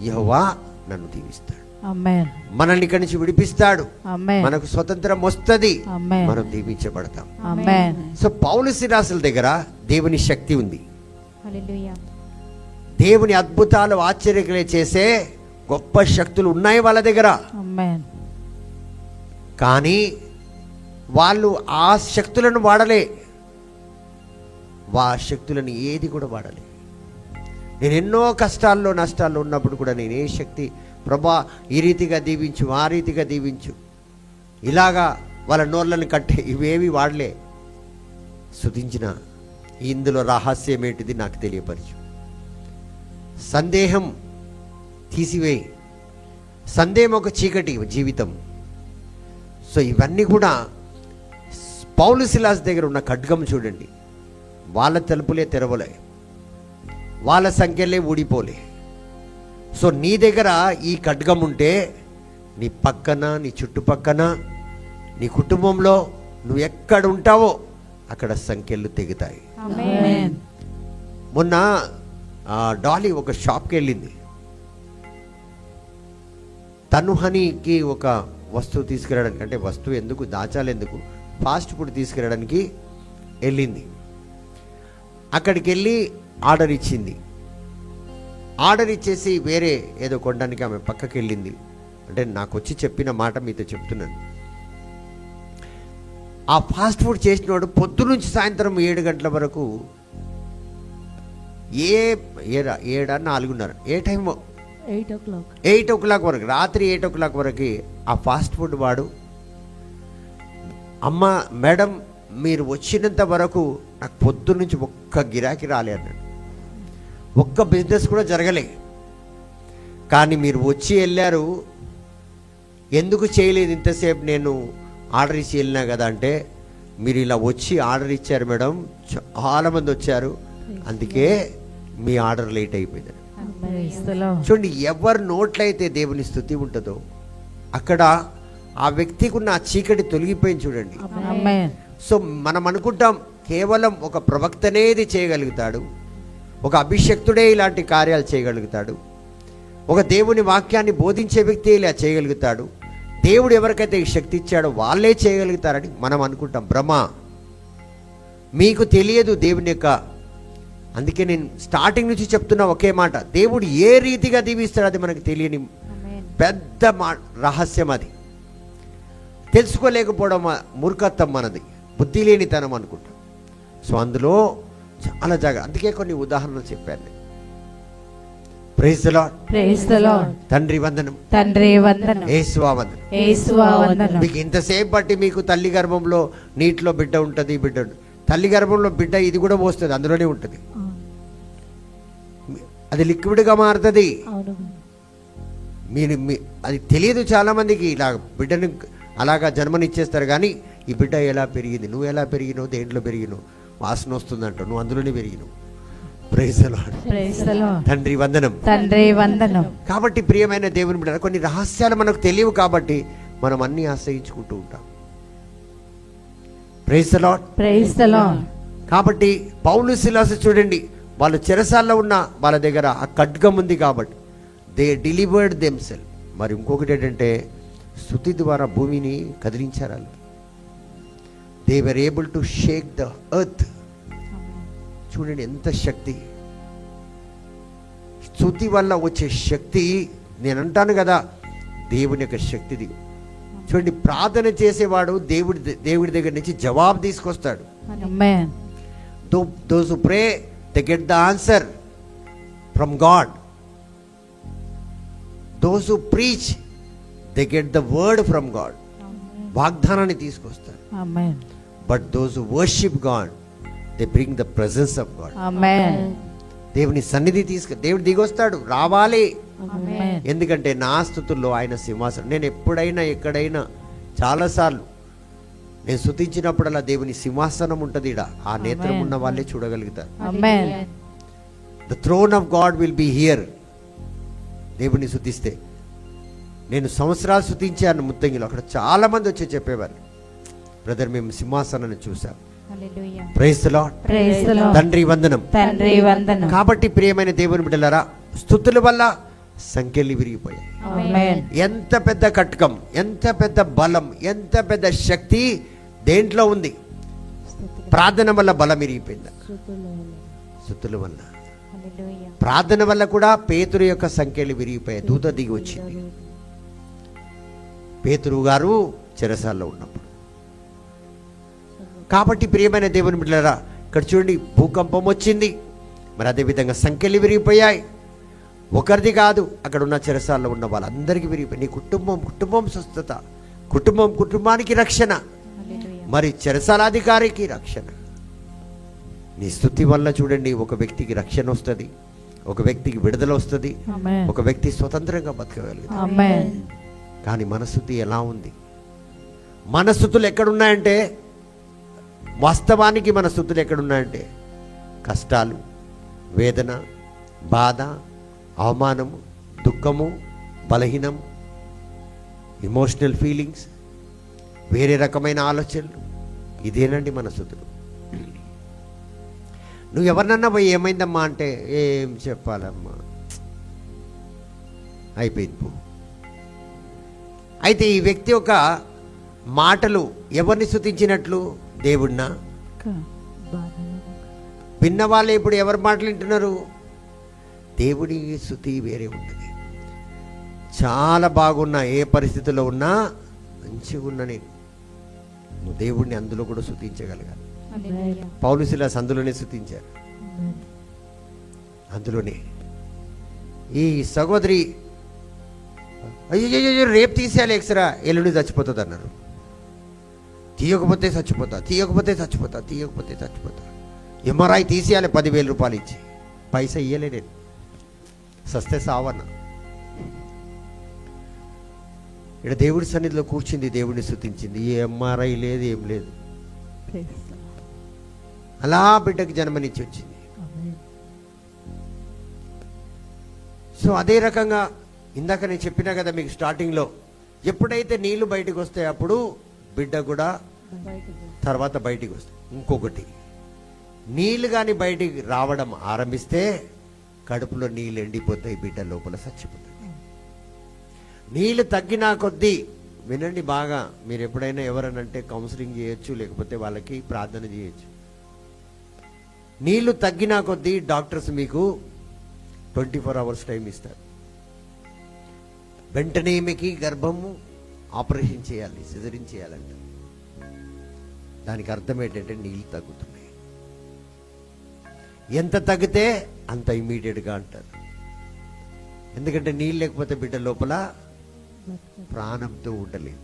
యెహోవా నన్ను దీవిస్తాడు, ఆమేన్. మనల్ని ఇక్కడి నుంచి విడిపిస్తాడు, ఆమేన్. మనకు స్వతంత్రం వస్తుంది, ఆమేన్. మనం దీవించబడతాం. ఆమేన్. సో పౌలు సిలాసుల దగ్గర దేవుని శక్తి ఉంది. హల్లెలూయా. దేవుని అద్భుతాలు ఆశ్చర్యకలే చేసే గొప్ప శక్తులు ఉన్నాయి వాళ్ళ దగ్గర. ఆమేన్. కానీ వాళ్ళు ఆ శక్తులను వాడలే, ఆ శక్తులను ఏది కూడా వాడలే. నేను ఎన్నో కష్టాల్లో నష్టాల్లో ఉన్నప్పుడు కూడా నేను ఏ శక్తి, ప్రభా ఈ రీతిగా దీవించు, ఆ రీతిగా దీవించు, ఇలాగా వాళ్ళ నోళ్ళని కట్టే, ఇవేవి వాడలే. స్తుతించిన ఇందులో రహస్యం ఏంటిది నాకు తెలియపరచు. సందేహం తీసివేయి. సందేహం ఒక చీకటి జీవితం. సో ఇవన్నీ కూడా పౌలు సిలాస్ దగ్గర ఉన్న ఖడ్గం చూడండి, వాళ్ళ తలుపులే తెరవలే, వాళ్ళ సంఖ్యలే ఊడిపోలే. సో నీ దగ్గర ఈ ఖడ్గం ఉంటే నీ పక్కన, నీ చుట్టుపక్కన, నీ కుటుంబంలో నువ్వు ఎక్కడ ఉంటావో అక్కడ సంఖ్యలు తెగుతాయి. ఆమేన్. మొన్న డాలీ ఒక షాప్కి వెళ్ళింది. తనుహనికి ఒక వస్తువు తీసుకురావడానికి, అంటే వస్తువు ఎందుకు దాచాలి, ఎందుకు ఫాస్ట్ ఫుడ్ తీసుకురావడానికి వెళ్ళింది. అక్కడికి వెళ్ళి ఆర్డర్ ఇచ్చింది. ఆర్డర్ ఇచ్చేసి వేరే ఏదో కొనడానికి ఆమె పక్కకి వెళ్ళింది. అంటే నాకు వచ్చి చెప్పిన మాట మీతో చెప్తున్నాను. ఆ ఫాస్ట్ ఫుడ్ చేసినవాడు పొద్దు నుంచి సాయంత్రం 7 గంటల వరకు, 7:30 ఏ టైమో 8 o'clock వరకు, రాత్రి 8 o'clock వరకు ఆ ఫాస్ట్ ఫుడ్ వాడు, అమ్మ మేడం మీరు వచ్చినంత వరకు నాకు పొద్దు నుంచి ఒక్క గిరాకీ రాలే అన్నాడు, ఒక్క బిజినెస్ కూడా జరగలే. కానీ మీరు వచ్చి వెళ్ళారు, ఎందుకు చేయలేదు ఇంతసేపు, నేను ఆర్డర్ ఇచ్చి వెళ్ళినా కదా అంటే, మీరు ఇలా వచ్చి ఆర్డర్ ఇచ్చారు మేడం, చాలామంది వచ్చారు, అందుకే మీ ఆర్డర్ లేట్ అయిపోయింది. Praise the Lord. చూడండి, ఎవరి నోట్లయితే దేవుని స్తుతి ఉంటుందో అక్కడ ఆ వ్యక్తికి ఉన్న ఆ చీకటి తొలగిపోయింది. చూడండి. Amen. సో మనం అనుకుంటాం కేవలం ఒక ప్రవక్తనేది చేయగలుగుతాడు, ఒక అభిషక్తుడే ఇలాంటి కార్యాలు చేయగలుగుతాడు, ఒక దేవుని వాక్యాన్ని బోధించే వ్యక్తి ఇలా చేయగలుగుతాడు, దేవుడు ఎవరికైతే ఈ శక్తి ఇచ్చాడో వాళ్ళే చేయగలుగుతారని మనం అనుకుంటాం. భ్రమ. మీకు తెలియదు దేవుని యొక్క, అందుకే నేను స్టార్టింగ్ నుంచి చెప్తున్నా ఒకే మాట, దేవుడు ఏ రీతిగా దీవిస్తాడో అది మనకు తెలియని పెద్ద రహస్యం. అది తెలుసుకోలేకపోవడం మూర్ఖత్వం మనది, బుద్ధి లేనితనం అనుకుంటాం. సో అందులో చాలా జాగ్రత్త. అందుకే కొన్ని ఉదాహరణలు చెప్పాను. Praise the Lord. Praise the Lord. తండ్రి వందనం, తండ్రి వందనం, యేసువా వందనం. యేసువా వందనం. మీకు ఇంతసేపు బట్టి మీకు తల్లి గర్భంలో నీటిలో బిడ్డ ఉంటుంది, బిడ్డ తల్లి గర్భంలో బిడ్డ ఇది కూడా పోస్తుంది, అందులోనే ఉంటుంది, అది లిక్విడ్గా మారుతుంది. మీరు అది తెలియదు చాలామందికి. ఇలా బిడ్డను అలాగా జన్మనిచ్చేస్తారు, కానీ ఈ బిడ్డ ఎలా పెరిగింది, నువ్వు ఎలా పెరిగినావు, దేంట్లో పెరిగినావు, వాసన వస్తుందంట, నువ్వు అందులోనే పెరిగినావు. Praise the Lord. Praise the Lord. తండ్రి వందనం. తండ్రి వందనం. కాబట్టి ప్రియమైన దేవుని బిడ్డ, కొన్ని రహస్యాలు మనకు తెలియవు కాబట్టి మనం అన్నీ ఆశ్రయించుకుంటూ ఉంటాం. Praise the Lord. Praise the Lord. కాబట్టి పౌలు సిలాస్ చూడండి, వాళ్ళు చెరసాల్లో ఉన్న వాళ్ళ దగ్గర ఆ ఖడ్గం ఉంది కాబట్టి దే డెలివర్డ్ దెమ్సెల్ఫ్. మరి ఇంకొకటి ఏంటంటే స్తుతి ద్వారా భూమిని కదిలించారు వాళ్ళు. They were able to Sheikh the earth. చూడండి ఎంత శక్తి, స్తుతి వల్ల వచ్చే శక్తి. నేను అంటాను కదా, దేవుని యొక్క శక్తిది. చూడండి, ప్రార్థన చేసేవాడు దేవుడి దగ్గర నుంచి జవాబు తీసుకొస్తాడు. Amen. Those who pray, they get the answer from God. Those who preach, they get the word from God. వాగ్దానాన్ని తీసుకొస్తారు. Amen. But those who worship God, they bring the presence of God. Amen. దేవుని సన్నిధి దేవుడు దిగొస్తాడు, రావాలి. Amen. ఎందుకంటే నా స్తుతుల్లో ఆయన సింహాసనం. నేను ఎప్పుడైనా ఎక్కడైనా చాలాసార్లు నేను స్తుతించినప్పుడల్లా దేవుని సింహాసనం ఉంటుంది. ఆ నేత్రం ఉన్న వాళ్ళే చూడగలుగుతారు. Amen. The throne of God will be here. దేవుని స్తుతిస్తే, నేను సంవత్సరాలు స్తుతించాను ముత్తంగిలో, అక్కడ చాలా మంది వచ్చి చెప్పేవారు, బ్రదర్ మేము సింహాసనాన్ని చూసాం. Praise the Lord. Praise the Lord. తండ్రి వందనం. తండ్రి వందనం. కాబట్టి ప్రియమైన దేవుని బిడ్డలారా, స్తుతుల వల్ల సంఖ్యలు విరిగిపోయాయి. Amen. ఎంత పెద్ద కట్కం, ఎంత పెద్ద బలం, ఎంత పెద్ద శక్తి దేంట్లో ఉంది? ప్రార్థన వల్ల బలం విరిగిపోయింది. స్తుతుల వల్ల, ప్రార్థన వల్ల కూడా పేతురు యొక్క సంఖ్యలు విరిగిపోయాయి. దూత దిగి వచ్చింది పేతురు గారు చెరసాల్లో ఉన్నప్పుడు. కాబట్టి ప్రియమైన దేవుని బిడ్డలారా, ఇక్కడ చూడండి, భూకంపం వచ్చింది, మరి అదేవిధంగా సంఖ్యలు విరిగిపోయాయి. ఒకరిది కాదు, అక్కడ ఉన్న చెరసాల్లో ఉన్న వాళ్ళందరికీ విరిగిపోయి. నీ కుటుంబం స్వస్థత, కుటుంబానికి రక్షణ, మరి చెరసాలాధికారికి రక్షణ. నీ స్తుతి వల్ల చూడండి, ఒక వ్యక్తికి రక్షణ వస్తుంది, ఒక వ్యక్తికి విడుదల వస్తుంది, Amen. ఒక వ్యక్తి స్వతంత్రంగా బతకగలుగుతాడు. Amen. కానీ మన స్తుతి ఎలా ఉంది? మన స్తుతులు ఎక్కడున్నాయంటే, వాస్తవానికి మన స్తుతులు ఎక్కడున్నాయంటే కష్టాలు, వేదన, బాధ, అవమానము, దుఃఖము, బలహీనం, ఎమోషనల్ ఫీలింగ్స్, వేరే రకమైన ఆలోచనలు, ఇదేనండి మన స్తుతులు. నువ్వు ఎవరినన్నా పోయి ఏమైందమ్మా అంటే, ఏం చెప్పాలమ్మా, అయిపోయింది పో. అయితే ఈ వ్యక్తి యొక్క మాటలు ఎవరిని స్తుతించినట్లు? దేవుడినా? విన్న వాళ్ళు ఇప్పుడు ఎవరి మాటలు వింటున్నారు? దేవుడి స్తుతి వేరే ఉంటుంది. చాలా బాగున్నా, ఏ పరిస్థితిలో ఉన్నా, మంచిగా ఉన్నా, నువ్వు దేవుడిని అందులో కూడా స్తుతించగలగాలి. పౌలు సిలాస్ అందులోనే స్తుతించారు. అందులోనే ఈ సహోదరి అయ్యో రేపు తీసేయాలి ఎక్స్రా, ఎల్లుండి చచ్చిపోతుంది అన్నారు. తీయకపోతే చచ్చిపోతా. ఎంఆర్ఐ తీసేయాలి 10,000 రూపాయలు ఇచ్చి, పైసా ఇయ్యలే, నేను సస్తే సావన్నా. ఇక్కడ దేవుడి సన్నిధిలో కూర్చుంది, దేవుడిని స్తుతించింది. ఏ ఎంఆర్ఐ లేదు, ఏం లేదు. అలా బిడ్డకి జన్మనిచ్చి వచ్చింది. సో అదే రకంగా ఇందాక నేను చెప్పినా కదా మీకు స్టార్టింగ్లో, ఎప్పుడైతే నీళ్లు బయటకు వస్తాయి అప్పుడు బిడ్డ కూడా తర్వాత బయటికి వస్తాయి. ఇంకొకటి, నీళ్లు కానీ బయటికి రావడం ఆరంభిస్తే కడుపులో నీళ్ళు ఎండిపోతాయి, బిడ్డ లోపల చచ్చిపోతాయి. నీళ్ళు తగ్గినా కొద్దీ, వినండి బాగా, మీరు ఎప్పుడైనా ఎవరనంటే కౌన్సిలింగ్ చేయొచ్చు, లేకపోతే వాళ్ళకి ప్రార్థన చేయొచ్చు. నీళ్లు తగ్గినా కొద్దీ డాక్టర్స్ మీకు 24 hours టైం ఇస్తారు. వెంటనే మీకు గర్భము ఆపరేషన్ చేయాలి, సిజరిన్ చేయాలంట. దానికి అర్థం ఏంటంటే నీళ్ళు తగ్గుతున్నాయి. ఎంత తగ్గితే అంత ఇమీడియట్గా అంటారు. ఎందుకంటే నీళ్ళు లేకపోతే బిడ్డ లోపల ప్రాణంతో ఉండలేదు.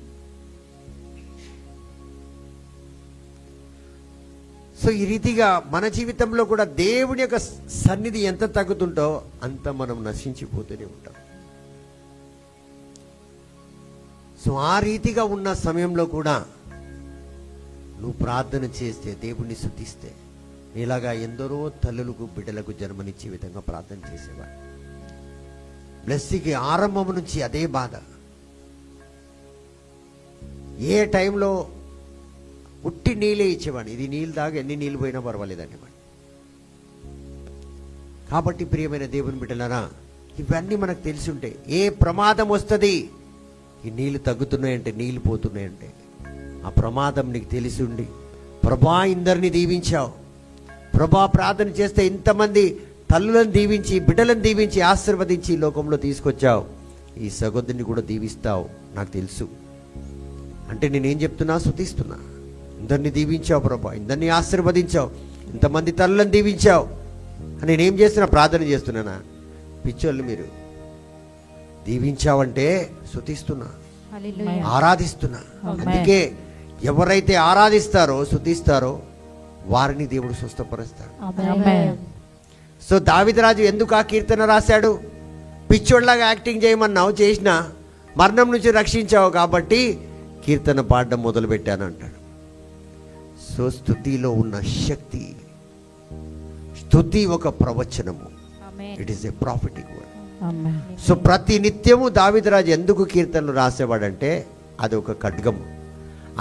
సో ఈ రీతిగా మన జీవితంలో కూడా దేవుని యొక్క సన్నిధి ఎంత తగ్గుతుంటో అంత మనం నశించిపోతూనే ఉంటాం. సో ఆ రీతిగా ఉన్న సమయంలో కూడా నువ్వు ప్రార్థన చేస్తే, దేవుణ్ణి స్తుతిస్తే, ఇలాగా ఎందరో తల్లులకు బిడ్డలకు జన్మనిచ్చే విధంగా ప్రార్థన చేసేవాడు. బ్లెస్సింగ్కి ఆరంభం నుంచి అదే బాధ. ఏ టైంలో ఉట్టి నీళ్ళే ఇచ్చేవాడు. ఇది నీళ్ళు తాగి ఎన్ని నీళ్ళు పోయినా పర్వాలేదనేవాడు. కాబట్టి ప్రియమైన దేవుని బిడ్డలారా, ఇవన్నీ మనకు తెలిసి ఉంటాయి. ఏ ప్రమాదం వస్తుంది, ఈ నీళ్ళు తగ్గుతున్నాయంటే, నీళ్ళు పోతున్నాయంటే, ఆ ప్రమాదం నీకు తెలిసి ఉండి, ప్రభా ఇందరిని దీవించావు, ప్రభా ప్రార్థన చేస్తే ఇంతమంది తల్లులను దీవించి, బిడ్డలను దీవించి, ఆశీర్వదించి లోకంలో తీసుకొచ్చావు, ఈ సహోదరుని కూడా దీవిస్తావు నాకు తెలుసు అంటే నేనేం చెప్తున్నా, స్తుతిస్తున్నా. ఇందరిని దీవించావు ప్రభా, ఇందరిని ఆశీర్వదించావు, ఇంతమంది తల్లులను దీవించావు అని నేనేం చేస్తున్నా, ప్రార్థన చేస్తున్నానా? పిచ్చోళ్ళు మీరు. దీవించావంటే స్తుతిస్తున్నా, హల్లెలూయా. ఆరాధిస్తున్నా. అందుకే ఎవరైతే ఆరాధిస్తారో, స్తుతిస్తారో వారిని దేవుడు స్వస్థపరుస్తాడు. ఆమేన్. సో దావీదురాజు ఎందుకు ఆ కీర్తన రాశాడు? పిచ్చోళ్ళలాగా యాక్టింగ్ చేయమన్నావు, చేసినా మరణం నుంచి రక్షించావు కాబట్టి కీర్తన పాడడం మొదలు పెట్టాను అంటాడు. సో స్తుతిలో ఉన్న శక్తి, స్తుతి ఒక ప్రవచనము. ఆమేన్. It is a prophetic word. ఆమేన్. సో ప్రతి నిత్యము దావీదురాజు ఎందుకు కీర్తనలు రాసేవాడంటే అది ఒక ఖడ్గము.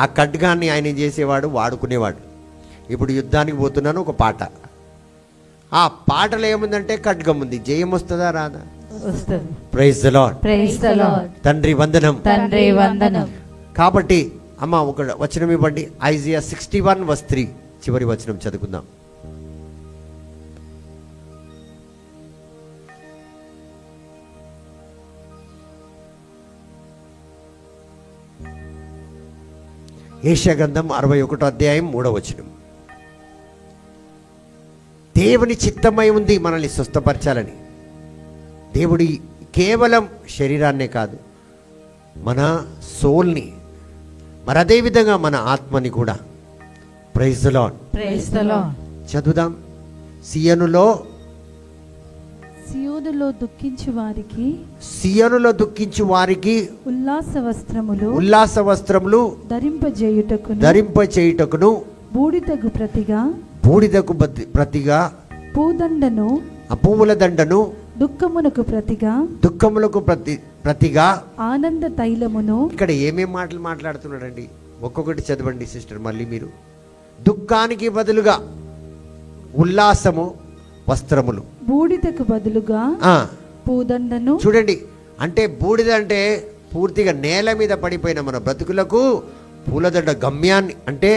ఆ ఖడ్గాన్ని ఆయన ఏం చేసేవాడు, వాడుకునేవాడు. ఇప్పుడు యుద్ధానికి పోతున్నాను, ఒక పాట. ఆ పాటలో ఏముందంటే ఖడ్గం ఉంది. జయం వస్తుందా రాదా? వస్తుంది. Praise the Lord. Praise the Lord. తండ్రి వందనం. తండ్రి వందనం. కాబట్టి అమ్మ ఒక వచనం ఇవ్వండి. ఐజియా 61:3 చివరి వచనం చదువుకుందాం. యెషయా గ్రంథం 61:3 దేవుని చిత్తమై ఉంది మనల్ని స్వస్థపరచాలని. దేవుడి కేవలం శరీరాన్నే కాదు, మన సోల్ని, మరి అదేవిధంగా మన ఆత్మని కూడా. Praise the Lord. Praise the Lord. చదువుదాం. సియోనులో దుఃఖించు వారికి ఉల్లాస వస్త్రములు ధరింపచేయుటకును బూడిదకు ప్రతిగా పువ్వుల దండను దుఃఖములకు ప్రతిగా ఆనంద తైలమును. ఇక్కడ ఏమేం మాటలు మాట్లాడుతున్నాడండి? ఒక్కొక్కటి చదవండి సిస్టర్ మళ్ళీ మీరు. దుఃఖానికి బదులుగా ఉల్లాసము వస్త్రములు, బూడిదకు బదులుగా పూదండను. చూడండి, అంటే బూడిద అంటే పూర్తిగా నేల మీద పడిపోయిన మన బ్రతుకులకు పూలదండ గమ్యాన్ని, అంటే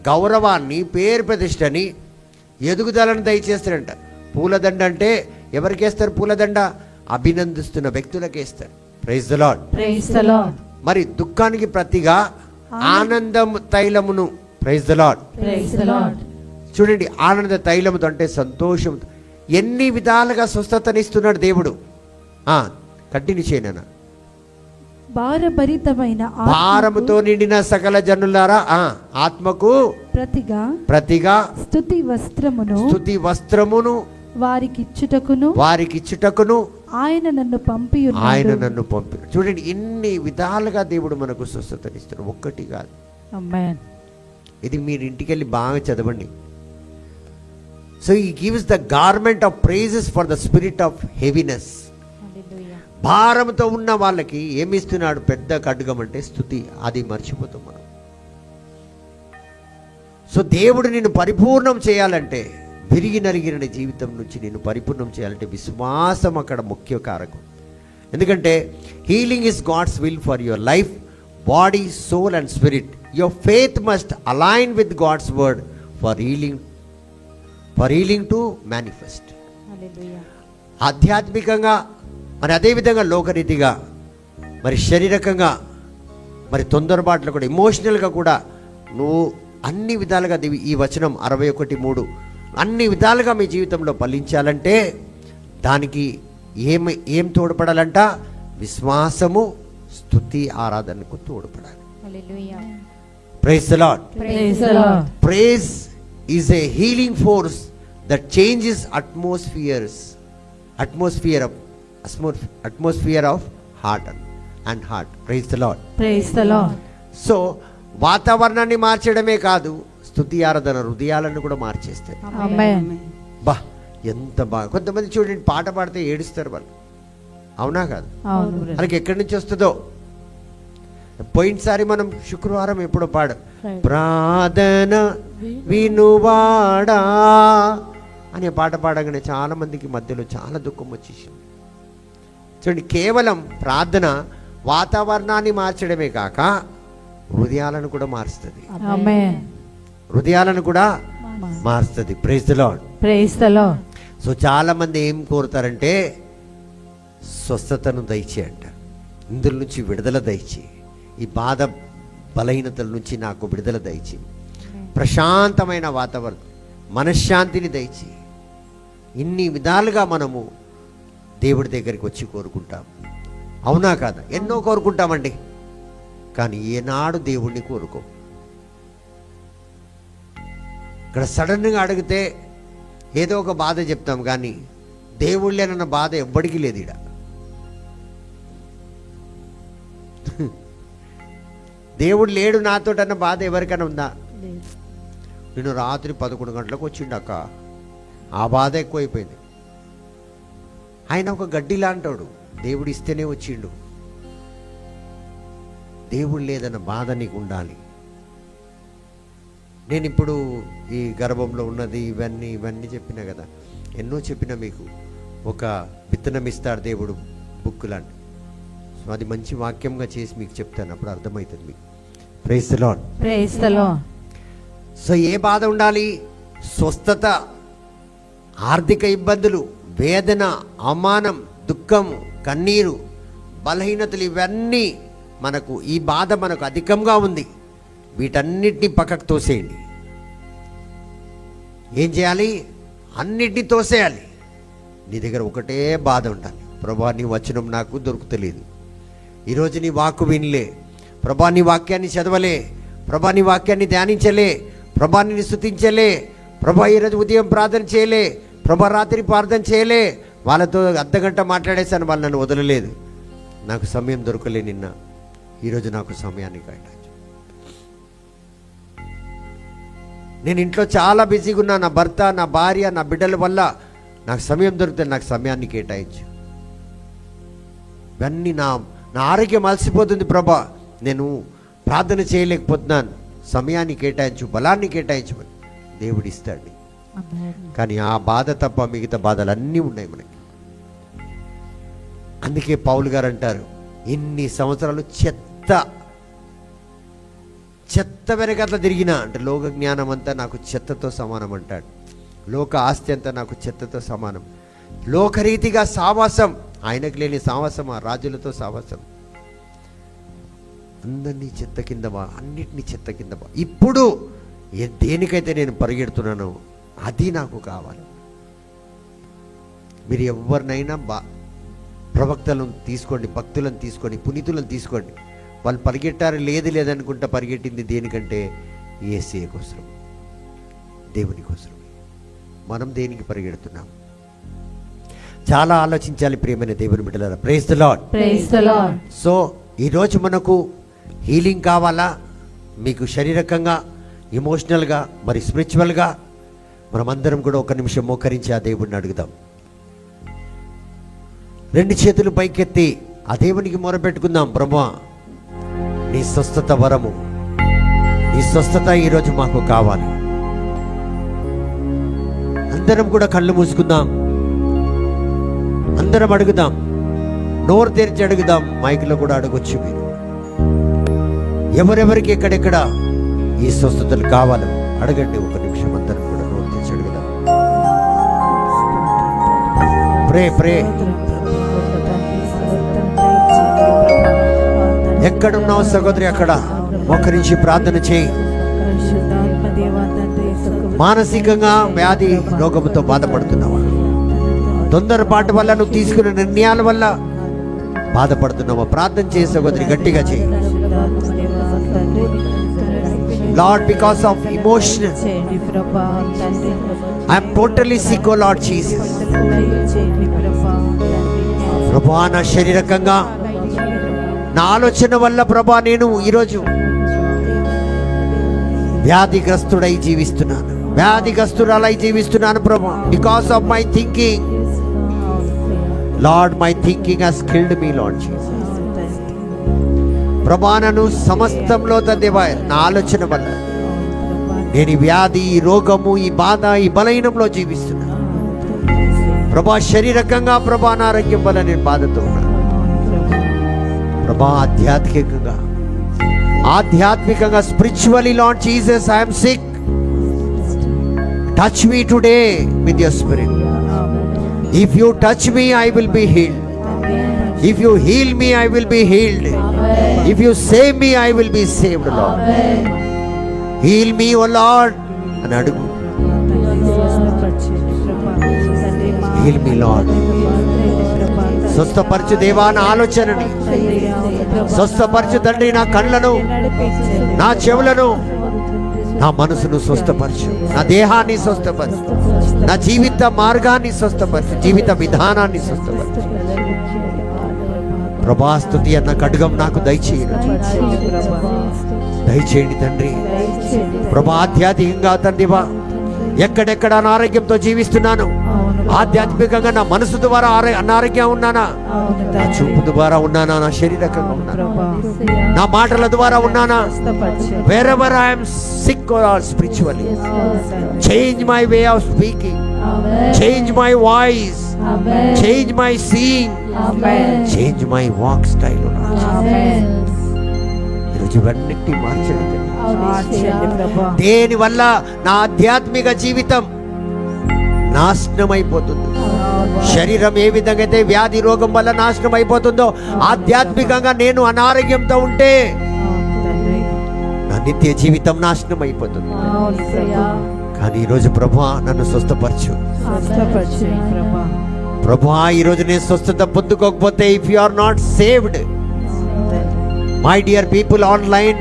గౌరవాన్ని, పేరు ప్రతిష్టని, ఎదుగుదలను దయచేస్తారంట. పూలదండ అంటే ఎవరికి వేస్తారు? పూలదండ అభినందిస్తున్న వ్యక్తులకి వేస్తారు. Praise the Lord. Praise the Lord. మరి దుఃఖానికి ప్రతిగా ఆనందం తైలమును. Praise the Lord. Praise the Lord. చూడండి, ఆనంద తైలముతో అంటే సంతోషం. ఎన్ని విధాలుగా స్వస్థతనిస్తున్నాడు దేవుడు. కంటిన్యూ చేయనా? భారభరితమైన భారముతో నిండిన సకల జనులారా ఆత్మకు ప్రతిగా స్తుతి వస్త్రమును వారికిచ్చుటకును ఆయన నన్ను పంపి ఆయన నన్ను పంపి. చూడండి, ఇన్ని విధాలుగా దేవుడు మనకు స్వస్థతనిస్తాడు, ఒక్కటి కాదు. Amen. ఇది మీరు ఇంటికి వెళ్ళి బాగా చదవండి. So he gives the garment of praises for the spirit of heaviness. హల్లెలూయా. భారంతో ఉన్న వాళ్ళకి ఏమి ఇస్తున్నాడు? పెద్ద ఖడ్గం అంటే స్తుతి. అది మర్చిపోతాం మనం. సో దేవుడు నిన్ను పరిపూర్ణం చేయాలంటే, విరిగి నలిగిన జీవితం నుంచి నేను పరిపూర్ణం చేయాలంటే విశ్వాసం అక్కడ ముఖ్య కారకం. ఎందుకంటే healing is God's will for your life, body, soul and spirit. Your faith must align with God's word for healing to manifest. హల్లెలూయా. ఆధ్యాత్మికంగా, మరి అదేవిధంగా లోకరీతిగా, మరి శారీరకంగా, మరి తొందరపాట్లు కూడా, ఎమోషనల్గా కూడా నువ్వు అన్ని విధాలుగా ఈ వచనం 61:3 అన్ని విధాలుగా మీ జీవితంలో ఫలించాలంటే దానికి ఏం తోడ్పడాలంట? విశ్వాసము, స్తుతి, ఆరాధనకు తోడ్పడాలి. హల్లెలూయా. Praise the Lord. Praise the Lord. Praise is a healing force that changes atmosphere of heart and heart. Praise the Lord. Praise the Lord. So వాతావరణాన్ని మార్చడమే కాదు, స్తుతి ఆరాధన హృదయాలను కూడా మార్చేస్తాయి. Amen. బా, ఎంత బాగా. కొంతమంది చూడండి, పాట పాడితే ఏడుస్తారు వాళ్ళు, అవునా కాదు? అవును brother. వాళ్ళకి ఎక్కడి నుంచి వస్తుందో. పోయినసారి మనం శుక్రవారం ఎప్పుడో ప్రార్థన వినువాడా అనే పాట పాడగానే చాలా మందికి మధ్యలో చాలా దుఃఖం వచ్చేసింది. చూడండి, కేవలం ప్రార్థన వాతావరణాన్ని మార్చడమే కాక హృదయాలను కూడా మారుస్తుంది. Amen. హృదయాలను కూడా మారుస్తుంది. Praise the Lord. Praise the Lord. So చాలా మంది ఏం కోరుతారంటే స్వస్థతను దయచే అంటారు, ఇందులో నుంచి విడుదల దయచి, ఈ బాధ బలహీనతల నుంచి నాకు విడుదల దయచి, ప్రశాంతమైన వాతావరణం, మనశ్శాంతిని దయచి. ఇన్ని విధాలుగా మనము దేవుడి దగ్గరికి వచ్చి కోరుకుంటాం, అవునా కాదా? ఎన్నో కోరుకుంటామండి, కానీ ఏనాడు దేవుణ్ణి కోరుకో. ఇక్కడ సడన్గా అడిగితే ఏదో ఒక బాధ చెప్తాం, కానీ దేవుళ్ళేనన్న బాధ ఎవ్వడికి లేదు. ఈడ దేవుడు లేడు నాతోటన్న బాధ ఎవరికైనా ఉందా? నేను రాత్రి 11 గంటలకు వచ్చిండక్క, ఆ బాధ ఎక్కువైపోయింది. ఆయన ఒక గడ్డి లాంటాడు, దేవుడు ఇస్తేనే వచ్చిండు. దేవుడు లేదన్న బాధ నీకు ఉండాలి. నేను ఇప్పుడు ఈ గర్భంలో ఉన్నది ఇవన్నీ చెప్పినా కదా, ఎన్నో చెప్పినా మీకు. ఒక విత్తనం ఇస్తాడు దేవుడు, బుక్ లాంటి. సో అది మంచి వాక్యంగా చేసి మీకు చెప్తాను, అప్పుడు అర్థమవుతుంది మీకు. Praise the Lord. Praise the Lord. So ఏ బాధ ఉండాలి? స్వస్థత, ఆర్థిక ఇబ్బందులు, వేదన, అవమానం, దుఃఖం, కన్నీరు, బలహీనతలు, ఇవన్నీ మనకు, ఈ బాధ మనకు అధికంగా ఉంది. వీటన్నిటిని పక్కకు తోసేయండి. ఏం చేయాలి? అన్నిటినీ తోసేయాలి. నీ దగ్గర ఒకటే బాధ ఉండాలి, ప్రభా నీ వచనం నాకు దొరుకుతలేదు, ఈరోజు నీ వాక్కు వినలే, ప్రభా నీ వాక్యాన్ని చదవలే, ప్రభా నీ వాక్యాన్ని ధ్యానించలే, ప్రభా నిన్ను స్తుతించలే, ప్రభా ఈరోజు ఉదయం ప్రార్థన చేయలే, ప్రభా రాత్రి ప్రార్థన చేయలే, వాళ్ళతో అర్ధగంట మాట్లాడేశాను, వాళ్ళు నన్ను వదలలేదు, నాకు సమయం దొరకలే నిన్న, ఈరోజు నాకు సమయాన్ని కేటాయించు. నేను ఇంట్లో చాలా బిజీగా ఉన్నా, నా భర్త, నా భార్య, నా బిడ్డల వల్ల నాకు సమయం దొరుకుతుంది, నాకు సమయాన్ని కేటాయించు. ఇవన్నీ నా ఆరోగ్యం అలసిపోతుంది ప్రభా, నేను ప్రార్థన చేయలేకపోతున్నాను, సమయాన్ని కేటాయించు, బలాన్ని కేటాయించమని దేవుడు ఇస్తాడు. కానీ ఆ బాధ తప్ప మిగతా బాధలు అన్నీ ఉన్నాయి మనకి. అందుకే పౌలు గారు అంటారు, ఇన్ని సంవత్సరాలు చెత్త వెనకట్లా తిరిగినా అంటే, లోక జ్ఞానం అంతా నాకు చెత్తతో సమానం అంటాడు, లోక ఆస్తి అంతా నాకు చెత్తతో సమానం, లోకరీతిగా సావాసం, ఆయనకు లేని సావాసం ఆ రాజులతో సావాసం, అందరినీ చెత్త కింద, అన్నిటినీ చెత్త కింద. ఇప్పుడు దేనికైతే నేను పరిగెడుతున్నానో అది నాకు కావాలి. మీరు ఎవరినైనా ప్రవక్తలను తీసుకోండి, భక్తులను తీసుకోండి, పునీతులను తీసుకోండి, వాళ్ళు పరిగెట్టారు లేదనుకుంటా పరిగెట్టింది దేనికంటే? యేసయ్య కోసం, దేవుని కోసం. మనం దేనికి పరిగెడుతున్నాం? చాలా ఆలోచించాలి ప్రియమైన దేవుని బిడ్డలారా. Praise the Lord. Praise the Lord. So ఈరోజు మనకు హీలింగ్ కావాలా? మీకు శారీరకంగా, ఎమోషనల్గా, మరి స్పిరిచువల్గా మనమందరం కూడా ఒక నిమిషం మోకరించి ఆ దేవుడిని అడుగుదాం. 2 చేతులు పైకెత్తి ఆ దేవునికి మొరపెట్టుకుందాం. ప్రభువా, నీ స్వస్థత వరము, నీ స్వస్థత ఈరోజు మాకు కావాలి. అందరం కూడా కళ్ళు మూసుకుందాం, అందరం అడుగుదాం, నోరు తెరిచి అడుగుదాం. మైక్లో కూడా అడగొచ్చు మీరు. ఎవరెవరికి ఎక్కడెక్కడ ఈ స్వస్థతలు కావాలో అడగండి. ఒక నిమిషం అందరం కూడా నోరు తెరిచి అడుగుదాం. ప్రే ఎక్కడున్నావు సహోదరి, అక్కడ మోకరించి ప్రార్థన చేయి. మానసికంగా వ్యాధి రోగముతో బాధపడుతున్నావా? తొందరపాటు వల్ల నువ్వు తీసుకున్న నిర్ణయాల వల్ల బాధపడుతున్నావా? ప్రార్థన చేయి సహోదరి, గట్టిగా చేయి. Lord, because of emotion, I am totally sick, oh Lord Jesus. ప్రభువా, నా శారీరకంగా, నా ఆలోచన వల్ల ప్రభా నేను ఈరోజు వ్యాధిగ్రస్తుడై జీవిస్తున్నాను, వ్యాధిగ్రస్తురాలై జీవిస్తున్నాను ప్రభా. Because of my thinking, lord, my thinking has killed me, lord Jesus. ప్రభా, నన్ను సమస్తంలో దేవా నా ఆలోచన వల్ల నేను ఈ వ్యాధి, ఈ రోగము, ఈ బాధ, ఈ బలహీనంలో జీవిస్తున్నాను ప్రభా. శారీరకంగా ప్రభా అనారోగ్యం వల్ల నేను బాధతో ఉన్నాను ప్రభా. ఆధ్యాత్మికంగా spiritually Lord Jesus, I am sick. Touch me today with your spirit. If you touch me, I will be healed. If you heal me, I will be healed. If you save me, I will be saved, Lord. Heal me, O Lord. అని అడుగు. Heal me, Lord. స్వస్థపరచు దేవా నా ఆలోచనని, స్వస్థపరచు తండ్రి నా కళ్ళను, నా చెవులను, నా మనసును స్వస్థపరచు, నా దేహాన్ని స్వస్థపరచు, నా జీవిత మార్గాన్ని స్వస్థపరచు, జీవిత విధానాన్ని స్వస్థపరచు ప్రభా. స్తుతి అన్న ఖడ్గం నాకు దయచేయండి తండ్రి ప్రభా. ఆధ్యాత్మికంగా తండ్రివా, ఎక్కడెక్కడ అనారోగ్యంతో జీవిస్తున్నాను, ఆధ్యాత్మికంగా నా మనసు ద్వారా అనారోగ్యం ఉన్నానా, నా చూపు ద్వారా ఉన్నానా, నా శారీరకంగా ఉన్నానా, నా మాటల ద్వారా ఉన్నానా, wherever I am sick or spiritually, change my way of speaking, change my voice, change my seeing, change my walk style. ఈరోజు ఇవన్నిటి మార్చండి. దేని వల్ల నా ఆధ్యాత్మిక జీవితం నాశనం అయిపోతుంది. శరీరం ఏ విధంగా అయితే వ్యాధి రోగం వల్ల నాశనం అయిపోతుందో, ఆధ్యాత్మికంగా నేను అనారోగ్యంతో ఉంటే నా నిత్య జీవితం నాశనం అయిపోతుంది. కానీ ఈరోజు ప్రభువా నన్ను స్వస్థపరచు ప్రభువా. ఈరోజు నేను స్వస్థత పొందుకోకపోతే, if you are not saved, my dear people online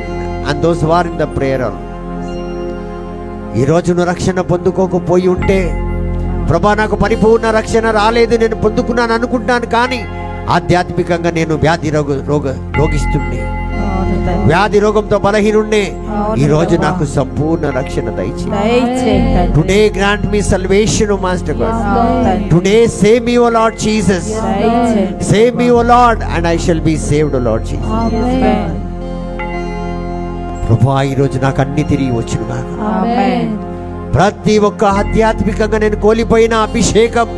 and those who are in the prayer, ఈరోజు నువ్వు రక్షణ పొందుకోకపోయి ఉంటే, ప్రభా నాకు పరిపూర్ణ రక్షణ రాలేదు, నేను పొందుకున్నాను అనుకుంటున్నాను, కానీ ఆధ్యాత్మికంగా నేను రోగిస్తుండే, వ్యాధి రోగంతో బలహీనుండే, ఈ రోజు నాకు సంపూర్ణ రక్షణ దయచేయండి. Today grant me salvation, O master God. Today save me, O Lord Jesus. Save me, O Lord, and I shall be saved, O Lord Jesus. ప్రభువా, ఈ రోజు నాకు అన్ని తిరిగి వచ్చును గాక. ప్రతి ఒక్క ఆధ్యాత్మికంగా నేను కోల్పోయిన అభిషేకం,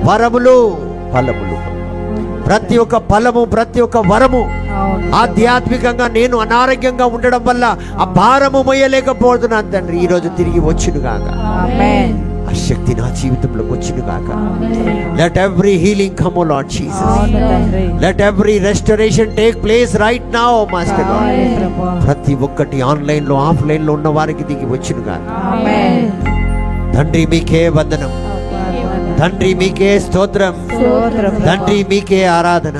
వరములు, ఫలములు, ప్రతి ఒక్క ఫలము, ప్రతి ఒక్క వరము, ఆధ్యాత్మికంగా నేను అనారోగ్యంగా ఉండడం వల్ల ఆ భారము మోయలేకపోతున్నాను తండ్రి, ఈ రోజు తిరిగి వచ్చును గాక. ఆ శక్తి నా జీవితంలోకి వచ్చును గాక. Let every healing come, O Lord Jesus. Let every restoration take place right now, master God. ప్రతి ఒక్కటి ఆన్లైన్ లో, ఆఫ్లైన్ లో ఉన్న వారికి దిగి వచ్చును గాక. తండ్రి మీకే వందనం, తండ్రి మీకే స్తోత్రం, తండ్రి మీకే ఆరాధన.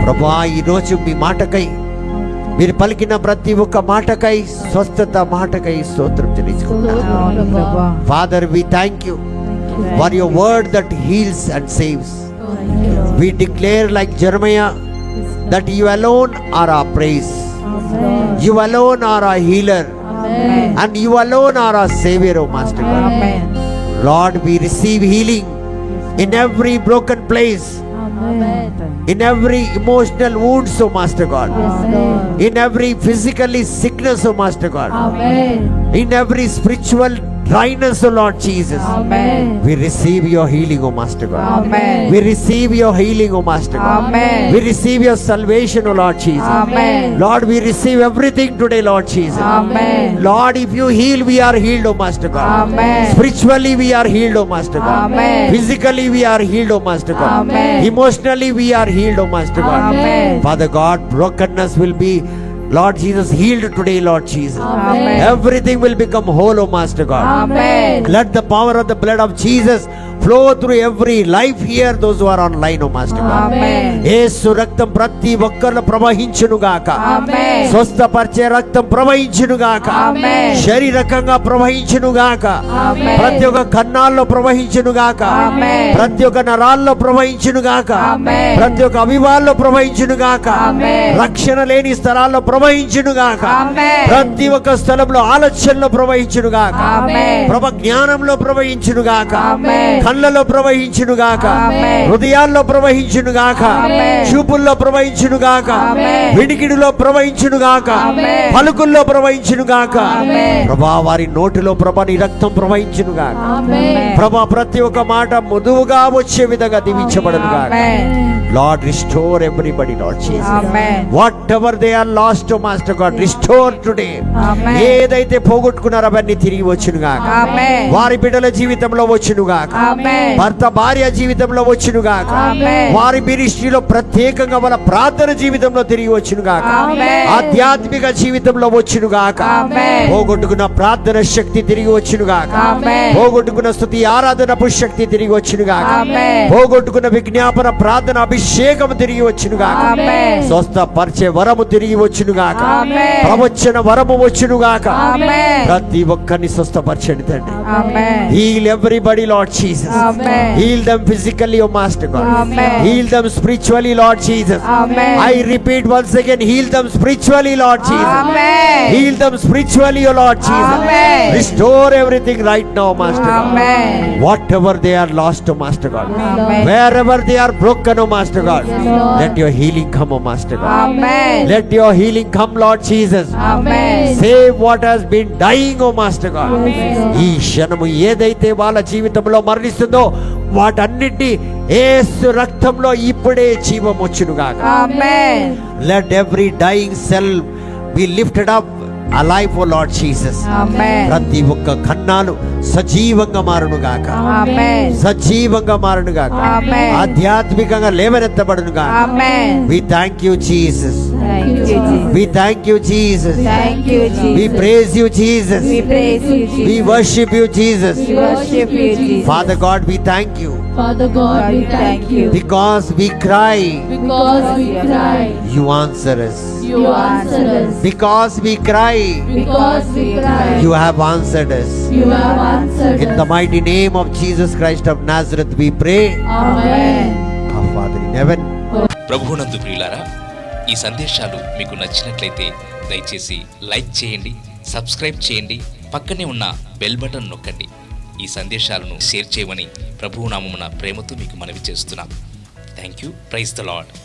ప్రభువా, ఈరోజు మీ మాటకై, మీరు పలికిన ప్రతి ఒక్క మాటకై, స్వస్థత మాటకై స్తోత్రం చెల్లించుకుంటాం. Father, we thank you for your word that heals and saves. We declare like Jeremiah that you alone are our praise. You alone are our healer. And you alone are our savior, O Master God. Lord, we receive healing in every broken place, in every emotional wounds, O Master God, in every physically sickness, O Master God, in every spiritual dryness, O Lord Jesus. We receive your healing, O Master God. We receive your healing, O Master God. We receive your salvation, O Lord Jesus. Lord, we receive everything today, Lord Jesus. Lord, if you heal, we are healed, O Master God. Spiritually, we are healed, O Master God. Physically, we are healed, O Master God. Emotionally, we are healed, O Master God. Father God, brokenness will be, Lord Jesus, healed today, Lord Jesus. Everything will become whole, O Master God. Let the power of the blood of Jesus flow through every life here, those who are online, O Master God. యేసు రక్తం ప్రతి ఒక్కరిలో ప్రవహించును గాక. స్వస్థపరిచే రక్తం ప్రవహించును గాక. శారీరకంగా ప్రవహించును గాక. ప్రతి ఒక్క కన్నాల్లో ప్రవహించును గాక. ప్రతి ఒక్క నరాల్లో ప్రవహించును గాక. ప్రతి ఒక్క అవివాల్లో ప్రవహించును గాక. రక్షణ లేని స్థలాల్లో ప్రవహించును గాక. ప్రతి ఒక్క స్థలంలో ఆలోచనలో ప్రవహించును గాక. ప్రభ జ్ఞానంలో ప్రవహించును గాక. కళ్ళలో ప్రవహించును గాక. హృదయాల్లో ప్రవహించును గాక. చూపుల్లో ప్రవహించును గాక. వినికిడిలో ప్రవహించును గాక. పలుకుల్లో ప్రవహించును గాక. ప్రభా వారి నోటిలో ప్రభా నీ రక్తం ప్రవహించును గాక. ప్రభా ప్రతి ఒక్క మాట మృదువుగా వచ్చే విధంగా దీవించబడును గాక. Lord, restore everybody, Lord Jesus. Whatever they are lost, O Master God, restore today. ఏదైతే పోగొట్టుకున్నారో అవన్నీ తిరిగి వచ్చును గాక. వారి బిడ్డల జీవితంలో వచ్చును గాక. భర్త భార్య జీవితంలో వచ్చును గాక. వారి మినిస్ట్రీలో ప్రత్యేకంగా వాళ్ళ ప్రార్థన జీవితంలో తిరిగి వచ్చును గాక. ఆధ్యాత్మిక జీవితంలో వచ్చును గాక. పోగొట్టుకున్న ప్రార్థన శక్తి తిరిగి వచ్చును గాక. పోగొట్టుకున్న స్తుతి ఆరాధన శక్తి తిరిగి వచ్చును గాక. పోగొట్టుకున్న విజ్ఞాపన ప్రార్థన అభిషేకం తిరిగి వచ్చును గాక. స్వస్థపరిచే వరము తిరిగి వచ్చును గాక. ప్రవచన వరము వచ్చును గాక. ప్రతి ఒక్కరిని స్వస్థపరచండి తండ్రి. Heal everybody, Lord Jesus. Heal them physically, O Master God. Heal them spiritually, Lord Jesus. I repeat once again, heal them spiritually, Lord Jesus. Heal them spiritually, O Lord Jesus. Restore everything right now, Master God. Whatever they are lost, O Master God. Wherever they are broken, O Master God. Let your healing come, O Master God. Let your healing come, Lord Jesus. Save what has been dying, O Master God. ఈ క్షణము ఏదైతే వాళ్ళ జీవితంలో మరణిస్తుందో వాటన్నిటి యేసు రక్తంలో ఇప్పుడే జీవం వచ్చును గాక. Let every dying cell be lifted up alive, O Lord Jesus. ప్రతి ఒక్క కన్నాలు సజీవంగా మారును గాక. సజీవంగా మారును గాక. ఆధ్యాత్మికంగా లేవనెత్తబడును గాక. We thank you, Jesus. We thank you, Jesus. We praise you, Jesus. We worship you, Jesus. Father God, we thank you. Father God, we thank you. Because we cry, Because we cry, you answer us. you answer us. Because we cry, Because we cry, you have answered us. you have answered In us. the mighty name of Jesus Christ of Nazareth, we pray. Amen. Our Father in heaven. ప్రభువునందు ప్రియులారా, ఈ సందేశాలు మీకు నచ్చినట్లయితే దయచేసి like చేయండి, subscribe చేయండి, పక్కనే ఉన్న బెల్ బటన్ నొక్కండి. ఈ సందేశాలను షేర్ చేయమని ప్రభువు నామమున ప్రేమతో మీకు మనవి చేస్తున్నాం. Thank you. Praise the lord.